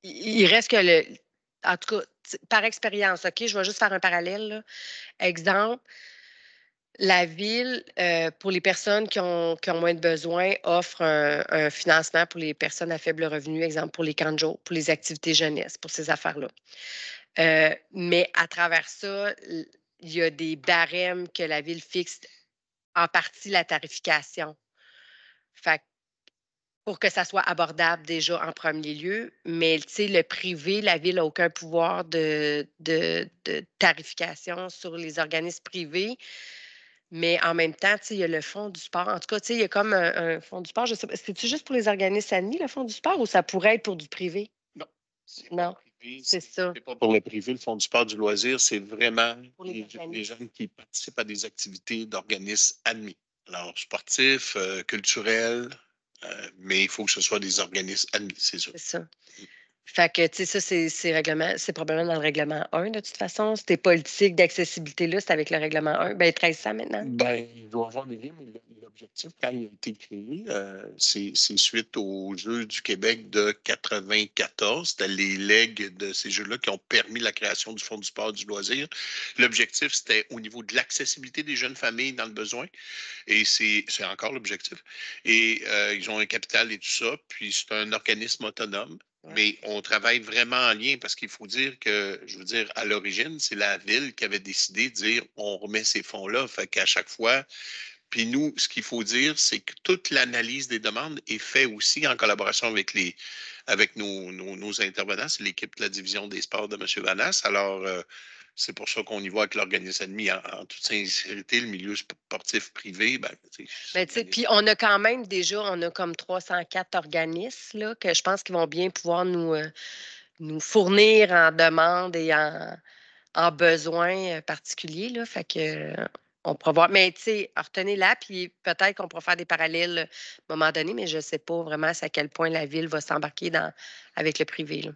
il reste que en tout cas, par expérience, OK, je vais juste faire un parallèle, là. Exemple, la ville, pour les personnes qui ont moins de besoins, offre un financement pour les personnes à faible revenu, exemple pour les camps de jour, pour les activités jeunesse, pour ces affaires-là. Mais à travers ça, il y a des barèmes que la ville fixe, en partie la tarification. Fait que pour que ça soit abordable déjà en premier lieu, mais tu sais, le privé, la ville n'a aucun pouvoir de tarification sur les organismes privés. Mais en même temps, tu sais, il y a le fonds du sport. En tout cas, tu sais, il y a comme un fonds du sport. Je sais pas, c'est-tu juste pour les organismes admis, le fonds du sport, ou ça pourrait être pour du privé? Non. C'est Non, pas privé, c'est ça. c'est pas pour le privé, le fonds du sport du loisir, c'est vraiment Pour les les gens qui participent à des activités d'organismes admis. Alors, sportifs, culturels, mais il faut que ce soit des organismes admis, c'est sûr. C'est ça. Fait que, tu sais, ça, c'est probablement dans le règlement 1, de toute façon. C'était politique d'accessibilité-là, c'est avec le règlement 1. Ben, 1300 maintenant. Ben, il doit y avoir des liens, mais l'objectif, quand il a été créé, c'est suite aux Jeux du Québec de 94. C'était les legs de ces Jeux-là qui ont permis la création du Fonds du sport du loisir. L'objectif, c'était au niveau de l'accessibilité des jeunes familles dans le besoin. Et c'est encore l'objectif. Et ils ont un capital et tout ça. Puis c'est un organisme autonome. Ouais. Mais on travaille vraiment en lien parce qu'il faut dire que, je veux dire, à l'origine, c'est la ville qui avait décidé de dire on remet ces fonds-là. Fait qu'à chaque fois, puis nous, ce qu'il faut dire, c'est que toute l'analyse des demandes est faite aussi en collaboration avec nos intervenants. C'est l'équipe de la division des sports de M. Vanas. Alors, c'est pour ça qu'on y va avec l'organisme admis en toute sincérité, le milieu sportif privé. Ben, Puis on a quand même déjà, on a comme 304 organismes là, que je pense qu'ils vont bien pouvoir nous fournir en demande et en besoin particulier. Là, fait que on pourra voir. Mais tu sais, retenez-la, puis peut-être qu'on pourra faire des parallèles à un moment donné, mais je ne sais pas vraiment à quel point la ville va s'embarquer avec le privé. Là.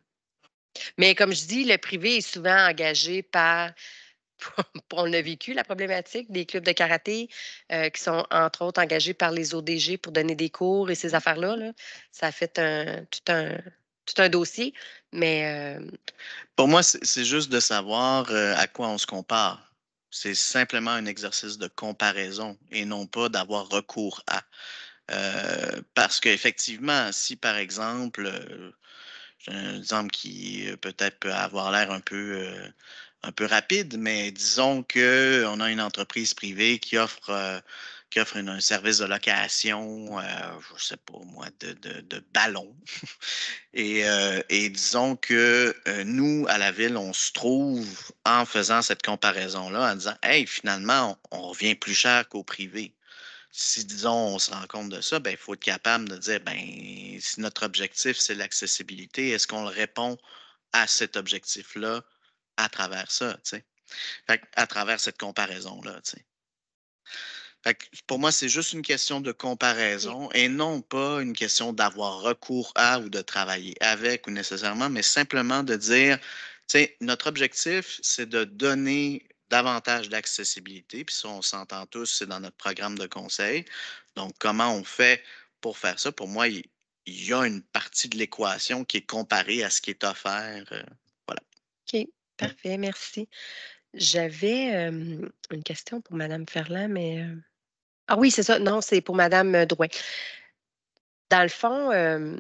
Mais comme je dis, le privé est souvent engagé par on a vécu la problématique des clubs de karaté qui sont, entre autres, engagés par les ODG pour donner des cours et ces affaires-là. Là. Ça a fait tout un dossier. Mais Pour moi, c'est juste de savoir à quoi on se compare. C'est simplement un exercice de comparaison et non pas d'avoir recours à. Parce qu'effectivement, si par exemple, j'ai un exemple qui peut-être peut avoir l'air un peu rapide, mais disons qu'on a une entreprise privée qui offre un service de location, je ne sais pas moi, de ballons. Et disons que nous, à la ville, on se trouve en faisant cette comparaison-là, en disant, hey, finalement, on revient plus cher qu'au privé. Si, disons, on se rend compte de ça, ben, il faut être capable de dire, ben, si notre objectif, c'est l'accessibilité, est-ce qu'on le répond à cet objectif-là à travers ça, tu sais? À travers cette comparaison-là, tu sais. Pour moi, c'est juste une question de comparaison et non pas une question d'avoir recours à ou de travailler avec ou nécessairement, mais simplement de dire, tu sais, notre objectif, c'est de donner davantage d'accessibilité. Puis ça, on s'entend tous, c'est dans notre programme de conseil. Donc, comment on fait pour faire ça? Pour moi, il y a une partie de l'équation qui est comparée à ce qui est offert. Voilà. OK, parfait, merci. J'avais une question pour Mme Ferland, mais. Ah oui, c'est ça. Non, c'est pour Mme Drouin. Dans le fond,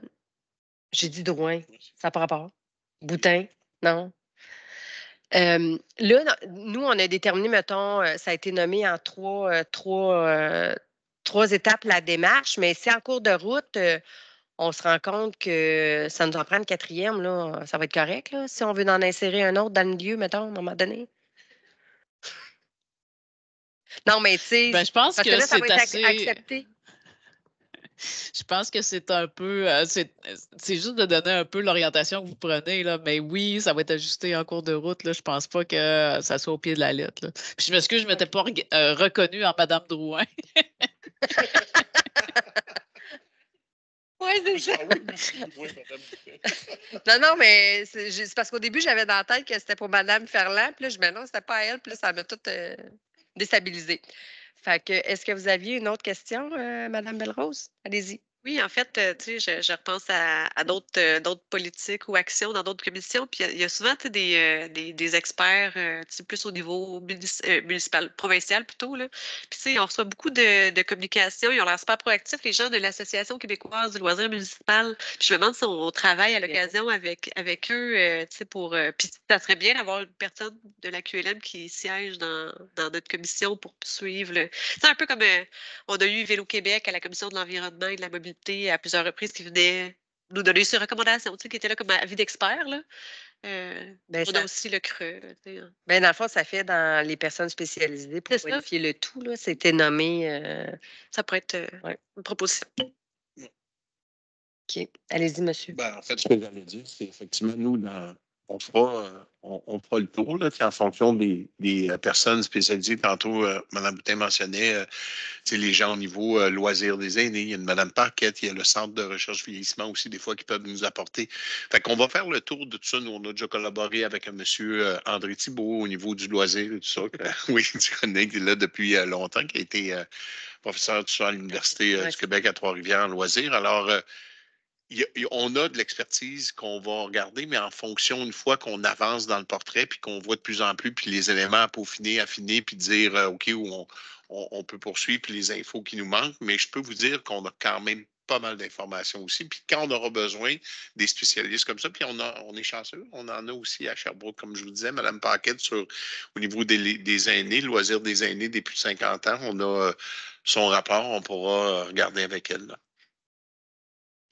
j'ai dit Drouin. Ça n'a pas rapport. Boutin, non. Là, nous, on a déterminé, mettons, ça a été nommé en trois étapes la démarche, mais si en cours de route, on se rend compte que ça nous en prend une quatrième, là, ça va être correct, là, si on veut en insérer un autre dans le milieu, mettons, à un moment donné. Non, mais tu sais, Ben, je pense parce que que là, ça va c'est être assez. accepté. Je pense que c'est un peu. C'est juste de donner un peu l'orientation que vous prenez, là. Mais oui, ça va être ajusté en cours de route. Là. Je pense pas que ça soit au pied de la lettre. Là. Puis je m'excuse, je ne m'étais pas reconnue en Madame Drouin. Oui, c'est ça. Ah oui, merci beaucoup, madame. Non, mais c'est parce qu'au début, j'avais dans la tête que c'était pour Mme Ferland, puis là, je me dis non, c'était pas à elle, puis là, ça m'a tout déstabilisé. Fait que, est-ce que vous aviez une autre question, Mme Belrose? Allez-y. Oui, en fait, tu sais, je repense à d'autres politiques ou actions dans d'autres commissions. Puis il y a souvent tu sais, des experts tu sais, plus au niveau municipal, provincial plutôt. Là. Puis tu sais, on reçoit beaucoup de communications. Ils ont l'air super proactifs, les gens de l'Association québécoise du loisir municipal. Puis je me demande si on travaille à l'occasion avec eux, tu sais, pour. Puis ça serait bien d'avoir une personne de la QLM qui siège dans notre commission pour suivre le. C'est un peu comme on a eu Vélo-Québec à la Commission de l'environnement et de la mobilité à plusieurs reprises qui venait nous donner ses recommandations, tu sais, qui était là comme avis d'expert. Là. Ben, On a aussi le CRE. Tu sais, hein. dans le fond, ça fait dans les personnes spécialisées pour C'est ça. qualifier le tout, là. C'était nommé. Ça pourrait être Ouais. une proposition. OK. Allez-y, monsieur. Ben, en fait, ce que j'allais dire, c'est effectivement, nous, on fera le tour, là, puis en fonction des personnes spécialisées. Tantôt, Mme Boutin mentionnait tu sais, les gens au niveau loisirs des aînés. Il y a une Mme Parquette, il y a le Centre de recherche vieillissement aussi, des fois, qui peuvent nous apporter. Fait qu'on va faire le tour de tout ça. Nous, on a déjà collaboré avec un monsieur André Thibault au niveau du loisir et tout ça. Oui, tu connais, qui est là depuis longtemps, qui a été professeur tout ça à l'Université du Québec à Trois-Rivières en loisirs. Alors, on a de l'expertise qu'on va regarder, mais en fonction, une fois qu'on avance dans le portrait, puis qu'on voit de plus en plus, puis les éléments à peaufiner, affiner, puis dire, OK, où on peut poursuivre, puis les infos qui nous manquent. Mais je peux vous dire qu'on a quand même pas mal d'informations aussi. Puis quand on aura besoin des spécialistes comme ça, puis on est chanceux, on en a aussi à Sherbrooke, comme je vous disais, Mme Paquette, au niveau des aînés, le loisir des aînés des plus de 50 ans, on a son rapport, on pourra regarder avec elle. Là.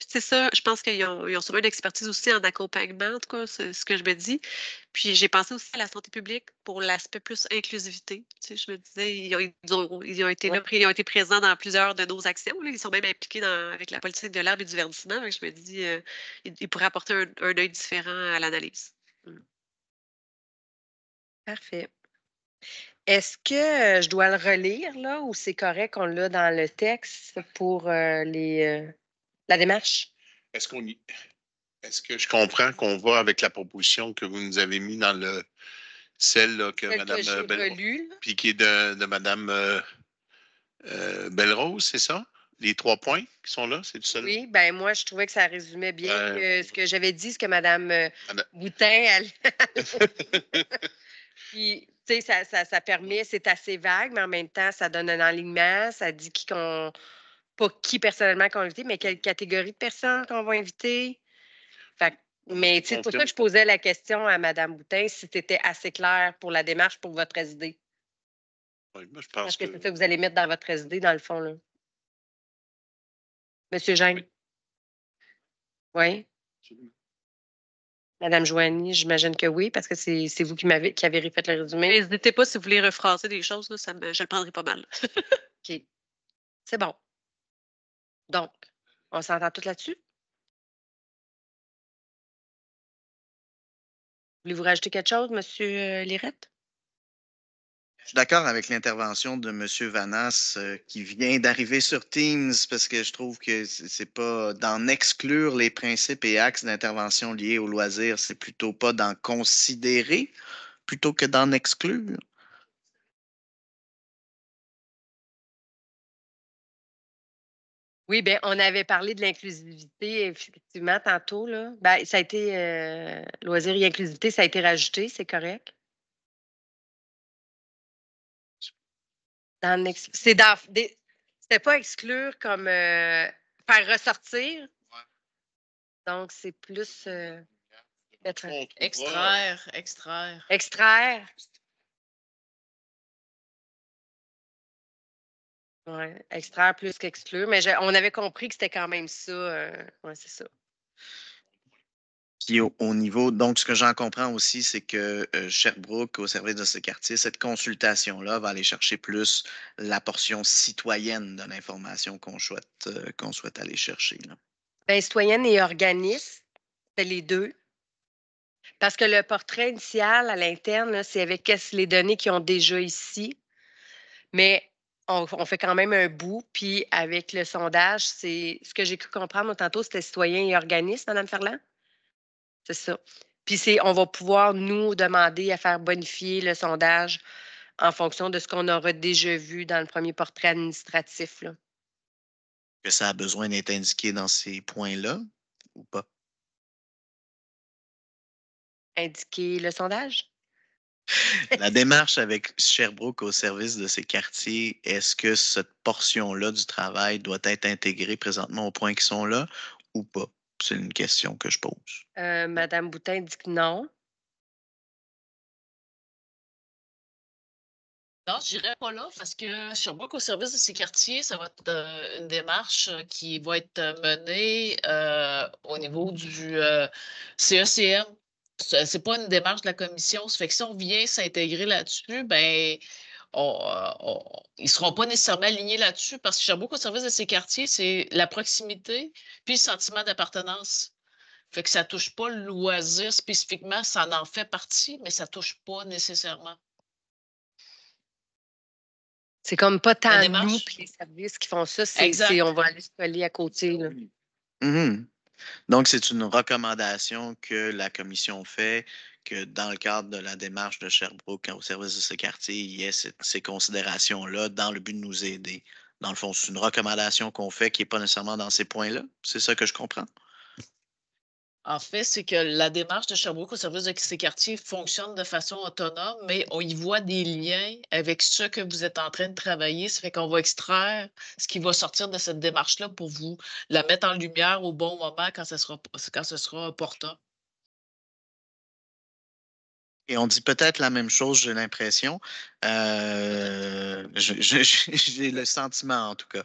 C'est ça, je pense ils ont souvent une expertise aussi en accompagnement, en tout cas, c'est ce que je me dis. Puis j'ai pensé aussi à la santé publique pour l'aspect plus inclusivité. Tu sais, je me disais, ils ont été là, ils ont été présents dans plusieurs de nos actions. Là. Ils sont même impliqués avec la politique de l'herbe et du verdissement. Donc je me dis, ils pourraient apporter un œil différent à l'analyse. Parfait. Est-ce que je dois le relire, là, ou c'est correct qu'on l'a dans le texte pour la démarche? Est-ce que je comprends qu'on va avec la proposition que vous nous avez mise dans celle là, que Celle Mme que j'ai Belrose, relue, là? puis qui est de Mme Belrose, c'est ça? Les 3 points qui sont là, c'est tout ça? Oui, ben moi, je trouvais que ça résumait bien ce que j'avais dit, ce que Mme Madame- Boutin, puis, tu sais, ça permet, c'est assez vague, mais en même temps, ça donne un alignement, ça dit pas qui personnellement qu'on va inviter, mais quelle catégorie de personnes qu'on va inviter. Fait que- mais tu sais, c'est pour ça que je posais la question à Mme Boutin, si c'était assez clair pour la démarche, pour votre idée. Oui, moi, je Parce pense que que c'est ça que vous allez mettre dans votre idée, dans le fond, là. Monsieur Jean? Oui. Madame Joanie, j'imagine que oui, parce que c'est vous qui avez refait le résumé. N'hésitez pas si vous voulez rephraser des choses, là, je le prendrai pas mal. OK. C'est bon. Donc, on s'entend tout là-dessus? Voulez-vous rajouter quelque chose, Monsieur Lirette? Je suis d'accord avec l'intervention de M. Vanas qui vient d'arriver sur Teams parce que je trouve que c'est pas d'en exclure les principes et axes d'intervention liés au loisir, c'est plutôt pas d'en considérer plutôt que d'en exclure. Oui, bien, on avait parlé de l'inclusivité, effectivement, tantôt, là. Ben, ça a été loisir et inclusivité, ça a été rajouté, c'est correct? C'était pas exclure comme faire ressortir. Donc, c'est plus Extraire. Extraire. Oui, extraire plus qu'exclure. Mais on avait compris que c'était quand même ça. Oui, c'est ça. Puis au niveau, donc ce que j'en comprends aussi, c'est que Sherbrooke, au service de ce quartier, cette consultation-là va aller chercher plus la portion citoyenne de l'information qu'on souhaite aller chercher, là. Bien, citoyenne et organisme, c'est les deux. Parce que le portrait initial à l'interne, là, c'est avec les données qu'ils ont déjà ici. Mais on fait quand même un bout. Puis avec le sondage, c'est ce que j'ai cru comprendre tantôt, c'était citoyen et organisme, Mme Ferland? C'est ça. Puis on va pouvoir nous demander à faire bonifier le sondage en fonction de ce qu'on aura déjà vu dans le premier portrait administratif, là. Que ça a besoin d'être indiqué dans ces points-là ou pas? Indiquer le sondage? La démarche avec Sherbrooke au service de ces quartiers, est-ce que cette portion-là du travail doit être intégrée présentement aux points qui sont là ou pas? C'est une question que je pose. Mme Boutin dit que non. Non, je n'irai pas là parce que Sherbrooke au service de ces quartiers, ça va être une démarche qui va être menée au niveau du CECM. Ce n'est pas une démarche de la commission. Ça fait que si on vient s'intégrer là-dessus, ben, ils ne seront pas nécessairement alignés là-dessus parce que Sherbrooke au service de ces quartiers, c'est la proximité puis le sentiment d'appartenance. Fait que ça ne touche pas le loisir spécifiquement, ça en fait partie, mais ça ne touche pas nécessairement. C'est comme pas tant nous démarche. puis les services qui font ça, Exact. on va aller se coller à côté, là. Mhm. Donc, c'est une recommandation que la commission fait, que dans le cadre de la démarche de Sherbrooke au service de ce quartier, il y ait ces considérations-là dans le but de nous aider. Dans le fond, c'est une recommandation qu'on fait qui n'est pas nécessairement dans ces points-là. C'est ça que je comprends. En fait, c'est que la démarche de Sherbrooke au service de ces quartiers fonctionne de façon autonome, mais on y voit des liens avec ce que vous êtes en train de travailler. Ça fait qu'on va extraire ce qui va sortir de cette démarche-là pour vous la mettre en lumière au bon moment quand ce sera opportun. Et on dit peut-être la même chose, j'ai l'impression. J'ai le sentiment, en tout cas,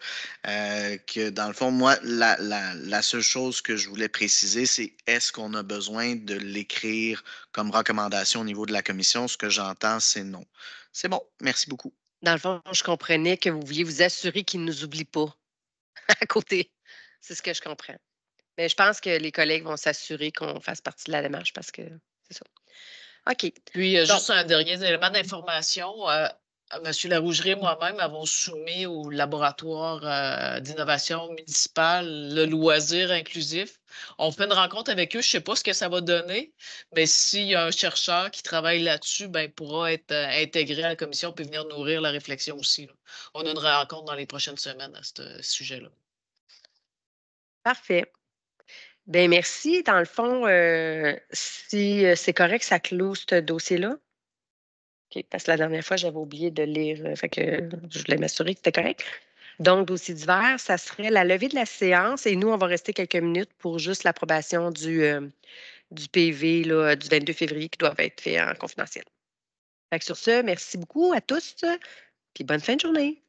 que dans le fond, moi, la seule chose que je voulais préciser, c'est est-ce qu'on a besoin de l'écrire comme recommandation au niveau de la commission? Ce que j'entends, c'est non. C'est bon, merci beaucoup. Dans le fond, je comprenais que vous vouliez vous assurer qu'ils ne nous oublient pas à côté. C'est ce que je comprends. Mais je pense que les collègues vont s'assurer qu'on fasse partie de la démarche parce que c'est ça. OK. Puis, Donc, juste un dernier élément d'information. M. Larougerie et moi-même avons soumis au laboratoire d'innovation municipale le loisir inclusif. On fait une rencontre avec eux. Je ne sais pas ce que ça va donner, mais s'il y a un chercheur qui travaille là-dessus, ben, il pourra être intégré à la commission et venir nourrir la réflexion aussi, là. On a une rencontre dans les prochaines semaines à ce sujet-là. parfait. Bien, merci. Dans le fond, si c'est correct, ça clôt ce dossier-là. OK, parce que la dernière fois, j'avais oublié de lire, fait que je voulais m'assurer que c'était correct. Donc, dossier divers, ça serait la levée de la séance et nous, on va rester quelques minutes pour juste l'approbation du PV là, du 22 février qui doit être fait en confidentiel. Fait que sur ce, merci beaucoup à tous, puis bonne fin de journée.